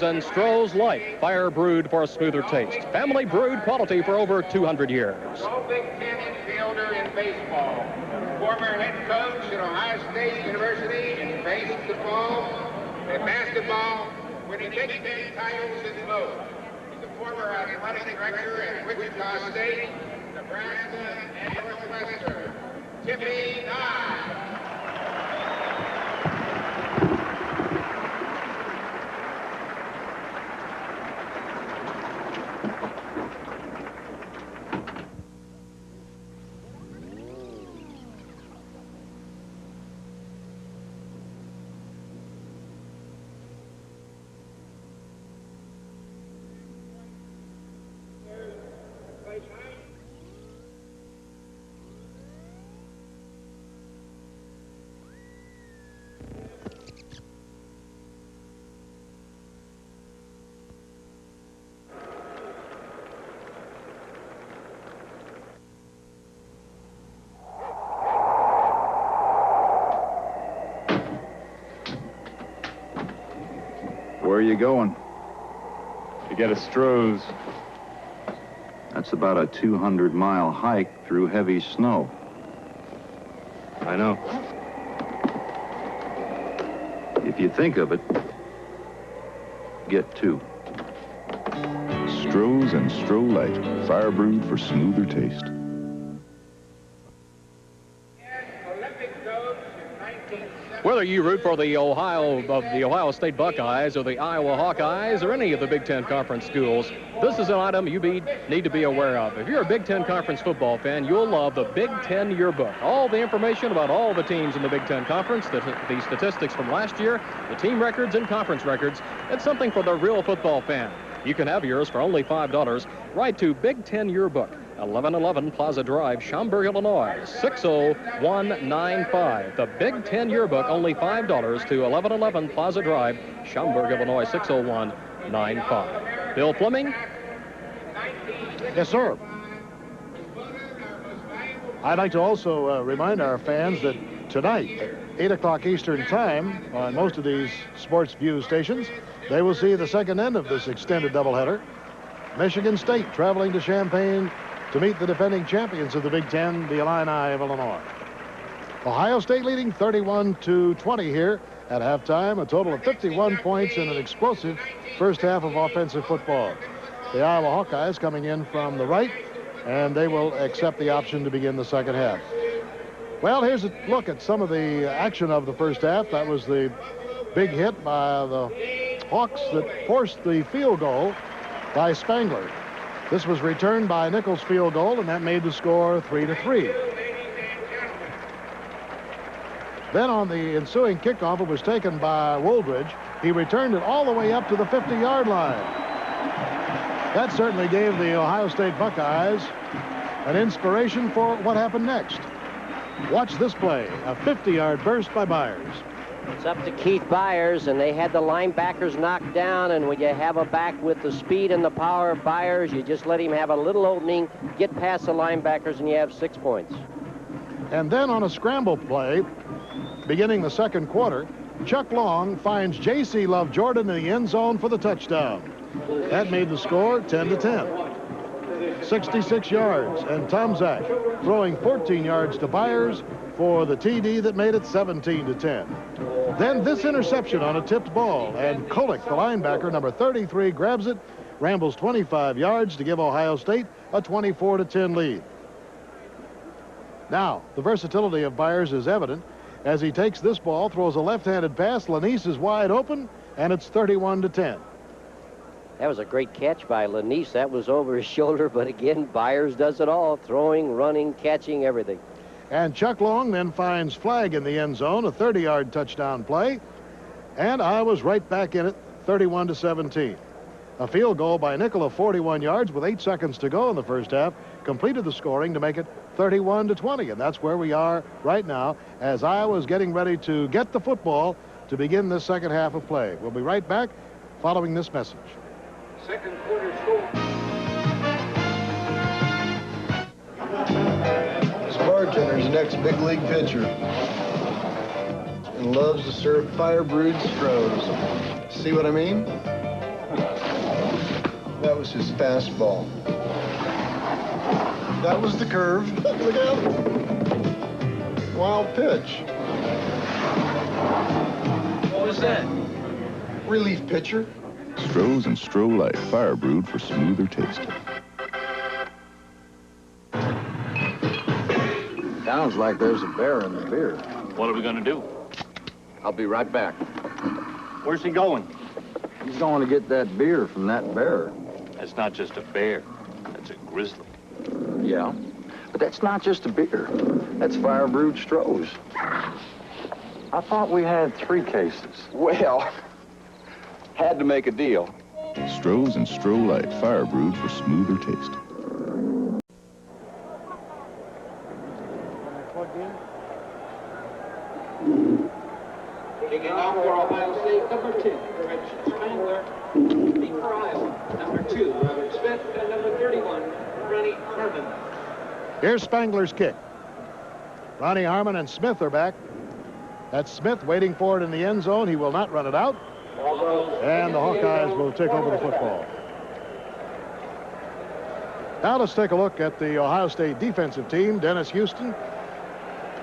Speaker 4: And Stroh's Light, fire brewed for a smoother taste. Family brewed quality for over 200 years.
Speaker 16: All Big Ten infielder in baseball. Former head coach at Ohio State University in baseball and basketball, winning Big Ten titles in both. He's a former athletic director at Wichita State, Nebraska, and Northwestern. Tippy Nye.
Speaker 6: where are you going?
Speaker 11: To get a Stroh's.
Speaker 6: That's about a 200-mile hike through heavy snow.
Speaker 11: I know.
Speaker 6: If you think of it, get two.
Speaker 18: Stroh's and Stroh Light, fire brewed for smoother taste.
Speaker 4: Whether you root for the Ohio State Buckeyes or the Iowa Hawkeyes or any of the Big Ten Conference schools, this is an item you need to be aware of. If you're a Big Ten Conference football fan, you'll love the Big Ten Yearbook. All the information about all the teams in the Big Ten Conference, the statistics from last year, the team records and conference records. It's something for the real football fan. You can have yours for only $5. Write to Big Ten Yearbook, 1111 Plaza Drive, Schaumburg, Illinois, 60195. The Big Ten Yearbook, only $5 to 1111 Plaza Drive, Schaumburg, Illinois, 60195. Bill Fleming?
Speaker 1: Yes, sir. I'd like to also remind our fans that tonight, 8 o'clock Eastern Time, on most of these Sports View stations, they will see the second end of this extended doubleheader. Michigan State traveling to Champaign to meet the defending champions of the Big Ten, the Illini of Illinois. Ohio State leading 31-20 here at halftime, a total of 51 points in an explosive first half of offensive football. The Iowa Hawkeyes coming in from the right, and they will accept the option to begin the second half. Well, here's a look at some of the action of the first half. That was the big hit by the Hawks that forced the field goal by Spangler. This was returned by Nichols' field goal, and that made the score 3-3. Then on the ensuing kickoff, it was taken by Woldridge. He returned it all the way up to the 50-yard line. That certainly gave the Ohio State Buckeyes an inspiration for what happened next. Watch this play, a 50-yard burst by Byers.
Speaker 2: It's up to Keith Byers, and they had the linebackers knocked down, and when you have a back with the speed and the power of Byers, you just let him have a little opening, get past the linebackers, and you have 6 points.
Speaker 1: And then on a scramble play, beginning the second quarter, Chuck Long finds J.C. Love Jordan in the end zone for the touchdown. That made the score 10-10. 66 yards, and Tom Zach throwing 14 yards to Byers for the TD that made it 17-10. Then this interception on a tipped ball, and Kolick, the linebacker, number 33, grabs it, rambles 25 yards to give Ohio State a 24-10 lead. Now, the versatility of Byers is evident as he takes this ball, throws a left-handed pass. Lanise is wide open, and it's 31-10.
Speaker 2: That was a great catch by Lanise. That was over his shoulder, but again, Byers does it all, throwing, running, catching, everything.
Speaker 1: And Chuck Long then finds Flagg in the end zone, a 30-yard touchdown play. And Iowa's right back in it, 31-17. A field goal by Nickel of 41 yards with 8 seconds to go in the first half completed the scoring to make it 31-20. And that's where we are right now as Iowa is getting ready to get the football to begin this second half of play. We'll be right back following this message.
Speaker 16: Second quarter score.
Speaker 12: This bartender's next big league pitcher and loves to serve fire brewed Stroh's. See what I mean? That was his fastball. That was the curve. Look out. Wild pitch.
Speaker 16: What was that?
Speaker 12: Relief pitcher.
Speaker 18: Stroh's and Stroh Light, fire brewed for smoother taste.
Speaker 12: Sounds like there's a bear in the beer.
Speaker 14: What are we going to do?
Speaker 12: I'll be right back.
Speaker 14: Where's he going?
Speaker 12: He's going to get that beer from that bear.
Speaker 14: That's not just a bear. That's a grizzly.
Speaker 12: Yeah, but that's not just a beer. That's fire brewed Stroh's. I thought we had 3 cases. Well, had to make a deal.
Speaker 18: Stroh's and Stroh Light, fire brewed for smoother taste.
Speaker 16: Kicking off for Ohio State, number 10, Rich Spangler. Leading for Iowa, number 2, Robert Smith, and number 31, Ronnie Harmon.
Speaker 1: Here's Spangler's kick. Ronnie Harmon and Smith are back. That's Smith waiting for it in the end zone. He will not run it out. And the Hawkeyes will take over the football. Now let's take a look at the Ohio State defensive team. Dennis Houston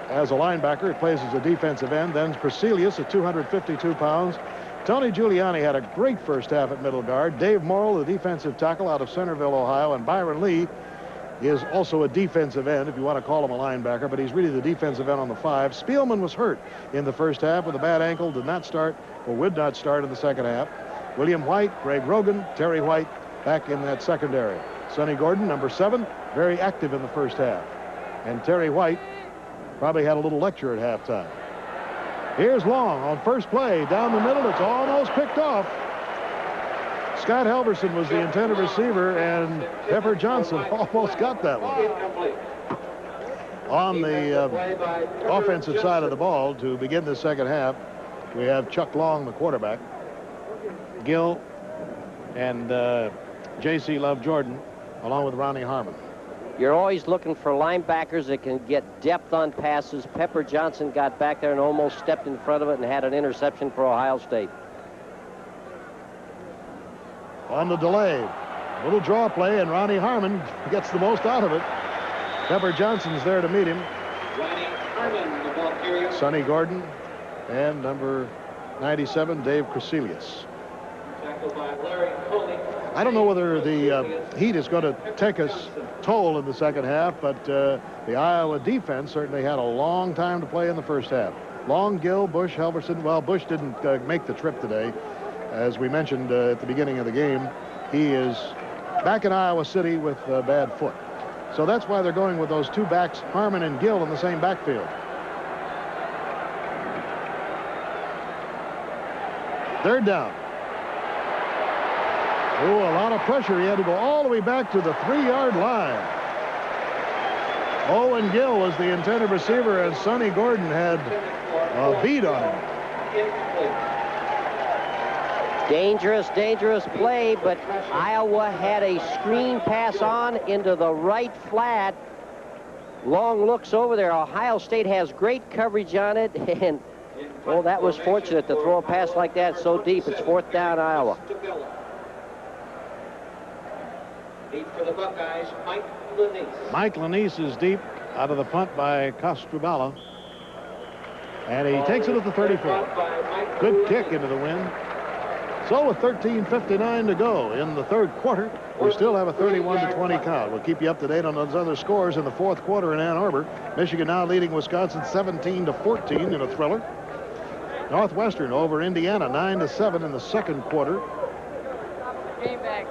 Speaker 1: as a linebacker. He plays as a defensive end. Then Preselius at 252 pounds. Tony Giuliani had a great first half at middle guard. Dave Morrill, the defensive tackle out of Centerville, Ohio. And Byron Lee is also a defensive end, if you want to call him a linebacker, but he's really the defensive end on the 5. Spielman was hurt in the first half with a bad ankle, did not start or would not start in the second half. William White, Greg Rogan, Terry White back in that secondary. Sonny Gordon, number 7, very active in the first half. And Terry White probably had a little lecture at halftime. Here's Long on first play. Down the middle, it's almost picked off. Scott Halverson was the intended receiver, and Pepper Johnson almost got that one. On the offensive side of the ball to begin the second half, we have Chuck Long, the quarterback, Gill, and J.C. Love Jordan, along with Ronnie Harmon.
Speaker 2: You're always looking for linebackers that can get depth on passes. Pepper Johnson got back there and almost stepped in front of it and had an interception for Ohio State.
Speaker 1: On the delay, little draw play, and Ronnie Harmon gets the most out of it. Pepper Johnson's there to meet him. Sonny Gordon and number 97, Dave Preselius. I don't know whether the heat is going to take its toll in the second half, but the Iowa defense certainly had a long time to play in the first half. Long, Gill, Bush, Halverson. Well, Bush didn't make the trip today. As we mentioned at the beginning of the game, he is back in Iowa City with a bad foot. So that's why they're going with those two backs, Harmon and Gill, in the same backfield. Third down. Oh, a lot of pressure. He had to go all the way back to the 3-yard line. Owen Gill was the intended receiver, and Sonny Gordon had a beat on him.
Speaker 2: Dangerous, dangerous play, but Iowa had a screen pass on into the right flat. Long looks over there. Ohio State has great coverage on it, and, well, that was fortunate to throw a pass like that so deep. It's 4th down, Iowa.
Speaker 5: Deep for the Buckeyes, Mike Lanise.
Speaker 1: Mike Lanise is deep out of the punt by Castrubala. And he takes it at the 34. Good kick into the wind. So with 13:59 to go in the third quarter, we still have a 31-20 count. We'll keep you up to date on those other scores in the fourth quarter in Ann Arbor. Michigan now leading Wisconsin 17-14 in a thriller. Northwestern over Indiana 9-7 in the second quarter.
Speaker 5: Game back.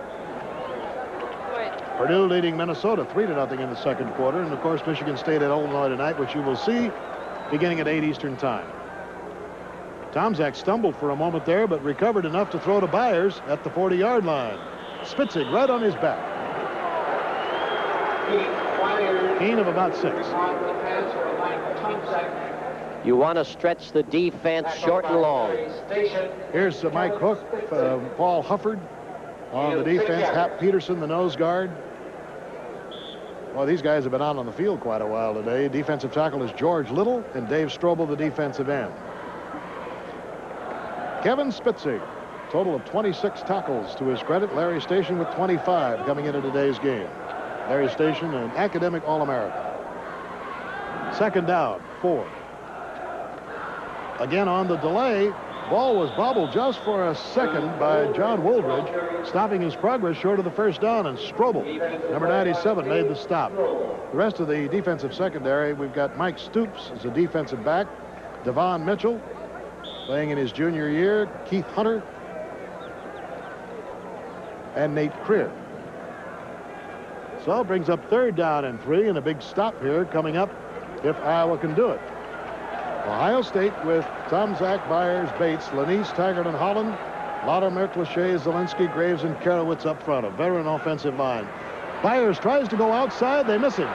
Speaker 1: Purdue leading Minnesota 3-0 in the second quarter. And, of course, Michigan State at Illinois tonight, which you will see beginning at 8 Eastern time. Tomczak stumbled for a moment there, but recovered enough to throw to Byers at the 40-yard line. Spitzig right on his back. Gain of about 6.
Speaker 2: You want to stretch the defense short and long.
Speaker 1: Here's Mike Hook, Paul Hufford on the defense, Hap Peterson, the nose guard. Well, these guys have been out on the field quite a while today. Defensive tackle is George Little, and Dave Strobel, the defensive end. Kevin Spitzig, total of 26 tackles to his credit. Larry Station with 25 coming into today's game. Larry Station, an academic All-American. Second down, 4. Again on the delay. Ball was bobbled just for a second by John Wooldridge, stopping his progress short of the first down, and Strobel, number 97, made the stop. The rest of the defensive secondary, we've got Mike Stoops as a defensive back, Devon Mitchell playing in his junior year, Keith Hunter, and Nate Creer. So it brings up third down and 3, and a big stop here coming up if Iowa can do it. Ohio State with Tomczak, Byers, Bates, Lanise, Taggart, and Holland. Laudermilk, Lachey, Zielinski, Graves, and Karowitz up front. A veteran offensive line. Byers tries to go outside. They miss him.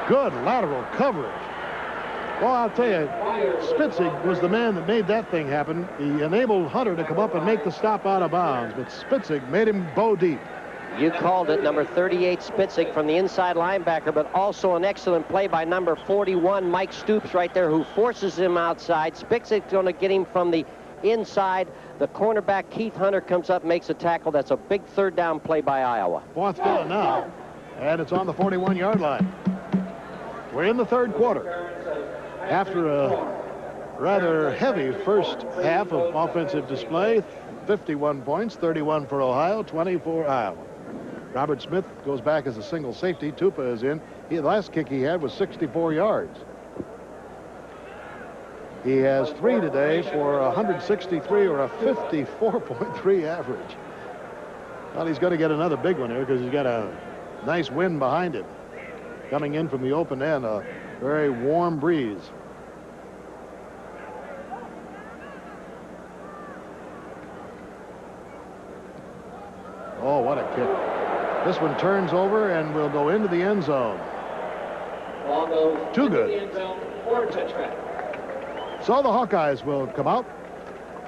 Speaker 1: Good lateral coverage. Well, I'll tell you, Spitzig was the man that made that thing happen. He enabled Hunter to come up and make the stop out of bounds, but Spitzig made him bow deep.
Speaker 2: You called it, number 38, Spitzig from the inside linebacker, but also an excellent play by number 41, Mike Stoops right there, who forces him outside. Spitzig's going to get him from the inside. The cornerback, Keith Hunter, comes up, makes a tackle. That's a big third down play by Iowa.
Speaker 1: Fourth down now, and it's on the 41-yard line. We're in the third quarter. After a rather heavy first half of offensive display, 51 points, 31 for Ohio, 20 for Iowa. Robert Smith goes back as a single safety. Tupa is in. The last kick he had was 64 yards. He has 3 today for 163 or a 54.3 average. Well, he's going to get another big one here because he's got a nice wind behind him. Coming in from the open end, a very warm breeze. Oh, what a kick. This one turns over and will go into the end zone. Too good. So the Hawkeyes will come out,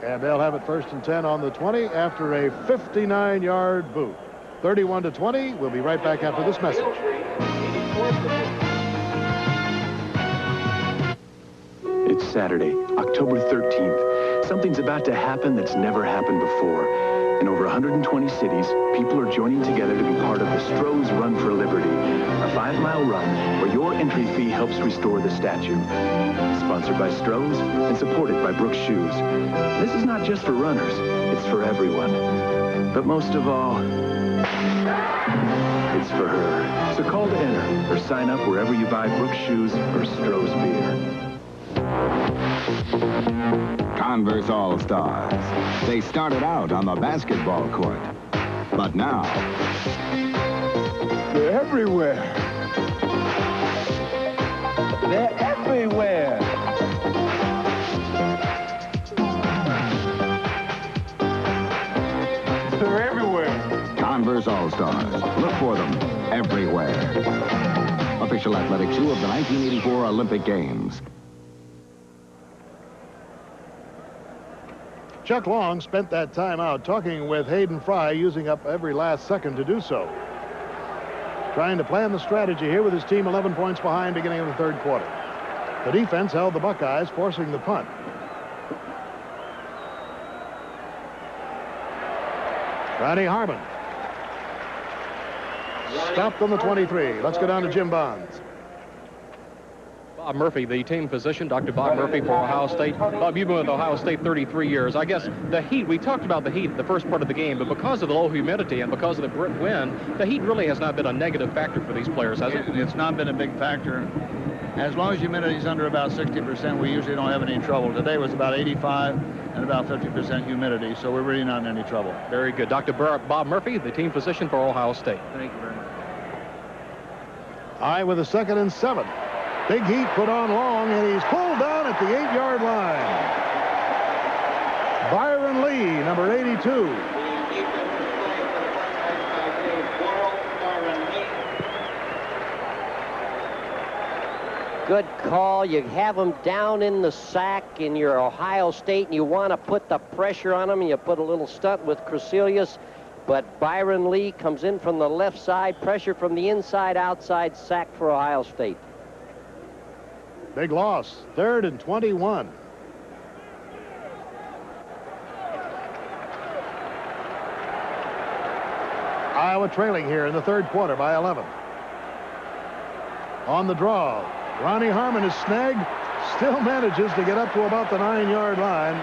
Speaker 1: and they'll have it 1st and 10 on the 20 after a 59-yard boot. 31-20. We'll be right back after this message.
Speaker 3: It's Saturday, October 13th. Something's about to happen that's never happened before. In over 120 cities, people are joining together to be part of the Stroh's Run for Liberty, a 5-mile run where your entry fee helps restore the statue. Sponsored by Stroh's and supported by Brooks Shoes. This is not just for runners, it's for everyone. But most of all, it's for her. So call to enter or sign up wherever you buy Brooks Shoes or Stroh's beer.
Speaker 17: Converse All-Stars. They started out on the basketball court, but now
Speaker 19: they're everywhere. They're everywhere. They're everywhere.
Speaker 17: Converse All-Stars. Look for them everywhere. Official athletic shoe of the 1984 Olympic Games.
Speaker 1: Chuck Long spent that time out talking with Hayden Fry, using up every last second to do so. Trying to plan the strategy here with his team 11 points behind beginning of the third quarter. The defense held the Buckeyes, forcing the punt. Ronnie Harmon. Stopped on the 23. Let's go down to Jim Bonds.
Speaker 4: Bob Murphy, the team physician, Dr. Bob Murphy for Ohio State. Bob, you've been with Ohio State 33 years. I guess the heat, we talked about the heat the first part of the game, but because of the low humidity and because of the wind, the heat really has not been a negative factor for these players, has it?
Speaker 20: It's not been a big factor. As long as humidity is under about 60%, we usually don't have any trouble. Today was about 85 and about 50% humidity, so we're really not in any trouble.
Speaker 4: Very good. Dr. Bob Murphy, the team physician for Ohio State.
Speaker 20: Thank you very much.
Speaker 1: Eye with a 2nd and 7. Big heat put on Long, and he's pulled down at the 8-yard line. Byron Lee, number 82.
Speaker 2: Good call. You have them down in the sack in your Ohio State, and you want to put the pressure on them, and you put a little stunt with Crecelius. But Byron Lee comes in from the left side, pressure from the inside, outside, sack for Ohio State.
Speaker 1: Big loss, 3rd and 21. Iowa trailing here in the third quarter by 11. On the draw, Ronnie Harmon is snagged, still manages to get up to about the 9-yard line.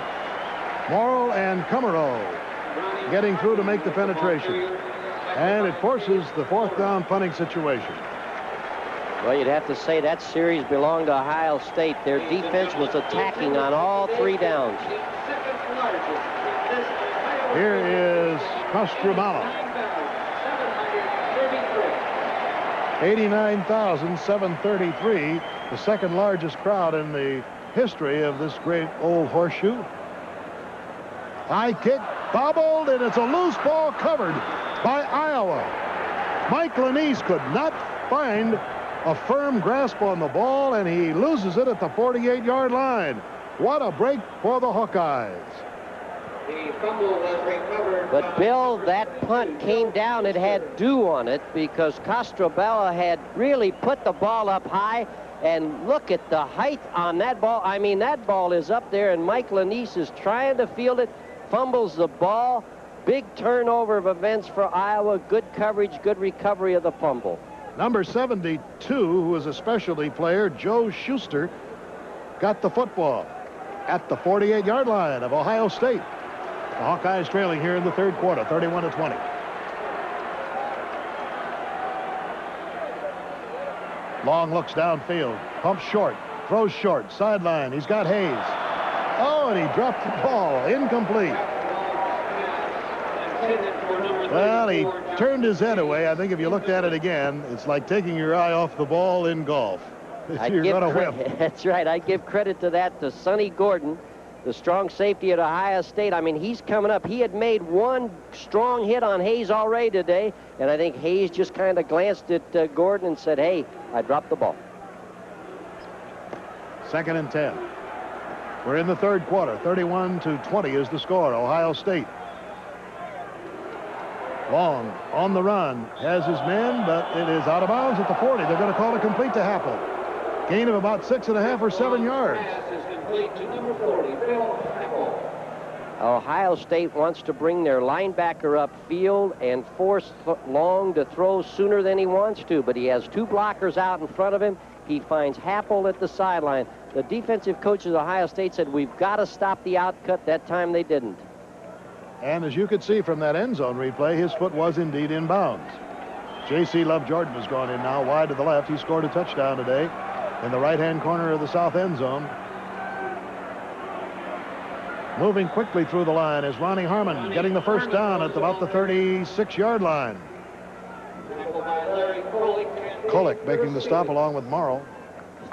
Speaker 1: Morrill and Kummerow getting through to make the penetration. And it forces the 4th down punting situation.
Speaker 2: Well, you'd have to say that series belonged to Ohio State. Their defense was attacking on all 3 downs.
Speaker 1: Here is Kostrobala. 89,733, the 2nd largest crowd in the history of this great old horseshoe. High kick, bobbled, and it's a loose ball covered by Iowa. Mike Lanise could not find a firm grasp on the ball, and he loses it at the 48-yard line. What a break for the Hawkeyes.
Speaker 5: The fumble was recovered.
Speaker 2: But, Bill, that punt came down. It had dew on it because Kostrobala had really put the ball up high, And look at the height on that ball. I mean, that ball is up there, and Mike Lanise is trying to field it, fumbles the ball. Big turnover of events for Iowa. Good coverage, good recovery of the fumble.
Speaker 1: Number 72, who is a specialty player, Joe Schuster, got the football at the 48-yard line of Ohio State. The Hawkeyes trailing here in the third quarter, 31-20. Long looks downfield, pumps short, throws short, sideline. He's got Hayes. Oh, and he dropped the ball. Incomplete. Well, he turned his head away. I think if you looked at it again, it's like taking your eye off the ball in golf. You're going to whip.
Speaker 2: That's right. I give credit to that to Sonny Gordon, the strong safety at Ohio State. I mean, he's coming up. He had made one strong hit on Hayes already today, and I think Hayes just kind of glanced at Gordon and said, hey, I dropped the ball.
Speaker 1: 2nd and 10. We're in the third quarter. 31-20 is the score. Ohio State. Long on the run, has his men, but it is out of bounds at the 40. They're going to call it complete to Happel. Gain of about 6.5 or 7 yards.
Speaker 2: Ohio State wants to bring their linebacker upfield and force Long to throw sooner than he wants to, but he has 2 blockers out in front of him. He finds Happel at the sideline. The defensive coach of Ohio State said, we've got to stop the outcut. That time they didn't.
Speaker 1: And as you could see from that end zone replay, his foot was indeed in bounds. J.C. Love Jordan has gone in now, wide to the left. He scored a touchdown today in the right-hand corner of the south end zone. Moving quickly through the line is Ronnie Harmon, getting the first down at about the 36-yard line. Kolick making the stop along with Morrow.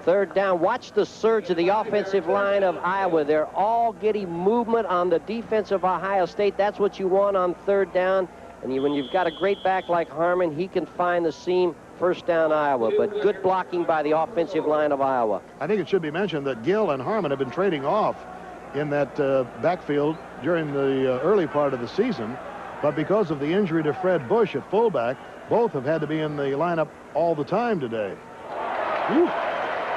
Speaker 2: Third down. Watch the surge of the offensive line of Iowa. They're all getting movement on the defense of Ohio State. That's what you want on third down. And when you've got a great back like Harmon, he can find the seam. First down, Iowa. But good blocking by the offensive line of Iowa.
Speaker 1: I think it should be mentioned that Gill and Harmon have been trading off in that backfield during the early part of the season. But because of the injury to Fred Bush at fullback, both have had to be in the lineup all the time today. Whew.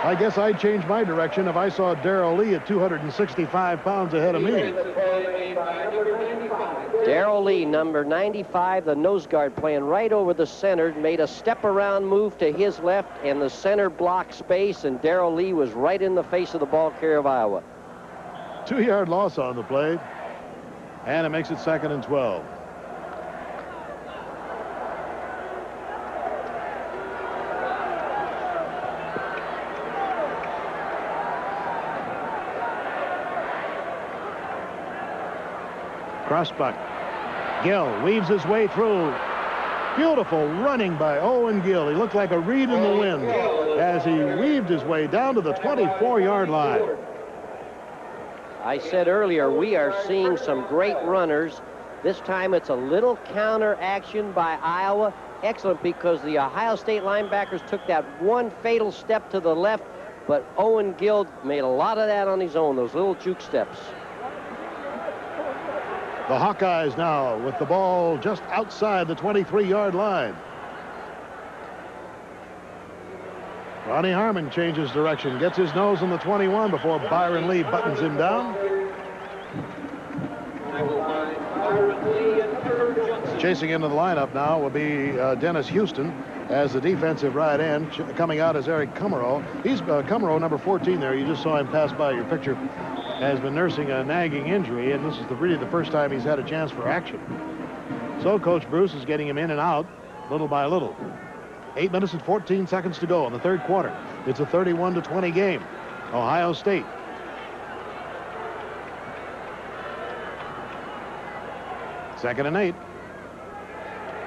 Speaker 1: I guess I'd change my direction if I saw Darrell Lee at 265 pounds ahead of me.
Speaker 2: Darrell Lee, number 95, the nose guard, playing right over the center, made a step-around move to his left, and the center blocked space, and Darrell Lee was right in the face of the ball carrier of Iowa.
Speaker 1: 2-yard loss on the play, and it makes it 2nd and 12. Crossbuck. Gill weaves his way through. Beautiful running by Owen Gill. He looked like a reed in the wind as he weaved his way down to the 24-yard line.
Speaker 2: I said earlier, we are seeing some great runners. This time it's a little counter action by Iowa. Excellent, because the Ohio State linebackers took that one fatal step to the left, but Owen Gill made a lot of that on his own, those little juke steps.
Speaker 1: The Hawkeyes now with the ball just outside the 23-yard line. Ronnie Harmon changes direction, gets his nose on the 21 before Byron Lee buttons him down. Chasing into the lineup now will be Dennis Houston as the defensive right end. Coming out is Eric Kummerow. He's Kummerow, number 14 there. You just saw him pass by your picture. Has been nursing a nagging injury, and this is really the first time he's had a chance for action. So Coach Bruce is getting him in and out little by little. 8 minutes and 14 seconds to go in the third quarter. It's a 31-20 game. Ohio State. Second and 8.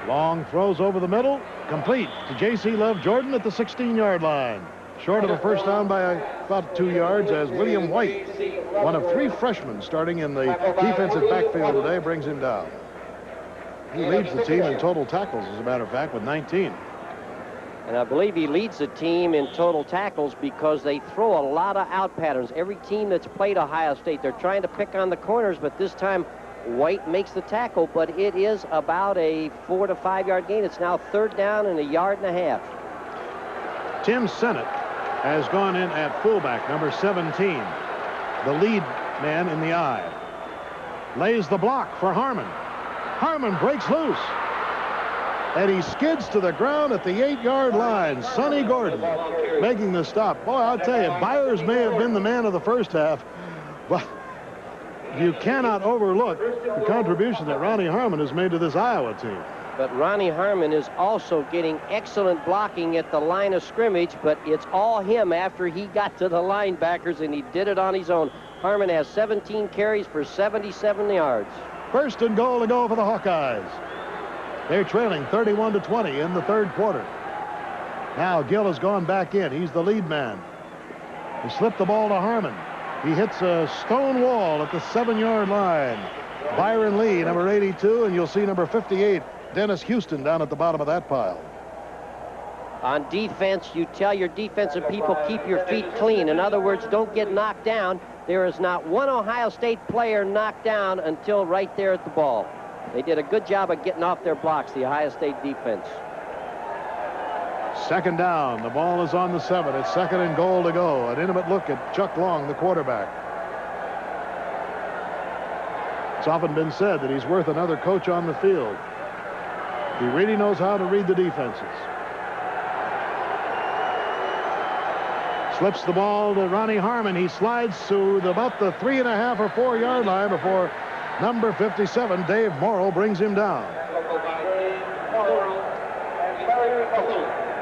Speaker 1: Long throws over the middle, complete to J.C. Love Jordan at the 16-yard line. Short of a first down by about 2 yards as William White, one of 3 freshmen starting in the defensive backfield today, brings him down. He leads the team in total tackles, as a matter of fact, with 19.
Speaker 2: And I believe he leads the team in total tackles because they throw a lot of out patterns. Every team that's played Ohio State, they're trying to pick on the corners, but this time White makes the tackle, but it is about a 4 to 5 yard gain. It's now third down and 1.5 yards.
Speaker 1: Tim Sennett has gone in at fullback, number 17. The lead man in the eye. Lays the block for Harmon. Harmon breaks loose. And he skids to the ground at the 8-yard line. Sonny Gordon making the stop. Boy, I'll tell you, Byers may have been the man of the first half, but you cannot overlook the contribution that Ronnie Harmon has made to this Iowa team.
Speaker 2: But Ronnie Harmon is also getting excellent blocking at the line of scrimmage, but it's all him after he got to the linebackers, and he did it on his own. Harmon has 17 carries for 77 yards.
Speaker 1: First and goal to go for the Hawkeyes. They're trailing 31-20 in the third quarter. Now Gill has gone back in. He's the lead man. He slipped the ball to Harmon. He hits a stone wall at the 7-yard line. Byron Lee, number 82, and you'll see number 58, Dennis Houston, down at the bottom of that pile.
Speaker 2: On defense, you tell your defensive people, keep your feet clean. In other words, don't get knocked down. There is not one Ohio State player knocked down until right there at the ball. They did a good job of getting off their blocks, the Ohio State defense.
Speaker 1: Second down. The ball is on the 7. It's second and goal to go. An intimate look at Chuck Long, the quarterback. It's often been said that he's worth another coach on the field. He really knows how to read the defenses. Slips the ball to Ronnie Harmon. He slides to about the 3.5 or 4 yard line before number 57, Dave Morrow, brings him down.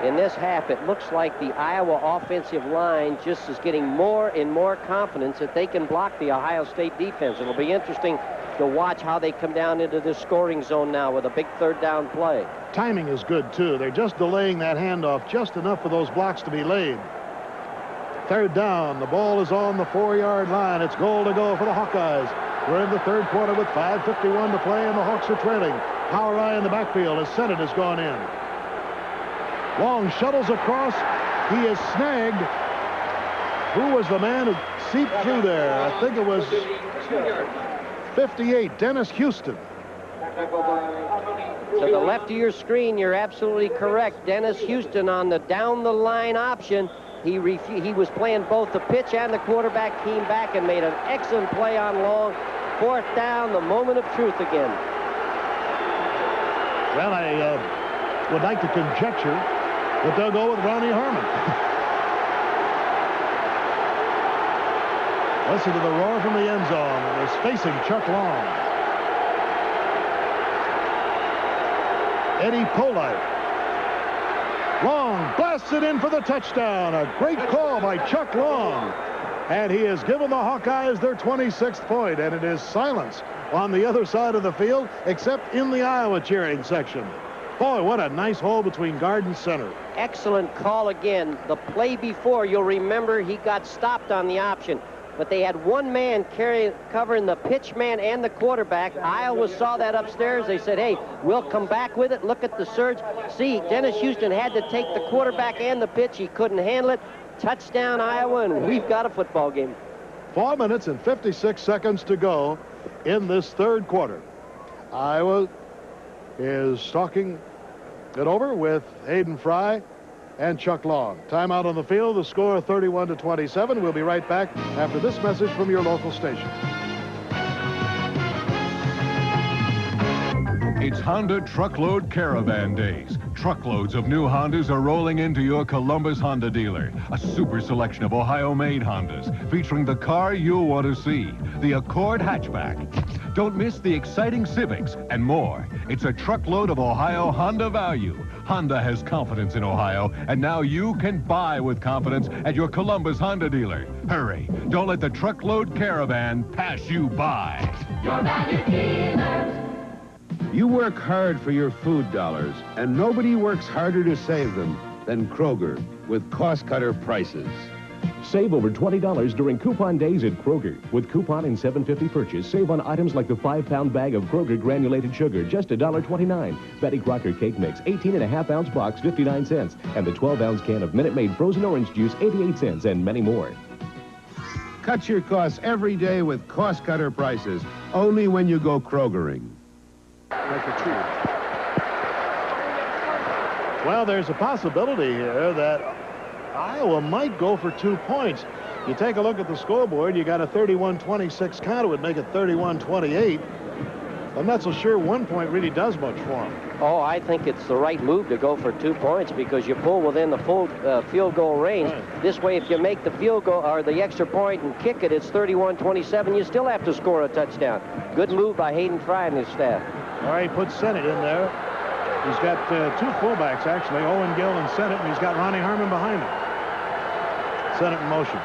Speaker 2: In this half, it looks like the Iowa offensive line just is getting more and more confidence that they can block the Ohio State defense. It'll be interesting to watch how they come down into this scoring zone now with a big third down play.
Speaker 1: Timing is good, too. They're just delaying that handoff just enough for those blocks to be laid. Third down. The ball is on the 4 yard line. It's goal to go for the Hawkeyes. We're in the third quarter with 5:51 to play, and the Hawks are trailing. Power eye in the backfield as Sennett has gone in. Long shuttles across. He is snagged. Who was the man who seeped through there? I think it was 58, Dennis Houston.
Speaker 2: To the left of your screen, you're absolutely correct. Dennis Houston on the down-the-line option. He was playing both the pitch and the quarterback, came back and made an excellent play on Long. Fourth down, the moment of truth again.
Speaker 1: Well, I would like to conjecture that they'll go with Ronnie Harmon. Listen to the roar from the end zone, and is facing Chuck Long. Eddie Polite. Long blasts it in for the touchdown. A great call by Chuck Long. And he has given the Hawkeyes their 26th point, and it is silence on the other side of the field, except in the Iowa cheering section. Boy, what a nice hole between guard and center.
Speaker 2: Excellent call again. The play before, you'll remember he got stopped on the option, but they had one man covering the pitch man and the quarterback. Iowa saw that upstairs. They said, hey, we'll come back with it. Look at the surge. See, Dennis Houston had to take the quarterback and the pitch. He couldn't handle it. Touchdown, Iowa, and we've got a football game.
Speaker 1: 4 minutes and 56 seconds to go in this third quarter. Iowa is talking it over with Hayden Fry and Chuck Long. Timeout on the field. The score 31-27. We'll be right back after this message from your local station.
Speaker 18: It's Honda Truckload Caravan Days. Truckloads of new Hondas are rolling into your Columbus Honda dealer. A super selection of Ohio-made Hondas, featuring the car you'll want to see, the Accord hatchback. Don't miss the exciting Civics and more. It's a truckload of Ohio Honda value. Honda has confidence in Ohio, and now you can buy with confidence at your Columbus Honda dealer. Hurry, don't let the Truckload Caravan pass you by.
Speaker 10: Your value dealer.
Speaker 13: You work hard for your food dollars, and nobody works harder to save them than Kroger with cost-cutter prices.
Speaker 21: Save over $20 during coupon days at Kroger. With coupon and $7.50 purchase, save on items like the 5-pound bag of Kroger granulated sugar, just $1.29. Betty Crocker cake mix, 18.5-ounce box, 59 cents. And the 12-ounce can of Minute Maid frozen orange juice, 88 cents, and many more.
Speaker 13: Cut your costs every day with cost-cutter prices, only when you go Krogering.
Speaker 1: Well, there's a possibility here that Iowa might go for 2 points. You take a look at the scoreboard, you got a 31-26 count. It would make it 31-28. I'm not so sure 1 point really does much for them.
Speaker 2: Oh, I think it's the right move to go for 2 points because you pull within the full field goal range. Right. This way, if you make the field goal or the extra point and kick it, it's 31-27. You still have to score a touchdown. Good move by Hayden Fry and his staff.
Speaker 1: All right, put Sennett in there. He's got 2 fullbacks, actually, Owen Gill and Sennett, and he's got Ronnie Harmon behind him. Sennett in motion.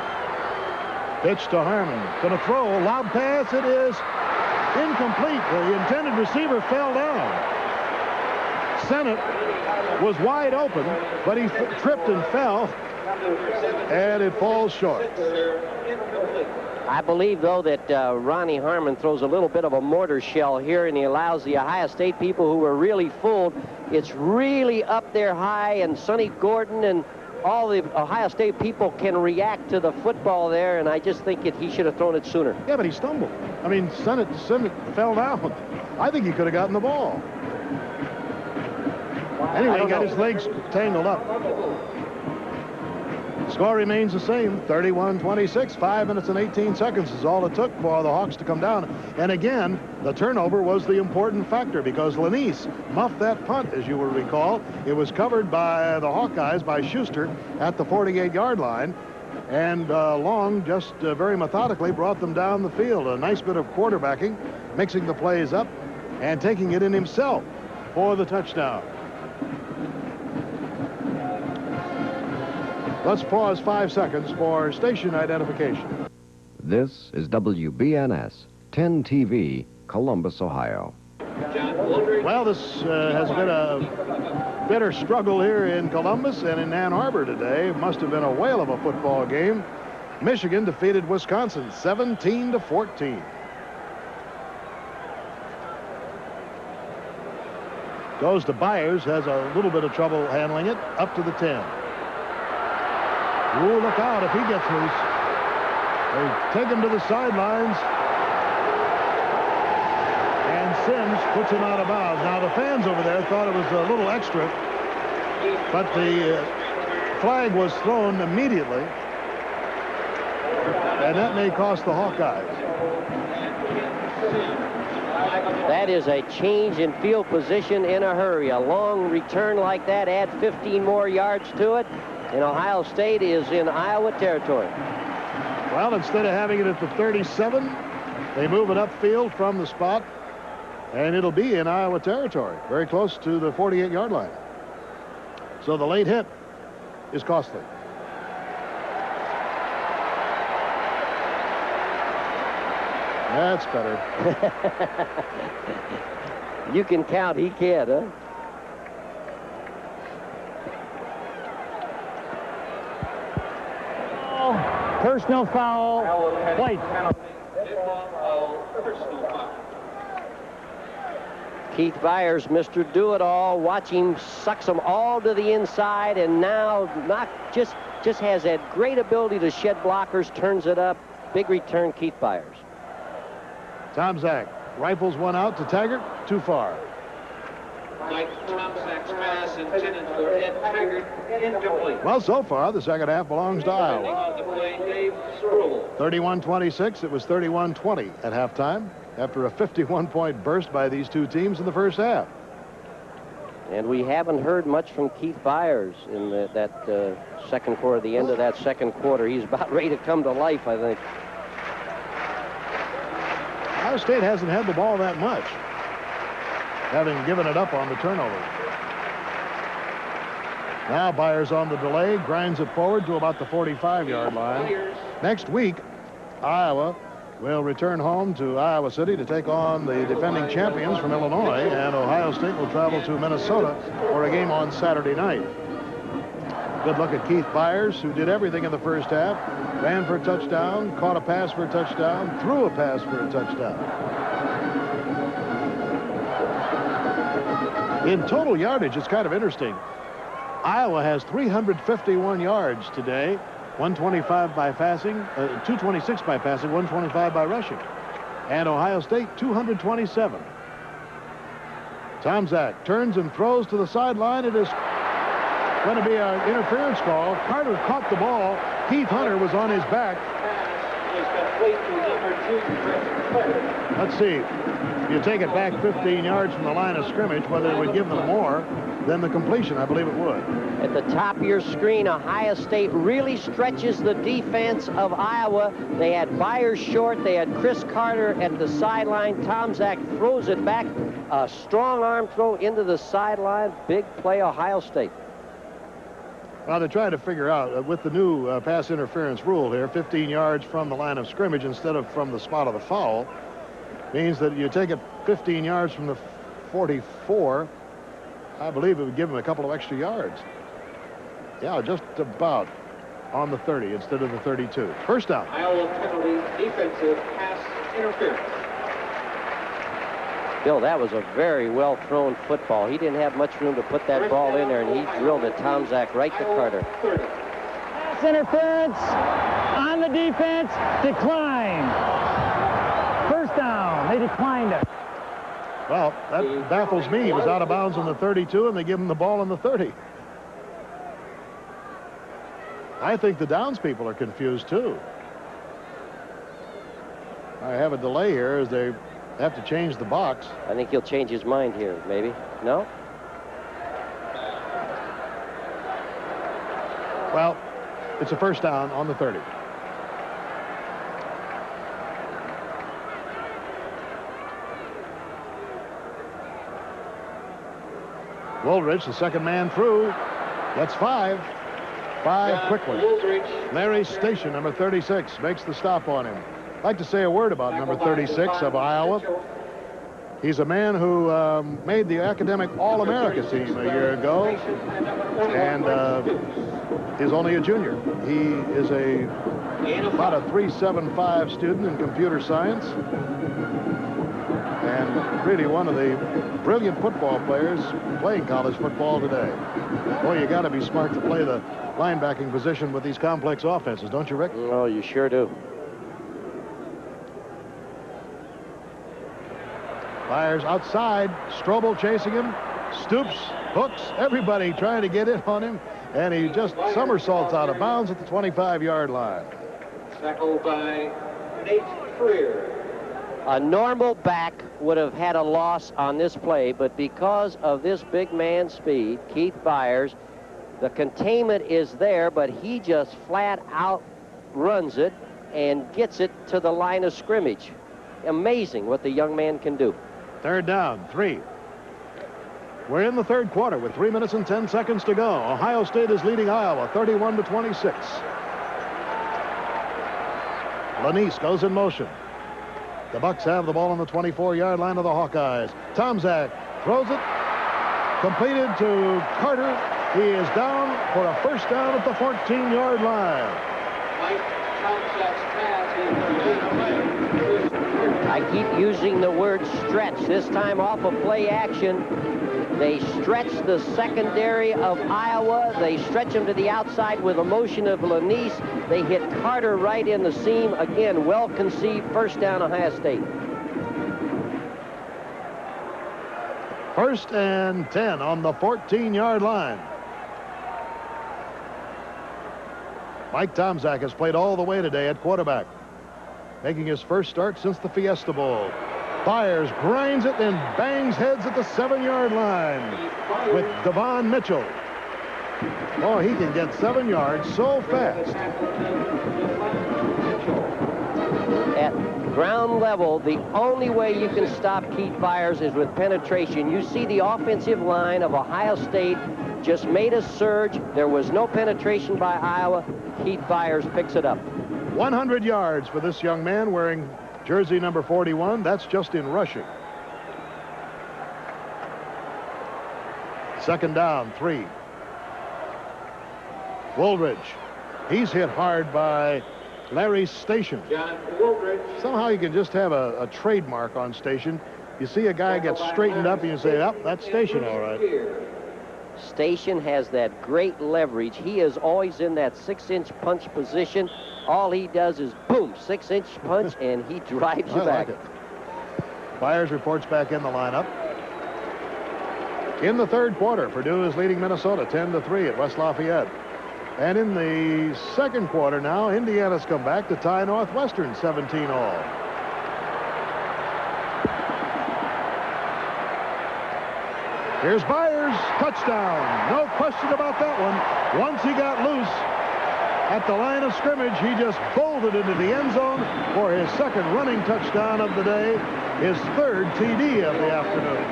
Speaker 1: Pitch to Harmon. Going to throw. Lob pass. It is incomplete. The intended receiver fell down. Sennett was wide open, but he tripped and fell, and it falls short.
Speaker 2: I believe, though, that Ronnie Harmon throws a little bit of a mortar shell here, and he allows the Ohio State people who were really fooled. It's really up there high, and Sonny Gordon and all the Ohio State people can react to the football there, and I just think he should have thrown it sooner.
Speaker 1: Yeah, but he stumbled. I mean, Sennett fell down. I think he could have gotten the ball. Anyway, he got his legs tangled up. Score remains the same, 31-26. 5 minutes and 18 seconds is all it took for the Hawks to come down. And again, the turnover was the important factor because Lanise muffed that punt, as you will recall. It was covered by the Hawkeyes, by Schuster, at the 48-yard line. And Long just very methodically brought them down the field. A nice bit of quarterbacking, mixing the plays up, and taking it in himself for the touchdown. Let's pause 5 seconds for station identification.
Speaker 9: This is WBNS 10 TV, Columbus, Ohio.
Speaker 1: Well, this has been a bitter struggle here in Columbus and in Ann Arbor today. It must have been a whale of a football game. Michigan defeated Wisconsin 17-14. Goes to Byers, has a little bit of trouble handling it, up to the 10. Ooh, look out if he gets loose. They take him to the sidelines. And Sims puts him out of bounds. Now, the fans over there thought it was a little extra, but the flag was thrown immediately. And that may cost the Hawkeyes.
Speaker 2: That is a change in field position in a hurry. A long return like that, add 15 more yards to it, and Ohio State is in Iowa territory.
Speaker 1: Well, instead of having it at the 37, they move it upfield from the spot, and it'll be in Iowa territory, very close to the 48-yard line. So the late hit is costly. That's better.
Speaker 2: You can count, he can't, huh?
Speaker 15: Personal foul. Plate.
Speaker 2: Keith Byers, Mr. Do-It-All, watch him, sucks them all to the inside, and now just has that great ability to shed blockers, turns it up. Big return, Keith Byers.
Speaker 1: Tom Zach rifles one out to Taggart, too far.
Speaker 5: Tom Zach's pass intended for Ed Taggart, incomplete.
Speaker 1: Well, so far, the second half belongs to Iowa.
Speaker 5: On the play, Dave Sproul.
Speaker 1: 31-26. It was 31-20 at halftime after a 51-point burst by these two teams in the first half.
Speaker 2: And we haven't heard much from Keith Byers in that second quarter, the end of that second quarter. He's about ready to come to life, I think.
Speaker 1: Ohio State hasn't had the ball that much, having given it up on the turnover. Now Byers on the delay, grinds it forward to about the 45-yard line. Next week, Iowa will return home to Iowa City to take on the defending champions from Illinois, and Ohio State will travel to Minnesota for a game on Saturday night. Good look at Keith Byers, who did everything in the first half. Ran for a touchdown, caught a pass for a touchdown, threw a pass for a touchdown. In total yardage, it's kind of interesting. Iowa has 351 yards today, 125 by passing, 226 by passing, 125 by rushing. And Ohio State, going to be an interference call. Carter caught the ball. Keith Hunter was on his back. Let's see. If you take it back 15 yards from the line of scrimmage, whether it would give them more than the completion, I believe it would.
Speaker 2: At the top of your screen, Ohio State really stretches the defense of Iowa. They had Byers short. They had Chris Carter at the sideline. Tomczak throws it back. A strong arm throw into the sideline. Big play, Ohio State.
Speaker 1: Well, they're trying to figure out, with the new pass interference rule here, 15 yards from the line of scrimmage instead of from the spot of the foul, means that you take it 15 yards from the 44, I believe it would give them a couple of extra yards. Yeah, just about on the 30 instead of the 32. First down.
Speaker 5: Iowa penalty, defensive pass interference.
Speaker 2: Bill, that was a very well-thrown football. He didn't have much room to put that ball in there, and he drilled it Tomczak right to Carter.
Speaker 15: Pass interference on the defense, declined. First down, they declined it.
Speaker 1: Well, that baffles me. He was out of bounds on the 32, and they give him the ball on the 30. I think the Downs people are confused, too. I have a delay here as they have to change the box.
Speaker 2: I think he'll change his mind here, maybe. No?
Speaker 1: Well, it's a first down on the 30. Woldridge, the second man through. That's 5. 5 quickly. Larry Station, number 36, makes the stop on him. I'd like to say a word about number 36 of Iowa. He's a man who made the academic All-America team a year ago and is only a junior. He is about a 375 student in computer science and really one of the brilliant football players playing college football today. Boy, you got to be smart to play the linebacking position with these complex offenses, don't you, Rick?
Speaker 2: Oh, you sure do.
Speaker 1: Fires outside. Strobel chasing him. Stoops, hooks, everybody trying to get in on him. And he just somersaults out of bounds at the 25-yard line.
Speaker 5: Tackled by Nate Freer.
Speaker 2: A normal back would have had a loss on this play, but because of this big man's speed, Keith Byers, the containment is there, but he just flat out runs it and gets it to the line of scrimmage. Amazing what the young man can do.
Speaker 1: Third down, 3. We're in the third quarter with 3 minutes and 10 seconds to go. Ohio State is leading Iowa 31-26. Lanise goes in motion. The Bucks have the ball on the 24-yard line of the Hawkeyes. Tomczak throws it. Completed to Carter. He is down for a first down at the 14-yard line.
Speaker 5: Mike Tomczak's pass is
Speaker 2: I keep using the word stretch. This time off of play action. They stretch the secondary of Iowa. They stretch him to the outside with a motion of Lanise. They hit Carter right in the seam. Again, well-conceived first down, Ohio State.
Speaker 1: First and 10 on the 14-yard line. Mike Tomczak has played all the way today at quarterback, making his first start since the Fiesta Bowl. Byers grinds it and bangs heads at the 7-yard line with Devon Mitchell. Oh, he can get 7 yards so fast.
Speaker 2: At ground level, the only way you can stop Keith Byers is with penetration. You see the offensive line of Ohio State just made a surge. There was no penetration by Iowa. Keith Byers picks it up.
Speaker 1: 100 yards for this young man wearing jersey number 41. That's just in rushing. Second down, 3. Woldridge. He's hit hard by Larry Station.
Speaker 5: John Woldridge.
Speaker 1: Somehow you can just have a trademark on Station. You see a guy get straightened up and you say, "Yep, that's Station, all right."
Speaker 2: Station has that great leverage. He is always in that 6-inch punch position. All he does is boom, 6-inch punch, and he drives you back.
Speaker 1: Like it. Byers reports back in the lineup. In the third quarter, Purdue is leading Minnesota 10-3 at West Lafayette. And in the second quarter now, Indiana's come back to tie Northwestern 17-all. Here's Byers, touchdown. No question about that one. Once he got loose at the line of scrimmage, he just bolted into the end zone for his second running touchdown of the day, his third TD of the afternoon.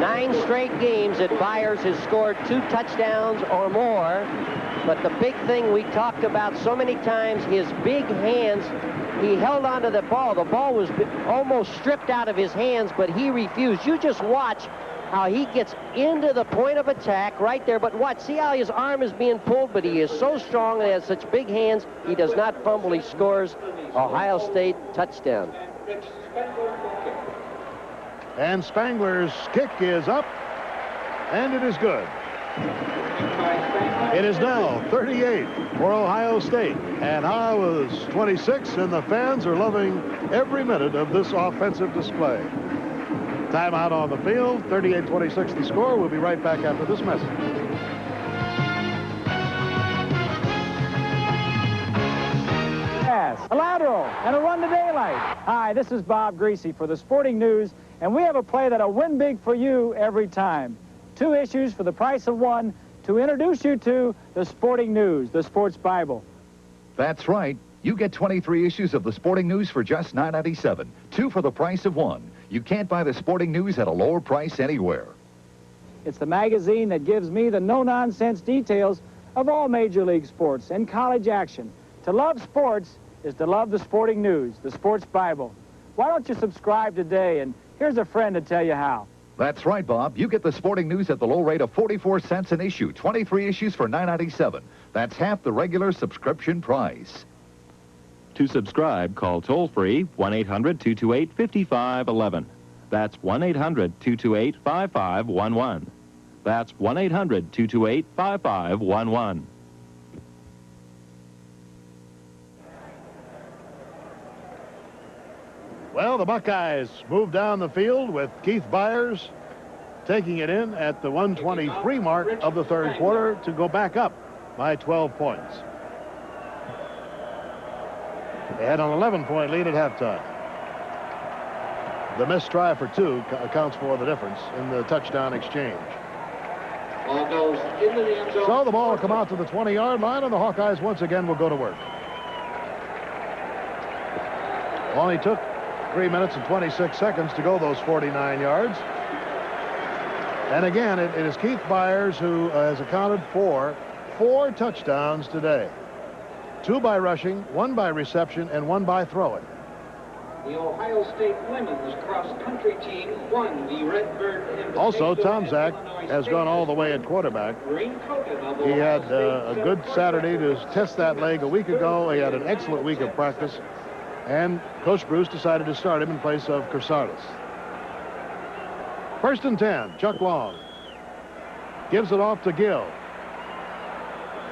Speaker 2: 9 straight games that Byers has scored 2 touchdowns or more. But the big thing we talked about so many times, his big hands. He held onto the ball. The ball was almost stripped out of his hands, but he refused. You just watch how he gets into the point of attack right there. But watch, see how his arm is being pulled, but he is so strong and has such big hands, he does not fumble. He scores. Ohio State touchdown.
Speaker 1: And Spangler's kick is up, and it is good. It is now 38 for Ohio State, and Iowa's 26, and the fans are loving every minute of this offensive display. Timeout on the field, 38-26 the score. We'll be right back after this message.
Speaker 15: Pass, a lateral, and a run to daylight. Hi, this is Bob Greasy for the Sporting News, and we have a play that'll win big for you every time. 2 issues for the price of 1 to introduce you to the Sporting News, the Sports Bible.
Speaker 7: That's right. You get 23 issues of the Sporting News for just $9.97. 2 for the price of 1. You can't buy the Sporting News at a lower price anywhere.
Speaker 15: It's the magazine that gives me the no-nonsense details of all Major League sports and college action. To love sports is to love the Sporting News, the Sports Bible. Why don't you subscribe today? And here's a friend to tell you how.
Speaker 7: That's right, Bob. You get the Sporting News at the low rate of 44 cents an issue. 23 issues for $9.97. That's half the regular subscription price.
Speaker 22: To subscribe, call toll-free 1-800-228-5511. That's 1-800-228-5511. That's 1-800-228-5511.
Speaker 1: Well, the Buckeyes move down the field with Keith Byers taking it in at the 1:23 mark of the third quarter to go back up by 12 points. They had an 11-point lead at halftime. The missed try for 2 accounts for the difference in the touchdown exchange.
Speaker 5: Ball goes into the end zone.
Speaker 1: So the ball will come out to the 20-yard line, and the Hawkeyes once again will go to work. Only took 3 minutes and 26 seconds to go those 49 yards. And again, it is Keith Byers who has accounted for 4 touchdowns today. 2 by rushing, 1 by reception, and 1 by throwing.
Speaker 5: The Ohio State women's cross-country team won the Redbird.
Speaker 1: Also, Tom Zach has gone all the way at quarterback. He had a good Saturday to test that leg a week ago. He had an excellent week of practice. And Coach Bruce decided to start him in place of Kersardis. 1st and 10, Chuck Long. Gives it off to Gill.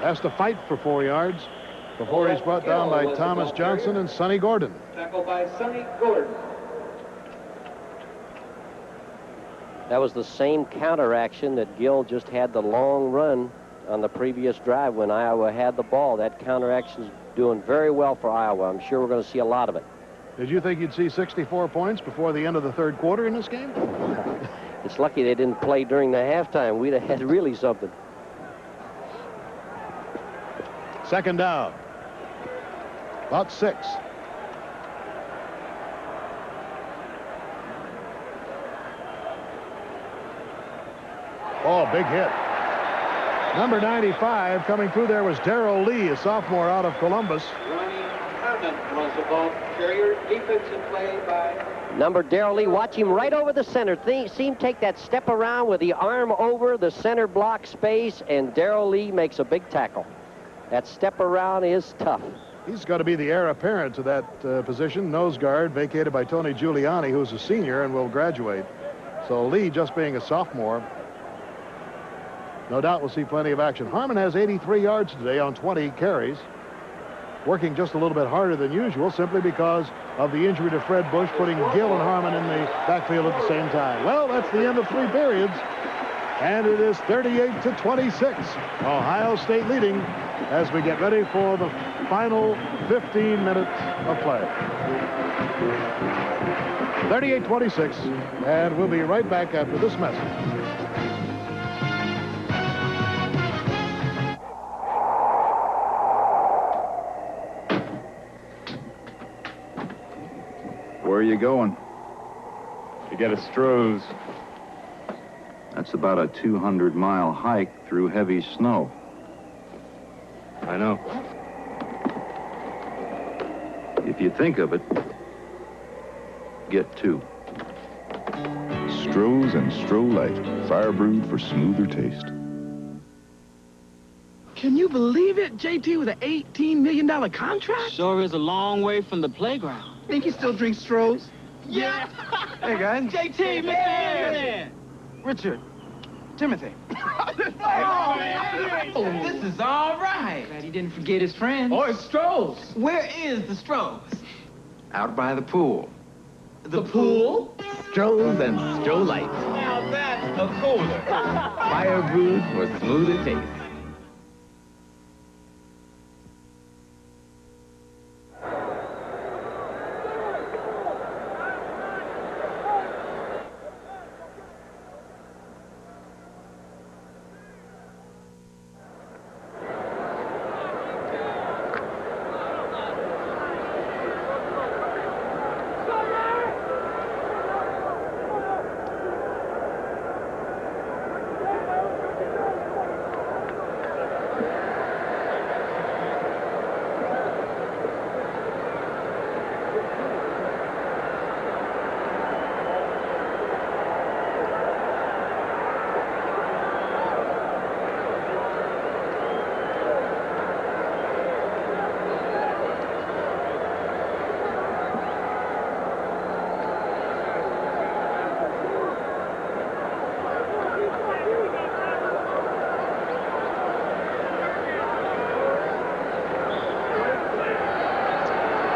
Speaker 1: Has to fight for 4 yards before he's brought down by Thomas Johnson and Sonny Gordon.
Speaker 5: Tackled by Sonny Gordon.
Speaker 2: That was the same counteraction that Gill just had the long run on the previous drive when Iowa had the ball. That counteraction is doing very well for Iowa. I'm sure we're going to see a lot of it.
Speaker 1: Did you think you'd see 64 points before the end of the third quarter in this game?
Speaker 2: It's lucky they didn't play during the halftime. We'd have had really something.
Speaker 1: 2nd down. About 6. Oh, big hit. Number 95 coming through there was Darrell Lee, a sophomore out of Columbus.
Speaker 5: Ronnie Harmon was the ball carrier. Defensive play by
Speaker 2: Number Darrell Lee, watch him right over the center. See him take that step around with the arm over the center block space, and Darrell Lee makes a big tackle. That step around is tough.
Speaker 1: He's got to be the heir apparent to that position. Nose guard vacated by Tony Giuliani, who's a senior and will graduate. So Lee, just being a sophomore, no doubt we'll see plenty of action. Harmon has 83 yards today on 20 carries, working just a little bit harder than usual simply because of the injury to Fred Bush, putting Gill and Harmon in the backfield at the same time. Well, that's the end of 3 periods, and it is 38-26. Ohio State leading as we get ready for the final 15 minutes of play. 38-26, and we'll be right back after this message.
Speaker 6: Where are you going? To get a Stroh's. That's about a 200-mile hike through heavy snow. I know. If you think of it, get 2.
Speaker 8: Stroh's and Stroh Light, fire brewed for smoother taste.
Speaker 11: Can you believe it? JT with an $18 million contract?
Speaker 23: Sure is a long way from the playground.
Speaker 11: Think he still drinks Stroh's?
Speaker 23: Yeah.
Speaker 11: Hey, guys.
Speaker 23: JT, man.
Speaker 11: Richard. Timothy.
Speaker 23: This is all right.
Speaker 11: Glad he didn't forget his friends.
Speaker 23: Or his Stroh's. Where is the Stroh's?
Speaker 11: Out by the pool.
Speaker 23: The pool?
Speaker 11: Stroh's and Stroh Light.
Speaker 23: Now that's a cooler.
Speaker 11: Fire brewed for smoother taste.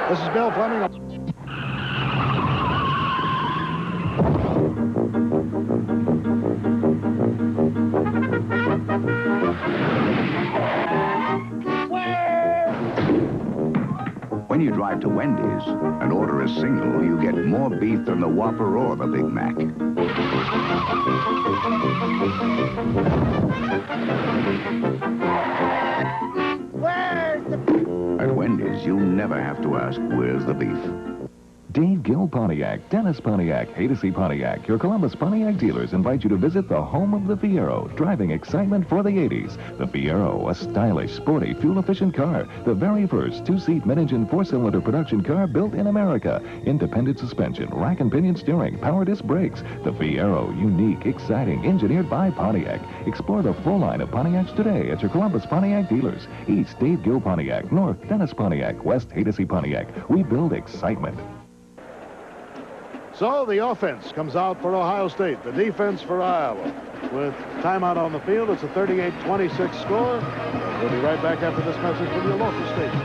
Speaker 1: This is Bill Fleming.
Speaker 24: When you drive to Wendy's and order a single, you get more beef than the Whopper or the Big Mac. At Wendy's, you never have to ask, where's the beef?
Speaker 7: Dave Gill Pontiac, Dennis Pontiac, Haydocy Pontiac, your Columbus Pontiac dealers invite you to visit the home of the Fiero, driving excitement for the 80s. The Fiero, a stylish, sporty, fuel-efficient car, the very first 2-seat mid-engine 4-cylinder production car built in America. Independent suspension, rack and pinion steering, power disc brakes. The Fiero, unique, exciting, engineered by Pontiac. Explore the full line of Pontiacs today at your Columbus Pontiac dealers. East, Dave Gill Pontiac. North, Dennis Pontiac. West, Haydocy Pontiac. We build excitement.
Speaker 1: So the offense comes out for Ohio State, the defense for Iowa. With timeout on the field, it's a 38-26 score. We'll be right back after this message from your local station.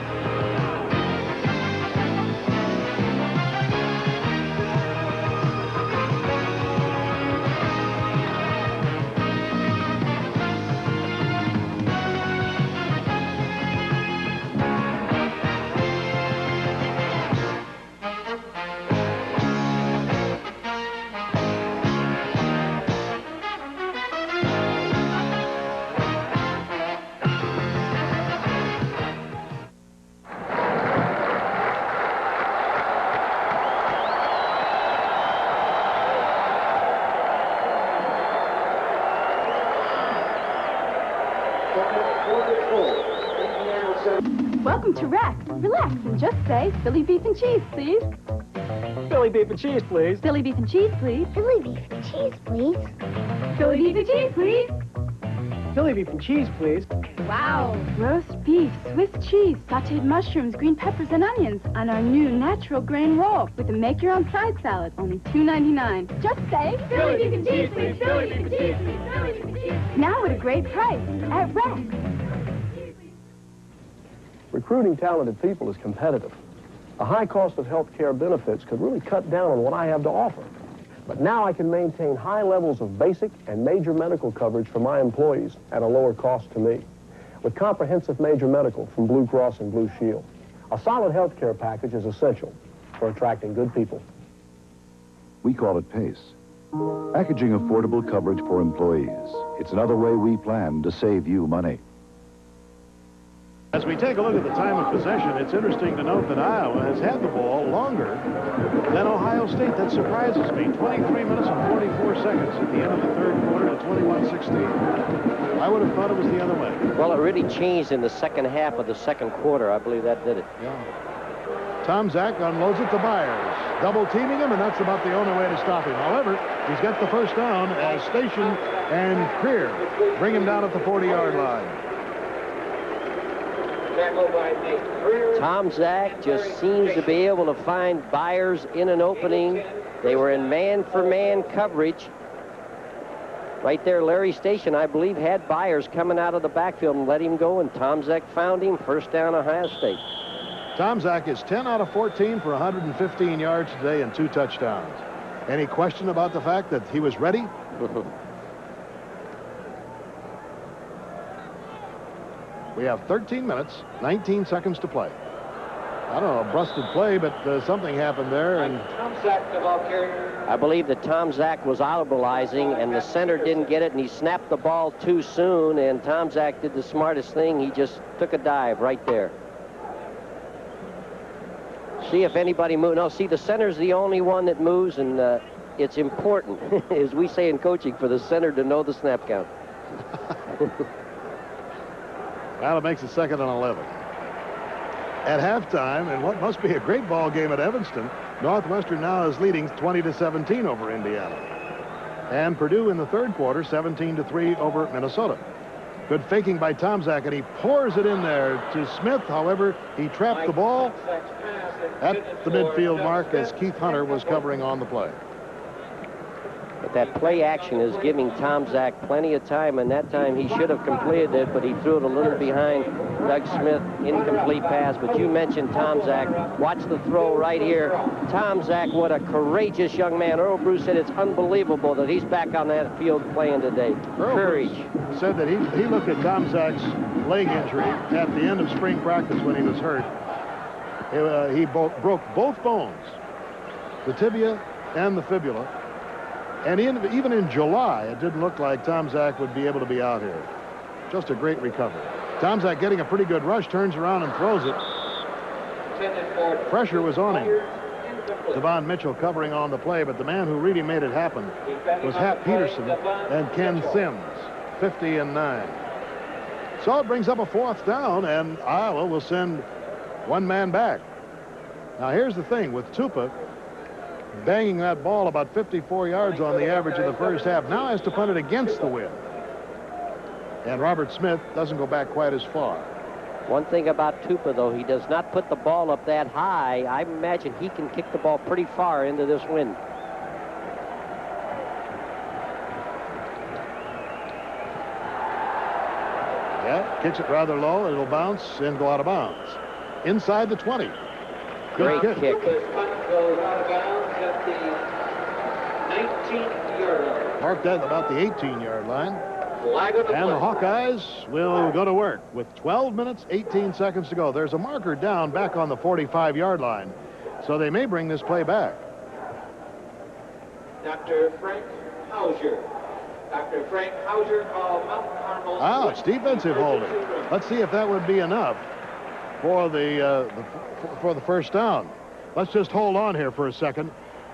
Speaker 25: Welcome to Rack. Relax and just say Philly beef and cheese, please.
Speaker 15: Philly beef and cheese, please.
Speaker 25: Philly beef and cheese, please.
Speaker 26: Philly beef and cheese, please.
Speaker 25: Philly beef and cheese, please.
Speaker 15: Philly beef and cheese, please.
Speaker 25: Wow. Roast beef, Swiss cheese, sauteed mushrooms, green peppers, and onions on our new natural grain roll with a make-your-own-side salad, only $2.99. Just say
Speaker 26: Philly beef and cheese, please. Philly beef and cheese, please. Philly beef and cheese, please.
Speaker 25: Now at a great price at Rack.
Speaker 27: Recruiting talented people is competitive.
Speaker 3: A high cost of health care benefits could really cut down on what I have to offer. But now I can maintain high levels of basic and major medical coverage for my employees at a lower cost to me. With comprehensive major medical from Blue Cross and Blue Shield, a solid health care package is essential for attracting good people.
Speaker 8: We call it PACE. Packaging affordable coverage for employees. It's another way we plan to save you money.
Speaker 1: As we take a look at the time of possession, it's interesting to note that Iowa has had the ball longer than Ohio State. That surprises me. 23 minutes and 44 seconds at the end of the third quarter to 21-16. I would have thought it was the other way.
Speaker 2: Well, it really changed in the second half of the second quarter. I believe that did it.
Speaker 1: Yeah. Tom Zach unloads it to Byers. Double teaming him, and that's about the only way to stop him. However, he's got the first down as Station and Creer bring him down at the 40-yard line.
Speaker 2: Tom Zach just seems to be able to find Byers in an opening. They were in man-for-man coverage. Right there, Larry Station, I believe, had Byers coming out of the backfield and let him go, and Tom Zach found him. First down, Ohio State.
Speaker 1: Tom Zach is 10 out of 14 for 115 yards today and 2 touchdowns. Any question about the fact that he was ready? We have 13 minutes, 19 seconds to play. I don't know, a busted play, but something happened there. And
Speaker 2: I believe that Tom Zach was audibilizing, and the center didn't get it, and he snapped the ball too soon, and Tom Zach did the smartest thing. He just took a dive right there. See if anybody moves. No, see, the center's the only one that moves, and it's important, as we say in coaching, for the center to know the snap count.
Speaker 1: Well, it makes it 2nd and 11. At halftime, and what must be a great ball game at Evanston, Northwestern now is leading 20-17 over Indiana. And Purdue in the third quarter, 17-3 over Minnesota. Good faking by Tom Zach, and he pours it in there to Smith. However, he trapped the ball at the midfield mark as Keith Hunter was covering on the play.
Speaker 2: But that play action is giving Tom Zach plenty of time, and that time he should have completed it, but he threw it a little behind Doug Smith. Incomplete pass, but you mentioned Tom Zach. Watch the throw right here. Tom Zach, what a courageous young man. Earl Bruce said it's unbelievable that he's back on that field playing today. Courage.
Speaker 1: Bruce said that he looked at Tom Zach's leg injury at the end of spring practice when he was hurt. He broke both bones, the tibia and the fibula. And even in July, it didn't look like Tom Zach would be able to be out here. Just a great recovery. Tom Zach getting a pretty good rush, turns around and throws it. Pressure was on him. Devon Mitchell covering on the play, but the man who really made it happen was Hap Peterson and Ken Sims, 50-9. So it brings up a 4th down, and Iowa will send one man back. Now, here's the thing with Tupa banging that ball about 54 yards on the average of the first half. Now has to punt it against the wind. And Robert Smith doesn't go back quite as far.
Speaker 2: One thing about Tupa, though, he does not put the ball up that high. I imagine he can kick the ball pretty far into this wind.
Speaker 1: Yeah, kicks it rather low. It'll bounce and go out of bounds. Inside the 20.
Speaker 2: Great kick.
Speaker 5: Goes out of bounds at the 19-yard line.
Speaker 1: Marked at about the 18-yard line. And the Hawkeyes will go to work with 12 minutes, 18 seconds to go. There's a marker down back on the 45-yard line, so they may bring this play back.
Speaker 5: Dr. Frank Hauser. Dr. Frank Hauser called Mount Carmel.
Speaker 1: Ah, it's defensive holding. Let's see if that would be enough for the first down. Let's just hold on here for a second.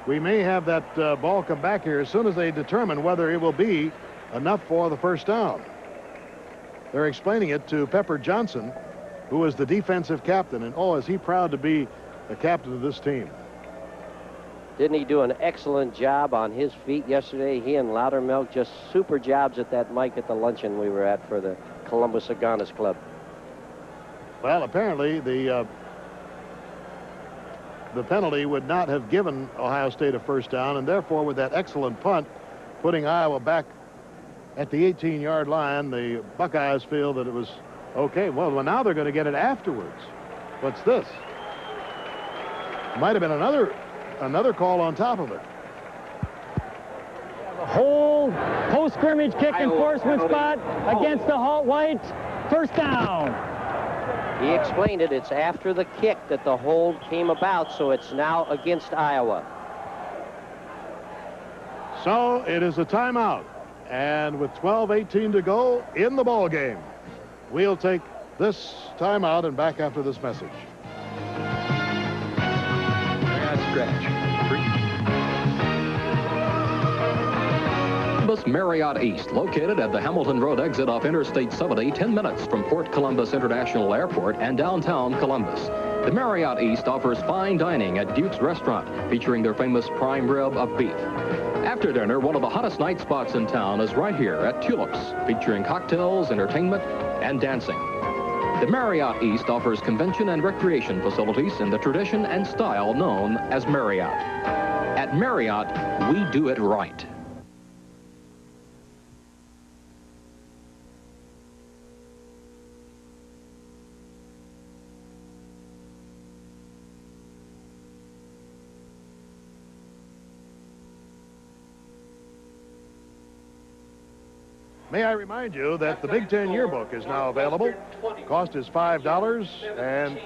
Speaker 1: We may have that ball come back here as soon as they determine whether it will be enough for the first down. They're explaining it to Pepper Johnson, who is the defensive captain, and oh, is he proud to be the captain of this team.
Speaker 2: Didn't he do an excellent job on his feet yesterday? He and Loudermilk, just super jobs at that mic at the luncheon we were at for the Columbus Agonis Club.
Speaker 1: Well, apparently the penalty would not have given Ohio State a first down, and therefore with that excellent punt putting Iowa back at the 18-yard line, the Buckeyes feel that it was okay. Well, now they're going to get it afterwards. What's this? Might have been another call on top of it.
Speaker 15: Hold, post-scrimmage kick enforcement spot against the White. First down.
Speaker 2: He explained it. It's after the kick that the hold came about, so it's now against Iowa.
Speaker 1: So it is a timeout. And with 12:18 to go in the ball game, we'll take this timeout and back after this message.
Speaker 4: Columbus Marriott East, located at the Hamilton Road exit off Interstate 70, 10 minutes from Port Columbus International Airport and downtown Columbus. The Marriott East offers fine dining at Duke's Restaurant, featuring their famous prime rib of beef. After dinner, one of the hottest night spots in town is right here at Tulips, featuring cocktails, entertainment, and dancing. The Marriott East offers convention and recreation facilities in the tradition and style known as Marriott. At Marriott, we do it right.
Speaker 1: May I remind you that the Big Ten Yearbook is now available. Cost is $5, and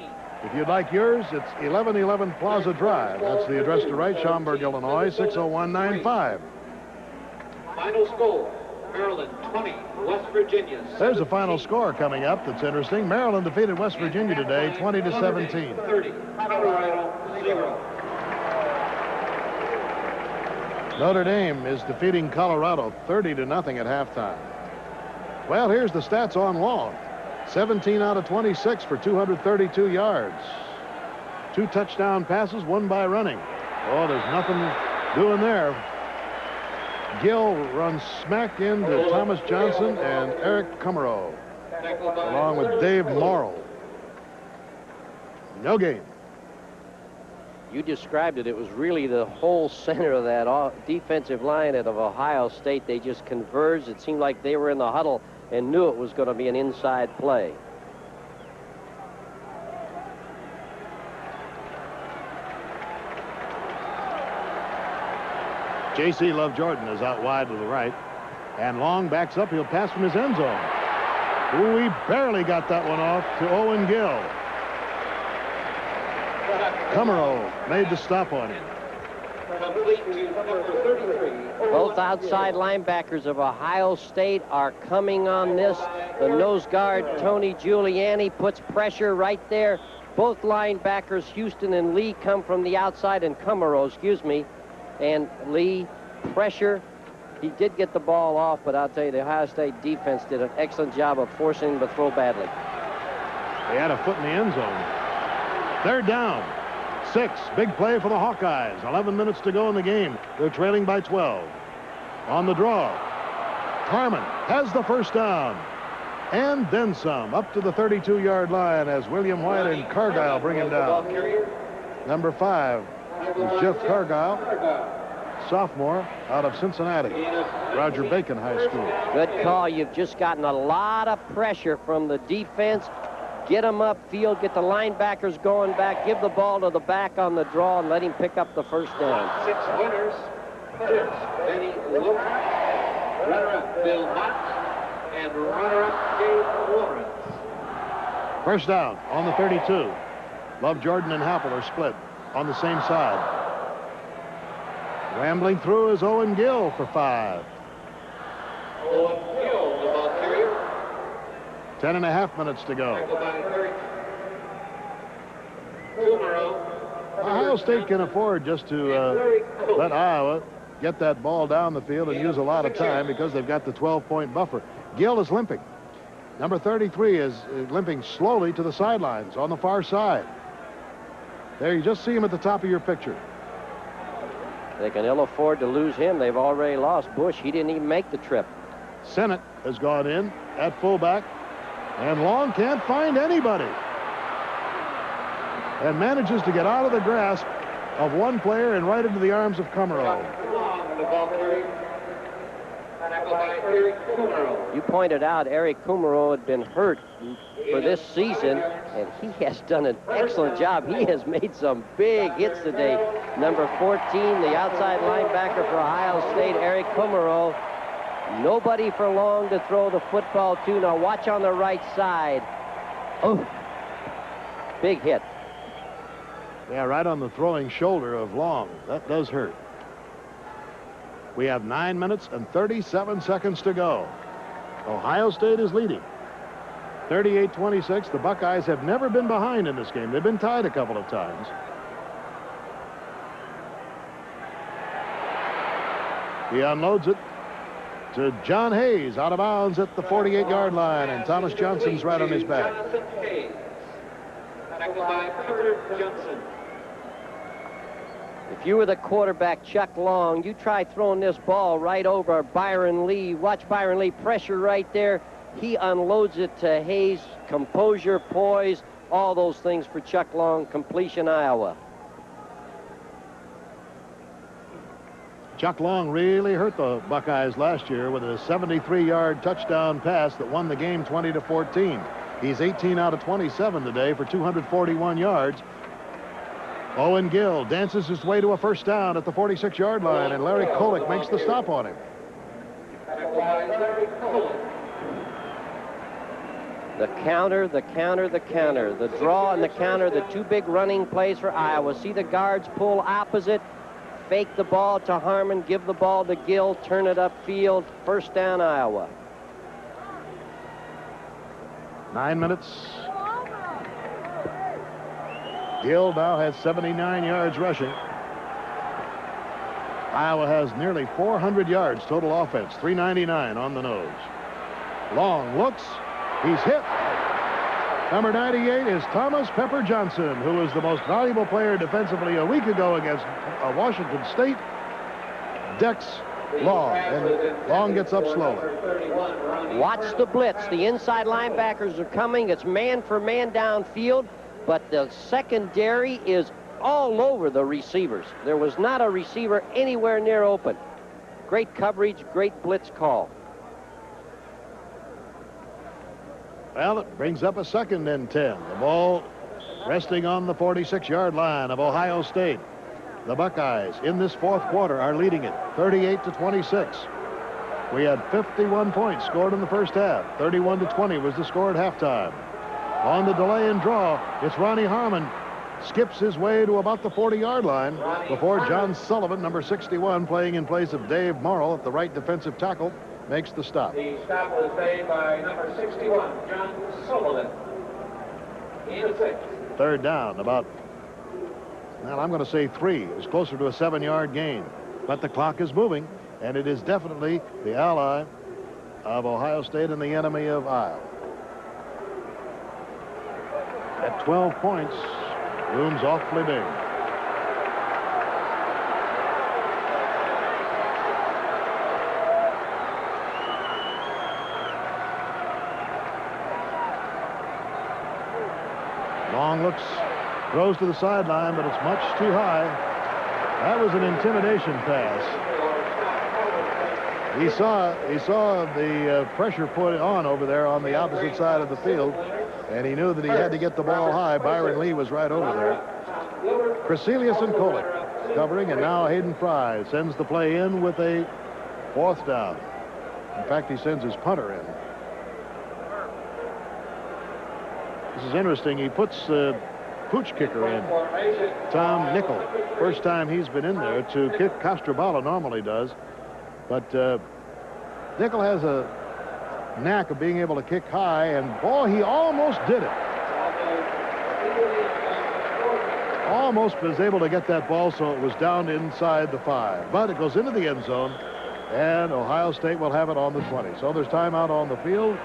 Speaker 1: if you'd like yours, it's 1111 Plaza Drive. That's the address to write, Schaumburg, Illinois, 60195.
Speaker 5: Final score, Maryland 20, West Virginia 17.
Speaker 1: There's a final score coming up that's interesting. Maryland defeated West Virginia today, 20-17.
Speaker 5: 30, Colorado 0.
Speaker 1: Notre Dame is defeating Colorado 30-0 at halftime. Well, here's the stats on Long. 17 out of 26 for 232 yards. 2 touchdown passes, 1 by running. Oh, there's nothing doing there. Gill runs smack into Thomas Johnson and Eric Kummerow, along with Dave Morrill. No gain.
Speaker 2: You described it. It was really the whole center of that defensive line of Ohio State. They just converged. It seemed like they were in the huddle and knew it was going to be an inside play.
Speaker 1: J.C. Love Jordan is out wide to the right. And Long backs up. He'll pass from his end zone. Ooh, he barely got that one off to Owen Gill. Kummerow made the stop on him.
Speaker 2: Both outside linebackers of Ohio State are coming on this. The nose guard, Tony Giuliani, puts pressure right there. Both linebackers, Houston and Lee, come from the outside, and Kummerow, and Lee, pressure. He did get the ball off, but I'll tell you, the Ohio State defense did an excellent job of forcing him to throw badly.
Speaker 1: They had a foot in the end zone. 3rd down. 6. Big play for the Hawkeyes. 11 minutes to go in the game. They're trailing by 12. On the draw, Harmon has the first down. And then some. Up to the 32-yard line as William White and Cargile bring him down. Number 5 is Jeff Cargile, sophomore out of Cincinnati, Roger Bacon High School.
Speaker 2: Good call. You've just gotten a lot of pressure from the defense. Get them upfield, get the linebackers going back, give the ball to the back on the draw, and let him pick up the first down.
Speaker 5: 6 winners, Benny Luke, runner-up Bill Mott, and runner-up Dave Lawrence.
Speaker 1: First down on the 32. Love Jordan and Happel are split on the same side. Rambling through is Owen Gill for 5.
Speaker 5: Owen Gill, the ball carrier.
Speaker 1: 10.5 minutes to go. Ohio State can afford just to let Iowa get that ball down the field and use a lot of time because they've got the 12-point buffer. Gill is limping. Number 33 is limping slowly to the sidelines on the far side. There, you just see him at the top of your picture.
Speaker 2: They can ill afford to lose him. They've already lost Bush. He didn't even make the trip.
Speaker 1: Sennett has gone in at fullback. And Long can't find anybody. And manages to get out of the grasp of one player and right into the arms of Kummerow.
Speaker 5: Tackle by Eric Kummerow.
Speaker 2: You pointed out Eric Kummerow had been hurt for this season, and he has done an excellent job. He has made some big hits today. Number 14, the outside linebacker for Ohio State, Eric Kummerow. Nobody for Long to throw the football to. Now watch on the right side. Oh, big hit.
Speaker 1: Yeah, right on the throwing shoulder of Long. That does hurt. We have 9 minutes and 37 seconds to go. Ohio State is leading. 38-26. The Buckeyes have never been behind in this game. They've been tied a couple of times. He unloads it to John Hayes, out of bounds at the 48-yard line, and Thomas Johnson's right on his back.
Speaker 5: Tackled by Pepper Johnson.
Speaker 2: If you were the quarterback, Chuck Long, you try throwing this ball right over Byron Lee. Watch Byron Lee, pressure right there. He unloads it to Hayes. Composure, poise, all those things for Chuck Long. Completion, Iowa.
Speaker 1: Chuck Long really hurt the Buckeyes last year with a 73-yard touchdown pass that won the game 20-14. He's 18 out of 27 today for 241 yards. Owen Gill dances his way to a first down at the 46-yard line, and Larry Kolick makes the stop on him.
Speaker 2: The counter, the counter, the counter. The draw and the counter, the two big running plays for Iowa. See the guards pull opposite. Fake the ball to Harmon, give the ball to Gill, turn it upfield. First down, Iowa.
Speaker 1: 9 minutes. Gill now has 79 yards rushing. Iowa has nearly 400 yards total offense, 399 on the nose. Long looks. He's hit. Number 98 is Thomas Pepper Johnson, who was the most valuable player defensively a week ago against Washington State. Decks Long, and Long gets up slowly.
Speaker 2: Watch the blitz. The inside linebackers are coming. It's man for man downfield, but the secondary is all over the receivers. There was not a receiver anywhere near open. Great coverage, great blitz call.
Speaker 1: Well, it brings up a 2nd and 10. The ball resting on the 46-yard line of Ohio State. The Buckeyes in this fourth quarter are leading it 38-26. We had 51 points scored in the first half. 31-20 was the score at halftime. On the delay and draw, it's Ronnie Harmon. Skips his way to about the 40-yard line before John Sullivan, number 61, playing in place of Dave Morrill at the right defensive tackle, makes the stop.
Speaker 5: The stop was made by number 61, John Sullivan. In 6.
Speaker 1: Third down, about, well, I'm going to say 3. It was closer to a 7-yard gain. But the clock is moving, and it is definitely the ally of Ohio State and the enemy of Iowa. At 12 points, looms awfully big. Long looks, throws to the sideline, but it's much too high. That was an intimidation pass. He saw the pressure put on over there on the opposite side of the field, and he knew that he had to get the ball high. Byron Lee was right over there. Crecelius and Kolick covering, and now Hayden Fry sends the play in with a 4th down. In fact, he sends his punter in. This is interesting. He puts the pooch kicker in, Tom Nickel. First time he's been in there to kick. Castrobala normally does. But Nickel has a knack of being able to kick high, and boy, he almost did it. Almost was able to get that ball so it was down inside the 5. But it goes into the end zone, and Ohio State will have it on the 20. So there's timeout on the field.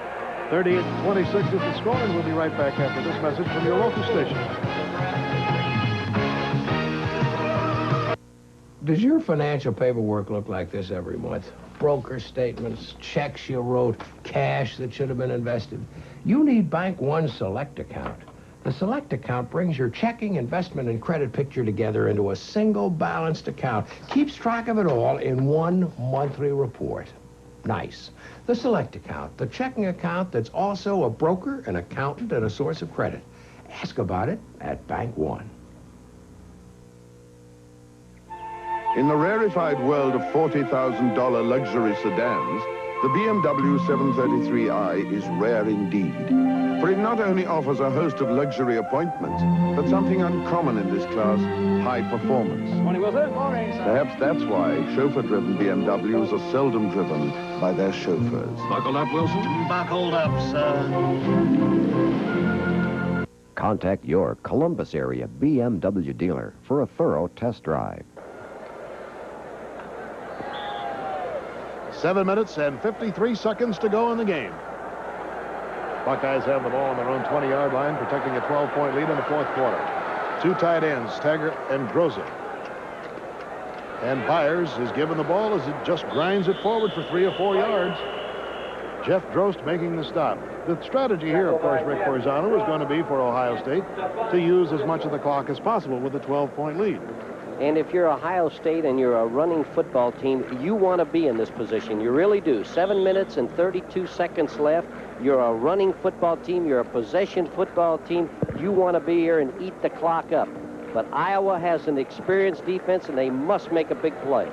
Speaker 1: 38-26 is the score, and we'll be right back after this message from your local station.
Speaker 12: Does your financial paperwork look like this every month? Broker statements, checks you wrote, cash that should have been invested. You need Bank One Select Account. The Select Account brings your checking, investment, and credit picture together into a single balanced account. Keeps track of it all in one monthly report. Nice. The Select account, the checking account that's also a broker, an accountant, and a source of credit. Ask about it at Bank One.
Speaker 14: In the rarefied world of $40,000 luxury sedans, the BMW 733i is rare indeed. For it not only offers a host of luxury appointments, but something uncommon in this class, high performance.
Speaker 15: Morning, Wilson. Morning, sir.
Speaker 14: Perhaps that's why chauffeur-driven BMWs are seldom driven by their chauffeurs.
Speaker 23: Buckled up, Wilson?
Speaker 16: Buckled up, sir.
Speaker 9: Contact your Columbus area BMW dealer for a thorough test drive.
Speaker 1: 7 minutes and 53 seconds to go in the game. Buckeyes have the ball on their own 20-yard line, protecting a 12-point lead in the fourth quarter. Two tight ends, Taggart and Groza. And Byers is given the ball as it just grinds it forward for 3 or 4 yards. Jeff Drost making the stop. The strategy here, of course, Rick Forzano, is going to be for Ohio State to use as much of the clock as possible with a 12-point lead.
Speaker 2: And if you're Ohio State and you're a running football team, you want to be in this position. You really do. 7 minutes and 32 seconds left. You're a running football team. You're a possession football team. You want to be here and eat the clock up. But Iowa has an experienced defense, and they must make a big play.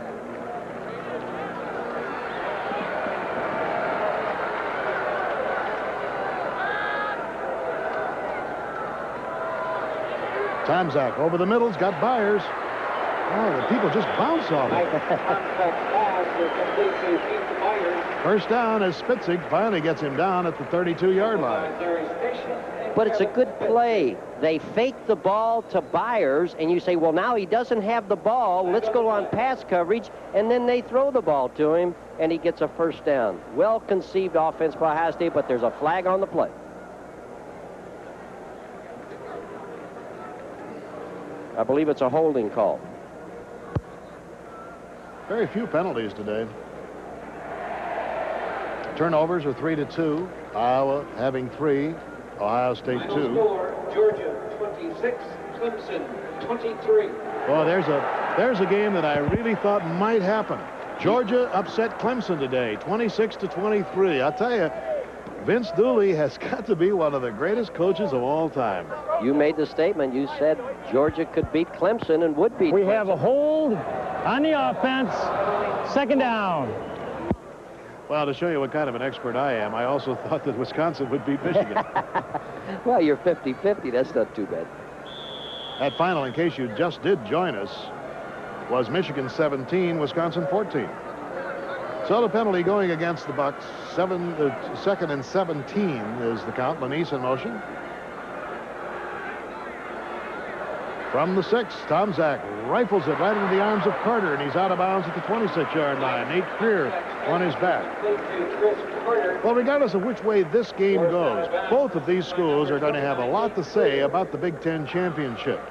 Speaker 1: Tomczak over the middle's got Byers. Oh, the people just bounce off it. First down as Spitzig finally gets him down at the 32-yard line.
Speaker 2: But it's a good play. They fake the ball to Byers, and you say, well, now he doesn't have the ball. Let's go on pass coverage, and then they throw the ball to him, and he gets a first down. Well-conceived offense by Ohio State, but there's a flag on the play. I believe it's a holding call.
Speaker 1: Very few penalties today. Turnovers are 3-2. Iowa having 3. Ohio State 2.
Speaker 5: Georgia 26, Clemson 23.
Speaker 1: Well, there's a game that I really thought might happen. Georgia upset Clemson today, 26-23. I'll tell you, Vince Dooley has got to be one of the greatest coaches of all time.
Speaker 2: You made the statement. You said Georgia could beat Clemson and would beat
Speaker 15: We
Speaker 2: Clemson.
Speaker 15: have a hold on the offense. Second down.
Speaker 1: Well, to show you what kind of an expert I am, I also thought that Wisconsin would beat Michigan.
Speaker 2: Well, you're 50-50. That's not too bad.
Speaker 1: That final, in case you just did join us, was Michigan 17, Wisconsin 14. So the penalty going against the Bucks. 2nd and 17 is the count. Lanise in motion. From the 6, Tomczak rifles it right into the arms of Carter, and he's out of bounds at the 26-yard line. Nate Freer on his back. Well, regardless of which way this game goes, both of these schools are going to have a lot to say about the Big Ten championship.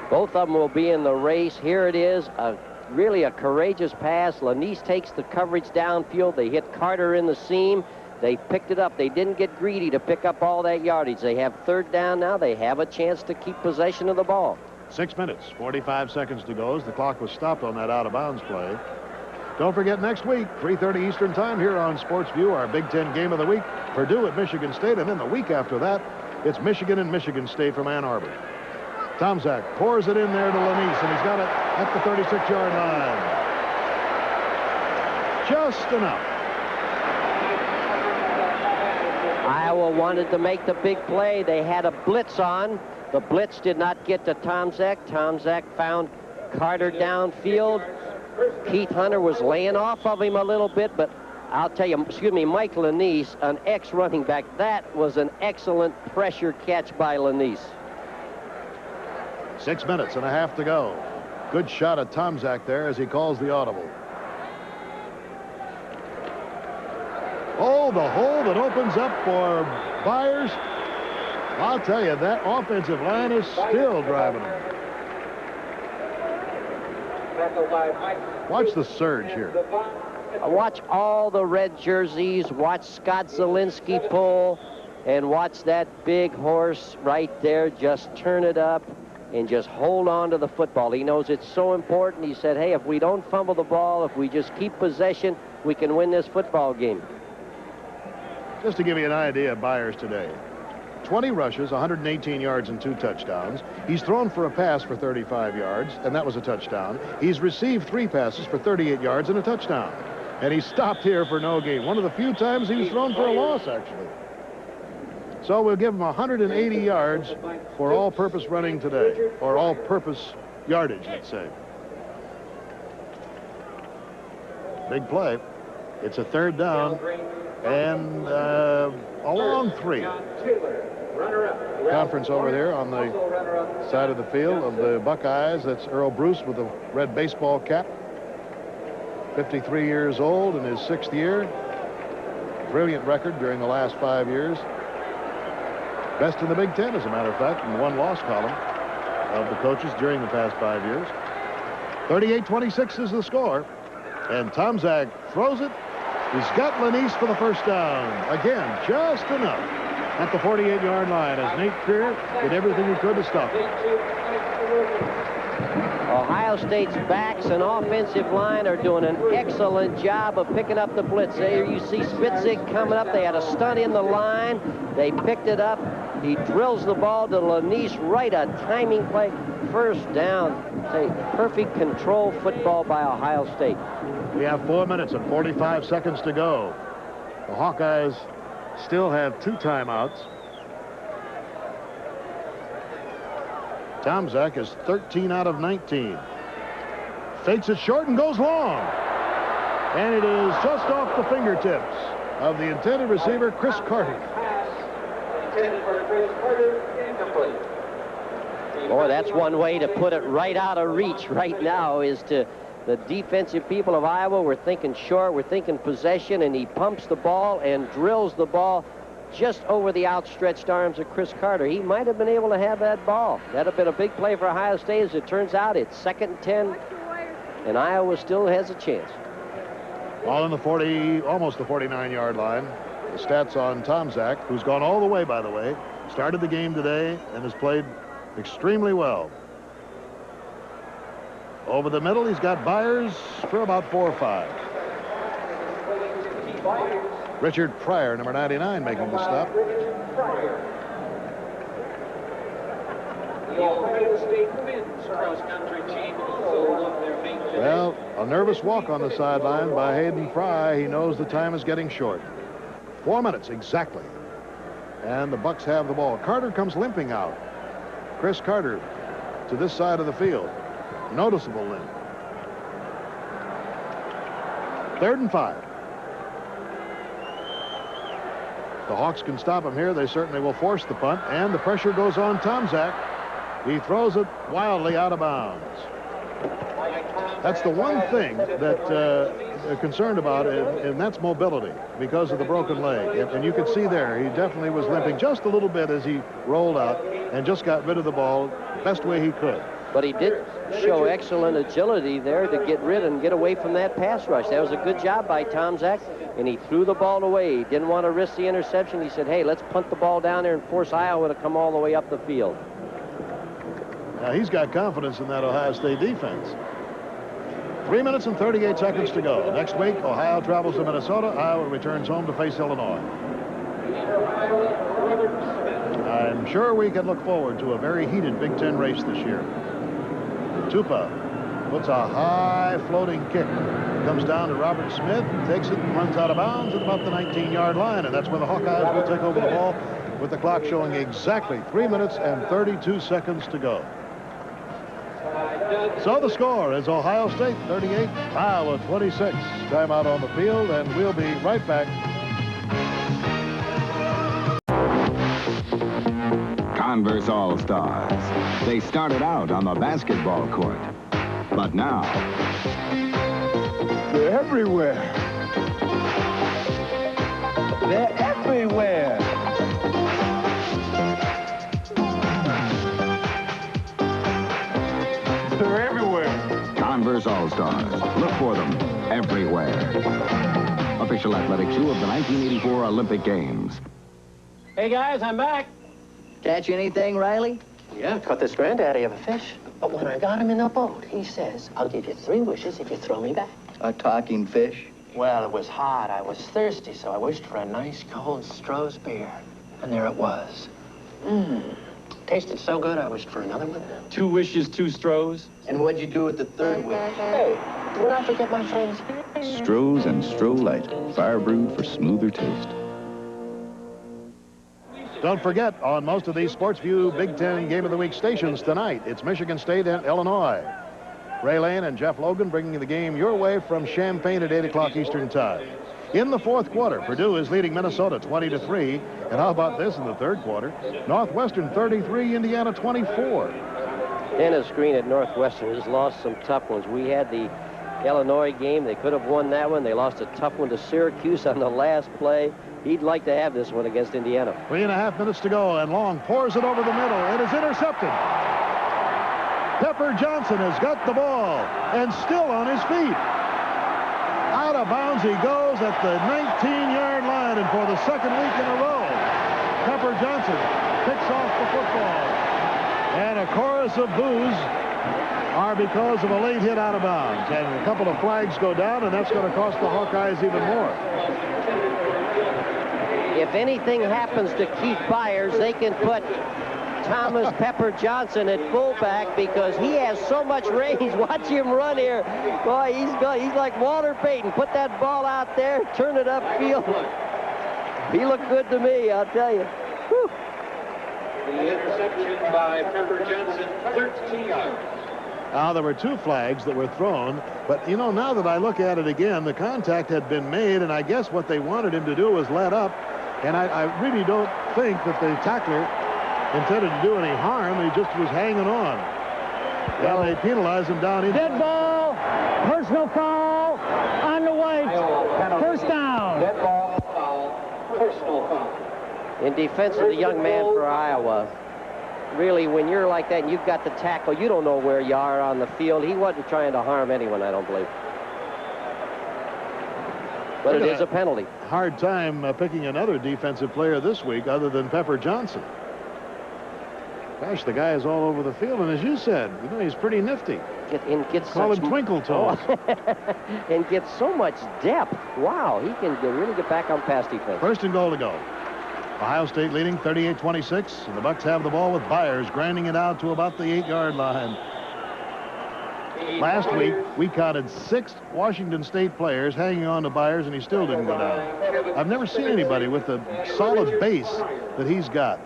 Speaker 2: Both of them will be in the race. Here it is, really a courageous pass. Lanise takes the coverage downfield. They hit Carter in the seam. They picked it up. They didn't get greedy to pick up all that yardage. They have third down now. They have a chance to keep possession of the ball.
Speaker 1: 6 minutes, 45 seconds to go as the clock was stopped on that out-of-bounds play. Don't forget, next week, 3:30 Eastern Time here on Sports View, our Big Ten game of the week, Purdue at Michigan State, and then the week after that, it's Michigan and Michigan State from Ann Arbor. Tomczak pours it in there to Lanise, and he's got it at the 36-yard line. Just enough.
Speaker 2: Iowa wanted to make the big play. They had a blitz on. The blitz did not get to Tomczak. Tomczak found Carter downfield. Keith Hunter was laying off of him a little bit, but I'll tell you, Mike Lanise, an ex-running back, that was an excellent pressure catch by Lanise.
Speaker 1: 6 minutes and a half to go. Good shot at Tomczak there as he calls the audible. Oh, the hole that opens up for Byers. I'll tell you, that offensive line is still driving him. Watch the surge here.
Speaker 2: Watch all the red jerseys. Watch Scott Zielinski pull. And watch that big horse right there just turn it up. and just hold on to the football. He knows it's so important. He said, hey, if we don't fumble the ball, if we just keep possession, we can win this football game.
Speaker 1: Just to give you an idea of Byers today. 20 rushes, 118 yards, and 2 touchdowns. He's thrown for a pass for 35 yards, and that was a touchdown. He's received 3 passes for 38 yards and a touchdown. And he stopped here for no gain. One of the few times he was thrown for a loss, actually. So we'll give him 180 yards for all-purpose running today, or all-purpose yardage, let's say. Big play. It's a 3rd down, and a long 3. Conference over there on the side of the field of the Buckeyes. That's Earl Bruce with a red baseball cap. 53 years old in his 6th year. Brilliant record during the last 5 years. Best in the Big Ten, as a matter of fact, in the one-loss column of the coaches during the past 5 years. 38-26 is the score. And Tomczak throws it. He's got Lanise for the first down. Again, just enough at the 48-yard line as Nate Peer did everything he could to stop it.
Speaker 2: Ohio State's backs and offensive line are doing an excellent job of picking up the blitz. There you see Spitzig coming up. They had a stunt in the line. They picked it up. He drills the ball to Lanise, right, a timing play. First down. Say, perfect control football by Ohio State.
Speaker 1: We have 4 minutes and 45 seconds to go. The Hawkeyes still have 2 timeouts. Tomczak is 13 out of 19. Fakes it short and goes long. And it is just off the fingertips of the intended receiver, Chris Carter.
Speaker 2: Boy, that's one way to put it right out of reach right now, is to the defensive people of Iowa. We're thinking short, we're thinking possession, and he pumps the ball and drills the ball just over the outstretched arms of Chris Carter. He might have been able to have that ball. That'd have been a big play for Ohio State. As it turns out, it's 2nd and 10, and Iowa still has a chance.
Speaker 1: Ball in the 40, almost the 49-yard line. The stats on Tomczak, who's gone all the way, by the way, started the game today and has played extremely well. Over the middle, he's got Byers for about 4 or 5. Richard Pryor, number 99, making the stop.
Speaker 5: The Ohio State men's cross-country team also won their main today.
Speaker 1: Well, a nervous walk on the sideline by Hayden Fry. He knows the time is getting short. 4 minutes exactly. And the Bucks have the ball. Carter comes limping out. Chris Carter to this side of the field. Noticeable limp. 3rd and 5. The Hawks can stop him here. They certainly will force the punt, and the pressure goes on Tomczak. He throws it wildly out of bounds. That's the one thing that they're concerned about, and that's mobility because of the broken leg. And you could see there, he definitely was limping just a little bit as he rolled out and just got rid of the ball best way he could.
Speaker 2: But he did show excellent agility there to get rid and get away from that pass rush. That was a good job by Tomczak, and he threw the ball away. He didn't want to risk the interception. He said, hey, let's punt the ball down there and force Iowa to come all the way up the field.
Speaker 1: Now, he's got confidence in that Ohio State defense. 3 minutes and 38 seconds to go. Next week, Ohio travels to Minnesota. Iowa returns home to face Illinois. I'm sure we can look forward to a very heated Big Ten race this year. Tupa puts a high floating kick. Comes down to Robert Smith, takes it and runs out of bounds at about the 19-yard line. And that's when the Hawkeyes will take over the ball with the clock showing exactly 3 minutes and 32 seconds to go. So the score is Ohio State 38, Iowa 26. Timeout on the field, and we'll be right back.
Speaker 24: Converse All-Stars. They started out on the basketball court, but now
Speaker 3: they're everywhere. They're everywhere. They're everywhere.
Speaker 24: Converse All-Stars. Look for them everywhere. Official athletic shoe of the 1984 Olympic Games.
Speaker 15: Hey, guys, I'm back.
Speaker 10: Catch anything, Riley?
Speaker 2: Yeah, caught this granddaddy of a fish. But when I got him in the boat, he says, I'll give you 3 wishes if you throw me back.
Speaker 10: A talking fish?
Speaker 2: Well, it was hot. I was thirsty, so I wished for a nice cold Stroh's beer. And there it was. Tasted so good, I wished for another one.
Speaker 10: 2 wishes, 2 Strohs? And what'd you do with the 3rd wish?
Speaker 2: Hey, did I forget my friends?
Speaker 6: Stroh's and Stroh Light, fire brewed for smoother taste.
Speaker 1: Don't forget, on most of these SportsView Big Ten Game of the Week stations tonight, it's Michigan State and Illinois. Ray Lane and Jeff Logan bringing the game your way from Champaign at 8 o'clock Eastern Time. In the 4th quarter, Purdue is leading Minnesota 20-3. And how about this in the 3rd quarter? Northwestern 33, Indiana 24.
Speaker 2: Dennis Green at Northwestern has lost some tough ones. We had the Illinois game. They could have won that one. They lost a tough one to Syracuse on the last play. He'd like to have this one against Indiana.
Speaker 1: 3.5 minutes to go, and Long pours it over the middle. It is intercepted. Pepper Johnson has got the ball and still on his feet. Out of bounds he goes at the 19-yard line, and for the 2nd week in a row, Pepper Johnson picks off the football. And a chorus of boos are because of a late hit out of bounds. And a couple of flags go down, and that's going to cost the Hawkeyes even more.
Speaker 2: If anything happens to Keith Byers, they can put Thomas Pepper Johnson at fullback because he has so much range. Watch him run here. Boy, he's like Walter Payton. Put that ball out there, turn it upfield. He looked good to me, I'll tell you. Whew.
Speaker 5: The interception by Pepper Johnson, 13 yards.
Speaker 1: Now, there were 2 flags that were thrown, but, you know, now that I look at it again, the contact had been made, and I guess what they wanted him to do was let up, and I really don't think that the tackler intended to do any harm. He just was hanging on. Well, they penalized him down.
Speaker 15: Dead ball, personal foul, on the way, 1st down.
Speaker 5: Dead ball, foul, personal foul.
Speaker 2: In defense of the young man for Iowa, really, when you're like that and you've got the tackle, you don't know where you are on the field. He wasn't trying to harm anyone, I don't believe. But it is a penalty.
Speaker 1: Hard time picking another defensive player this week other than Pepper Johnson. Gosh, the guy is all over the field, and as you said, you know, he's pretty nifty. Call him Twinkle Toes.
Speaker 2: And gets so much depth. Wow, he can really get back on pass defense.
Speaker 1: 1st and goal to go. Ohio State leading 38-26, and the Bucks have the ball with Byers grinding it out to about the 8-yard line. Last week, we counted 6 Washington State players hanging on to Byers, and he still didn't go down. I've never seen anybody with the solid base that he's got.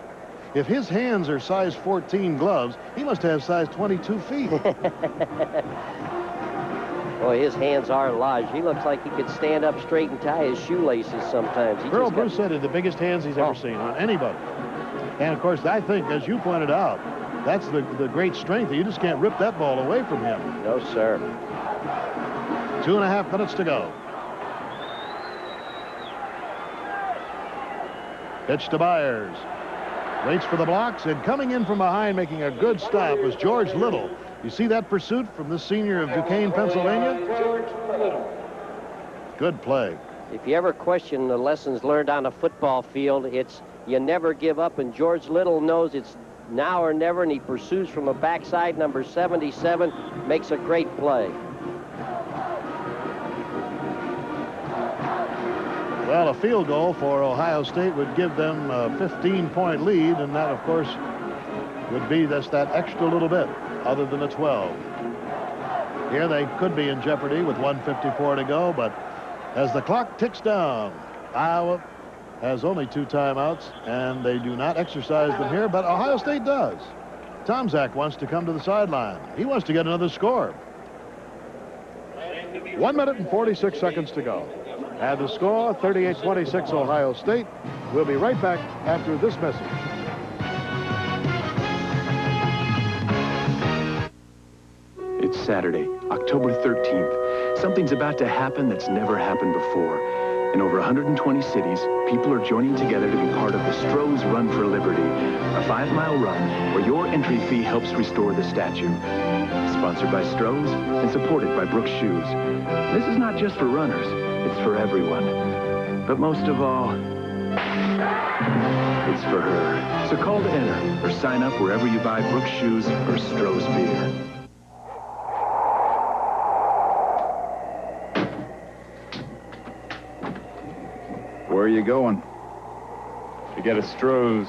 Speaker 1: If his hands are size 14 gloves, he must have size 22 feet.
Speaker 2: Boy, his hands are large. He looks like he could stand up straight and tie his shoelaces sometimes.
Speaker 1: Earl Bruce said it, the biggest hands he's ever seen on anybody. And, of course, I think, as you pointed out, that's the great strength. You just can't rip that ball away from him.
Speaker 2: No, sir.
Speaker 1: 2.5 minutes to go. Pitch to Byers. Waits for the blocks, and coming in from behind, making a good stop, was George Little. You see that pursuit from the senior of Duquesne, Pennsylvania? Good play.
Speaker 2: If you ever question the lessons learned on a football field, it's you never give up, and George Little knows it's now or never, and he pursues from a backside, number 77, makes a great play.
Speaker 1: Well, a field goal for Ohio State would give them a 15-point lead, and that, of course, would be just that extra little bit, other than a 12. Here they could be in jeopardy with 1:54 to go, but as the clock ticks down, Iowa has only 2 timeouts, and they do not exercise them here, but Ohio State does. Tomczak wants to come to the sideline. He wants to get another score. 1 minute and 46 seconds to go. And the score, 38-26 Ohio State. We'll be right back after this message.
Speaker 16: It's Saturday, October 13th. Something's about to happen that's never happened before. In over 120 cities, people are joining together to be part of the Stroh's Run for Liberty, a 5-mile run where your entry fee helps restore the statue. Sponsored by Stroh's and supported by Brooks Shoes. This is not just for runners, it's for everyone. But most of all... It's for her. So call to enter or sign up wherever you buy Brooks shoes or Stroh's beer.
Speaker 6: Where are you going? To get a Stroh's.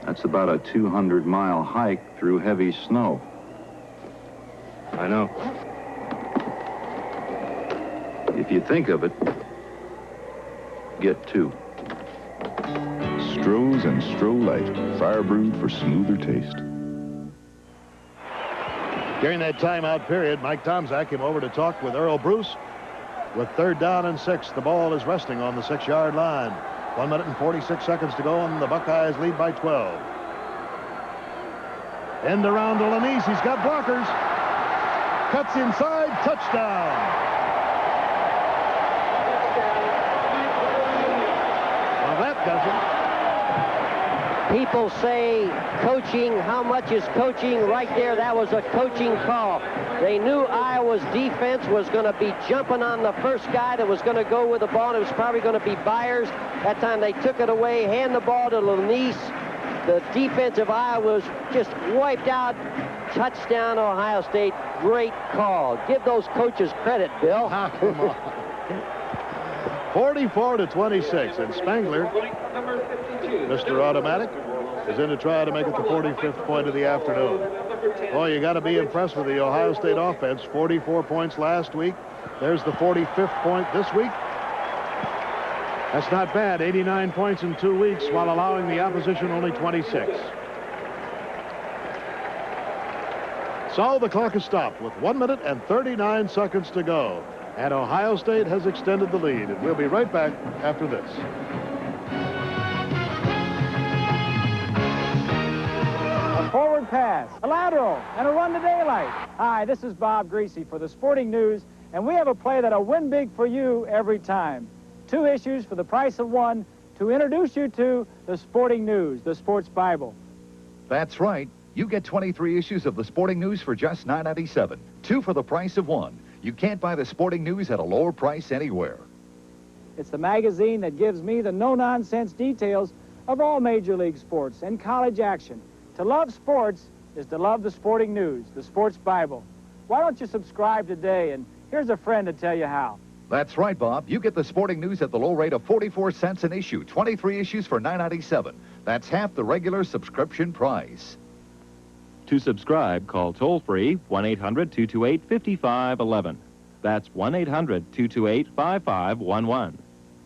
Speaker 6: That's about a 200-mile hike through heavy snow.
Speaker 13: I know.
Speaker 6: If you think of it, get two.
Speaker 8: Stroh's and Stroh Light, fire brewed for smoother taste.
Speaker 1: During that timeout period, Mike Tomczak came over to talk with Earl Bruce. With 3rd down and 6, the ball is resting on the 6-yard line. 1 minute and 46 seconds to go, and the Buckeyes lead by 12. End around to Lanise. He's got blockers. Cuts inside. Touchdown. Well, that does it.
Speaker 2: People say coaching, how much is coaching? Right there, that was a coaching call. They knew Iowa's defense was going to be jumping on the first guy that was going to go with the ball. It was probably going to be Byers. That time they took it away, hand the ball to Lanise. The defense of Iowa was just wiped out. Touchdown, Ohio State. Great call. Give those coaches credit, Bill.
Speaker 1: Come on. 44-26, and Spangler, Mr. Automatic, is in to try to make it the 45th point of the afternoon. Boy, you got to be impressed with the Ohio State offense. 44 points last week. There's the 45th point this week. That's not bad. 89 points in 2 weeks while allowing the opposition only 26. So the clock is stopped with 1 minute and 39 seconds to go. And Ohio State has extended the lead. And we'll be right back after this.
Speaker 15: A forward pass, a lateral, and a run to daylight. Hi, this is Bob Greasy for the Sporting News, and we have a play that'll win big for you every time. 2 issues for the price of 1 to introduce you to the Sporting News, the Sports Bible.
Speaker 17: That's right. You get 23 issues of the Sporting News for just $9.97. 2 for the price of 1. You can't buy the Sporting News at a lower price anywhere.
Speaker 15: It's the magazine that gives me the no-nonsense details of all Major League sports and college action. To love sports is to love the Sporting News, the Sports Bible. Why don't you subscribe today? And here's a friend to tell you how.
Speaker 17: That's right, Bob. You get the Sporting News at the low rate of 44 cents an issue. 23 issues for $9.97. That's half the regular subscription price.
Speaker 22: To subscribe, call toll-free 1-800-228-5511. That's 1-800-228-5511.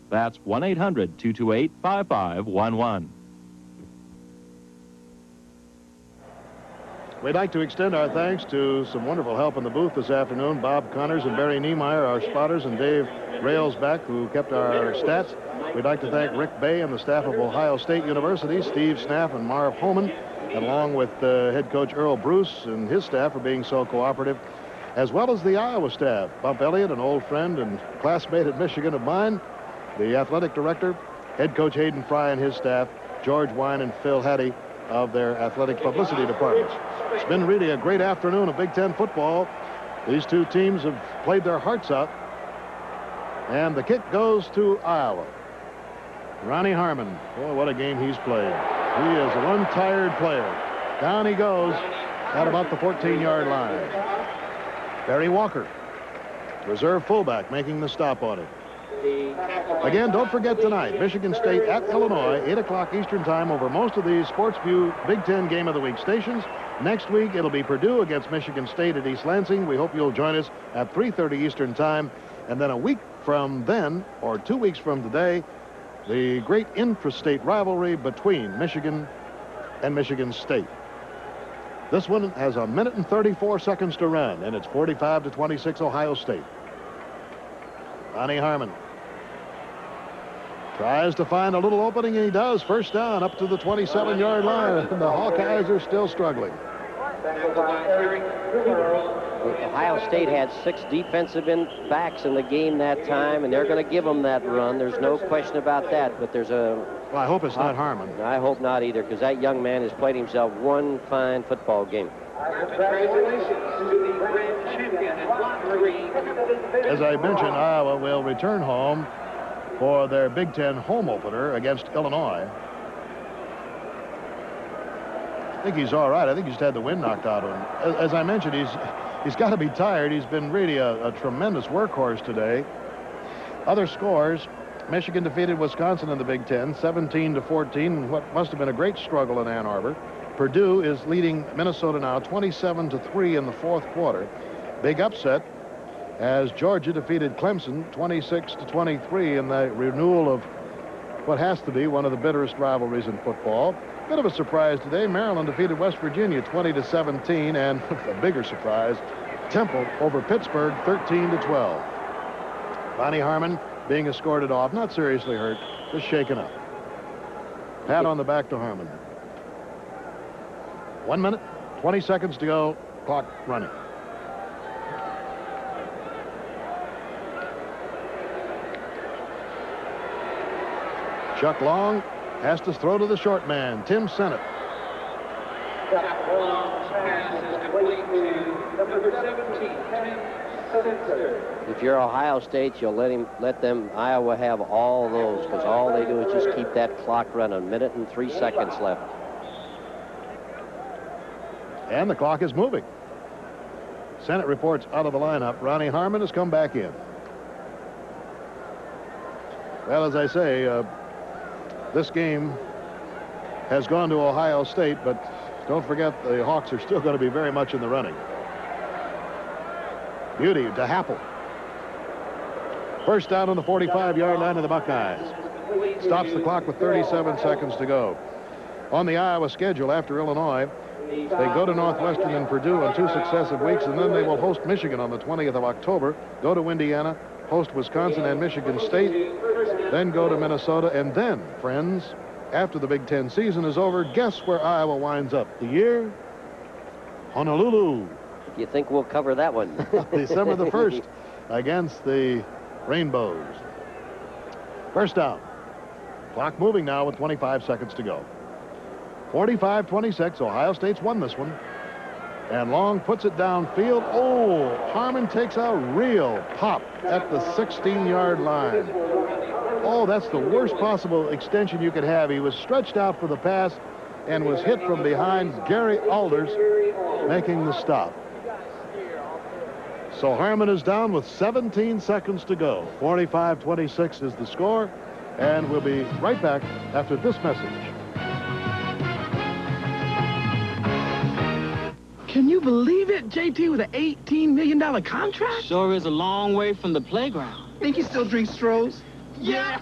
Speaker 22: That's 1-800-228-5511.
Speaker 1: We'd like to extend our thanks to some wonderful help in the booth this afternoon. Bob Connors and Barry Niemeyer, our spotters, and Dave Railsback, who kept our stats. We'd like to thank Rick Bay and the staff of Ohio State University, Steve Snaff and Marv Homan, and along with head coach Earl Bruce and his staff for being so cooperative, as well as the Iowa staff. Bump Elliott, an old friend and classmate at Michigan of mine, the athletic director, head coach Hayden Fry and his staff, George Wine and Phil Hattie of their athletic publicity departments. It's been really a great afternoon of Big Ten football. These two teams have played their hearts out, and the kick goes to Iowa. Ronnie Harmon, boy, what a game he's played. He is a one-tired player. Down he goes at about the 14-yard line. Barry Walker, reserve fullback, making the stop on it. Again, don't forget tonight, Michigan State at Illinois, 8 o'clock Eastern time over most of these SportsView Big Ten Game of the Week stations. Next week, it'll be Purdue against Michigan State at East Lansing. We hope you'll join us at 3:30 Eastern time. And then a week from then, or 2 weeks from today, the great intrastate rivalry between Michigan and Michigan State. This one has 1 minute and 34 seconds to run, and it's 45-26 Ohio State. Ronnie Harmon tries to find a little opening, and he does. First down up to the 27-yard line, and the Hawkeyes are still struggling.
Speaker 2: Ohio State had 6 defensive backs in the game that time, and they're going to give them that run. There's no question about that, but there's a...
Speaker 1: Well, I hope it's not Harmon.
Speaker 2: I hope not either, because that young man has played himself one fine football game.
Speaker 5: Congratulations to the grand champion in Lot 3.
Speaker 1: As I mentioned, Iowa will return home for their Big Ten home opener against Illinois. I think he's all right. I think he just had the wind knocked out of him. As I mentioned, he's got to be tired. He's been really a tremendous workhorse today. Other scores: Michigan defeated Wisconsin in the Big Ten 17-14, what must have been a great struggle in Ann Arbor. Purdue is leading Minnesota now 27-3 in the fourth quarter. Big upset as Georgia defeated Clemson 26-23 in the renewal of what has to be one of the bitterest rivalries in football. Bit of a surprise today. Maryland defeated West Virginia 20-17, and a bigger surprise, Temple over Pittsburgh 13-12. Ronnie Harmon being escorted off, not seriously hurt, just shaken up. Pat on the back to Harmon. 1 minute, 20 seconds to go, clock running. Chuck Long has to throw to the short man, Tim Sennett.
Speaker 2: If you're Ohio State, you'll let them Iowa have all those, because all they do is just keep that clock running. 1 minute and 3 seconds left.
Speaker 1: And the clock is moving. Sennett reports out of the lineup. Ronnie Harmon has come back in. Well, as I say, this game has gone to Ohio State, but don't forget the Hawks are still going to be very much in the running. Beauty to Happel. First down on the 45-yard line of the Buckeyes. Stops the clock with 37 seconds to go. On the Iowa schedule after Illinois, they go to Northwestern and Purdue on 2 successive weeks, and then they will host Michigan on the 20th of October, go to Indiana, host Wisconsin and Michigan State, then go to Minnesota, and then, friends, after the Big Ten season is over, guess where Iowa winds up? The year? Honolulu.
Speaker 2: You think we'll cover that one?
Speaker 1: December the 1st against the Rainbows. First down. Clock moving now with 25 seconds to go. 45-26. Ohio State's won this one. And Long puts it downfield. Oh, Harmon takes a real pop at the 16-yard line. Oh, that's the worst possible extension you could have. He was stretched out for the pass and was hit from behind. Gary Alders making the stop. So Harmon is down with 17 seconds to go. 45-26 is the score. And we'll be right back after this message.
Speaker 23: Can you believe it? JT with an $18 million contract? Sure is a long way from the playground. Think he still drinks Strohs? Yeah.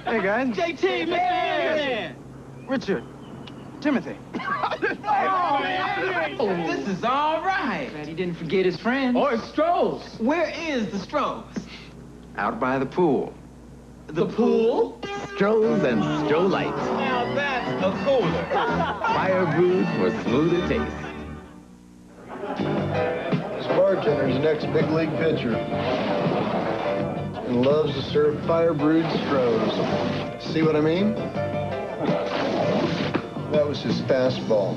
Speaker 23: Hey, guys. JT, man. Richard. Timothy. This is all right. Glad he didn't forget his friends. Or his Strohs. Where is the Strohs? Out by the pool. The pool?
Speaker 10: Strohs and Stroh Lights.
Speaker 23: Now that's a cooler.
Speaker 10: Fire brewed for smoother taste.
Speaker 7: This bartender's the next big league pitcher and loves to serve fire-brewed Strohs. See what I mean? That was his fastball.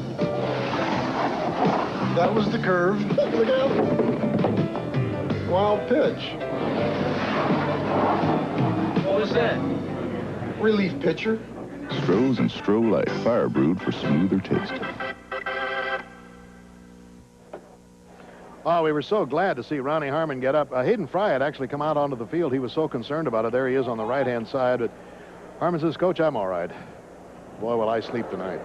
Speaker 7: That was the curve. Look out. Wild pitch.
Speaker 23: What was that?
Speaker 7: Relief pitcher.
Speaker 24: Strohs and Stroh Light, fire brewed for smoother taste.
Speaker 1: Oh, we were so glad to see Ronnie Harmon get up. Hayden Fry had actually come out onto the field. He was so concerned about it. There he is on the right-hand side. But Harmon says, Coach, I'm all right. Boy, will I sleep tonight.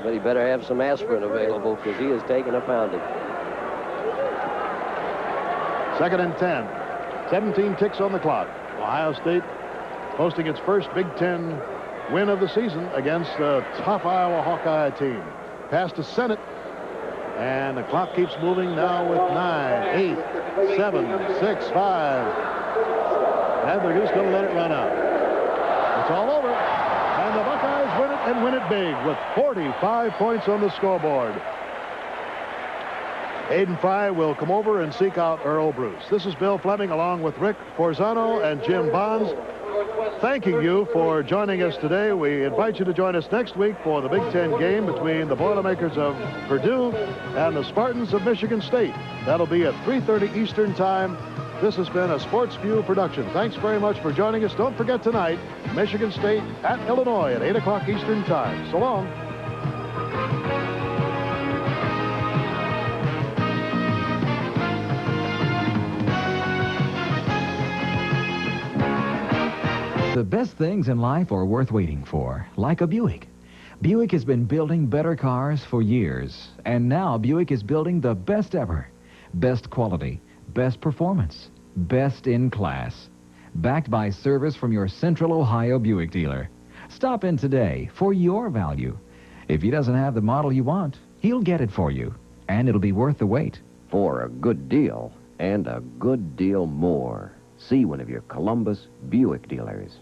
Speaker 2: But he better have some aspirin available, because he is taking a pounding.
Speaker 1: 2nd and 10. 17 ticks on the clock. Ohio State posting its first Big Ten win of the season against a tough Iowa Hawkeye team. Pass to Sennett. And the clock keeps moving now with 9, 8, 7, 6, 5. And they're just going to let it run out. It's all over. And the Buckeyes win it, and win it big with 45 points on the scoreboard. Hayden Fry will come over and seek out Earl Bruce. This is Bill Fleming along with Rick Forzano and Jim Bonds, thanking you for joining us today. We invite you to join us next week for the Big Ten game between the Boilermakers of Purdue and the Spartans of Michigan State. That'll be at 3:30 Eastern Time. This has been a Sports View production. Thanks very much for joining us. Don't forget tonight, Michigan State at Illinois at 8 o'clock Eastern Time. So long.
Speaker 11: The best things in life are worth waiting for, like a Buick. Buick has been building better cars for years, and now Buick is building the best ever. Best quality, best performance, best in class. Backed by service from your Central Ohio Buick dealer. Stop in today for your value. If he doesn't have the model you want, he'll get it for you, and it'll be worth the wait.
Speaker 2: For a good deal, and a good deal more, see one of your Columbus Buick dealers.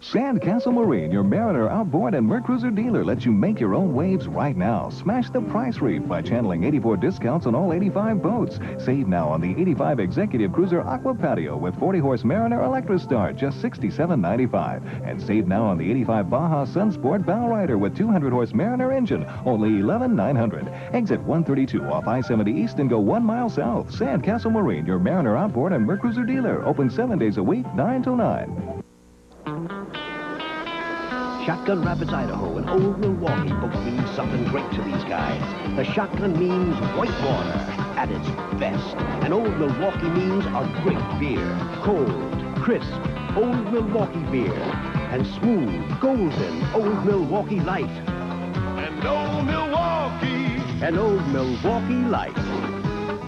Speaker 18: Sandcastle Marine, your Mariner outboard and Mercruiser dealer, lets you make your own waves right now. Smash the price reef by channeling 84 discounts on all 85 boats. Save now on the 85 Executive Cruiser Aqua Patio with 40-horse Mariner Electrostart, just $67.95. And save now on the 85 Baja Sunsport Bow Rider with 200-horse Mariner engine, only $11,900. Exit 132 off I-70 East and go 1 mile south. Sandcastle Marine, your Mariner outboard and Mercruiser dealer, open 7 days a week, 9 till 9.
Speaker 2: Shotgun Rapids, Idaho, and Old Milwaukee both mean something great to these guys. The shotgun means white water at its best. And Old Milwaukee means a great beer. Cold, crisp, Old Milwaukee beer. And smooth, golden Old Milwaukee Light.
Speaker 14: And Old Milwaukee.
Speaker 2: And Old Milwaukee Light.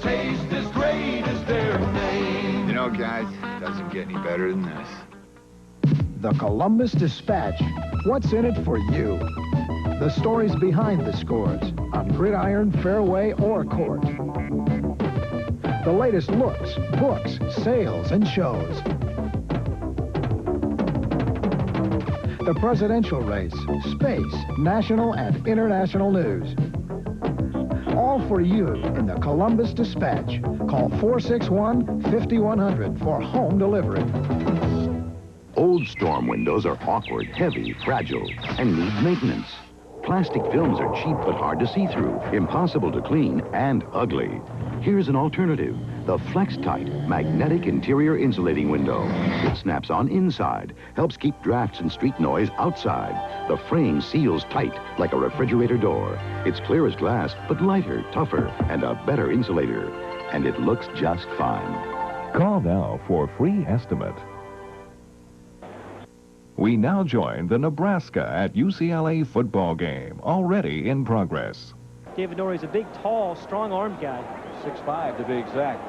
Speaker 14: Taste as great as their name. You know, guys, it doesn't get any better than this.
Speaker 7: The Columbus Dispatch. What's in it for you? The stories behind the scores on gridiron, fairway, or court. The latest looks, books, sales, and shows. The presidential race, space, national and international news. All for you in the Columbus Dispatch. Call 461-5100 for home delivery.
Speaker 8: Old storm windows are awkward, heavy, fragile, and need maintenance. Plastic films are cheap but hard to see through, impossible to clean, and ugly. Here's an alternative, the Flex-Tight magnetic interior insulating window. It snaps on inside, helps keep drafts and street noise outside. The frame seals tight like a refrigerator door. It's clear as glass, but lighter, tougher, and a better insulator. And it looks just fine.
Speaker 17: Call now for a free estimate. We now join the Nebraska at UCLA football game, already in progress.
Speaker 19: David Norrie's a big, tall, strong-armed guy.
Speaker 20: 6'5" to be exact.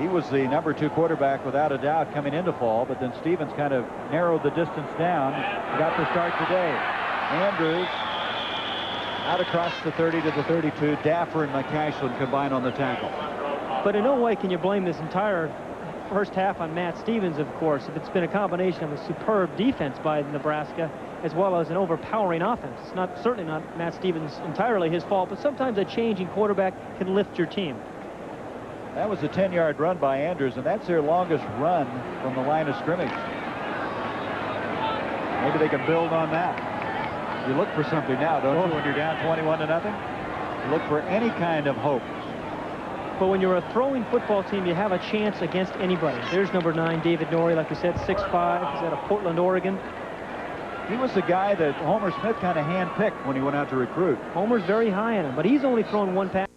Speaker 20: He was the number 2 quarterback without a doubt coming into fall, but then Stevens kind of narrowed the distance down. Got the start today. Andrews out across the 30 to the 32. Daffer and McCashlin combined on the tackle.
Speaker 19: But in no way can you blame this entire first half on Matt Stevens, of course. If it's been a combination of a superb defense by Nebraska as well as an overpowering offense. It's certainly not Matt Stevens entirely his fault, but sometimes a changing quarterback can lift your team.
Speaker 20: That was a 10-yard run by Andrews, and that's their longest run from the line of scrimmage. Maybe they can build on that. You look for something now, don't you, when you're down 21-0? You look for any kind of hope.
Speaker 19: But when you're a throwing football team, you have a chance against anybody. There's number 9, David Norrie, like we said, 6'5". He's out of Portland, Oregon.
Speaker 20: He was the guy that Homer Smith kind of handpicked when he went out to recruit.
Speaker 19: Homer's very high on him, but he's only thrown one pass.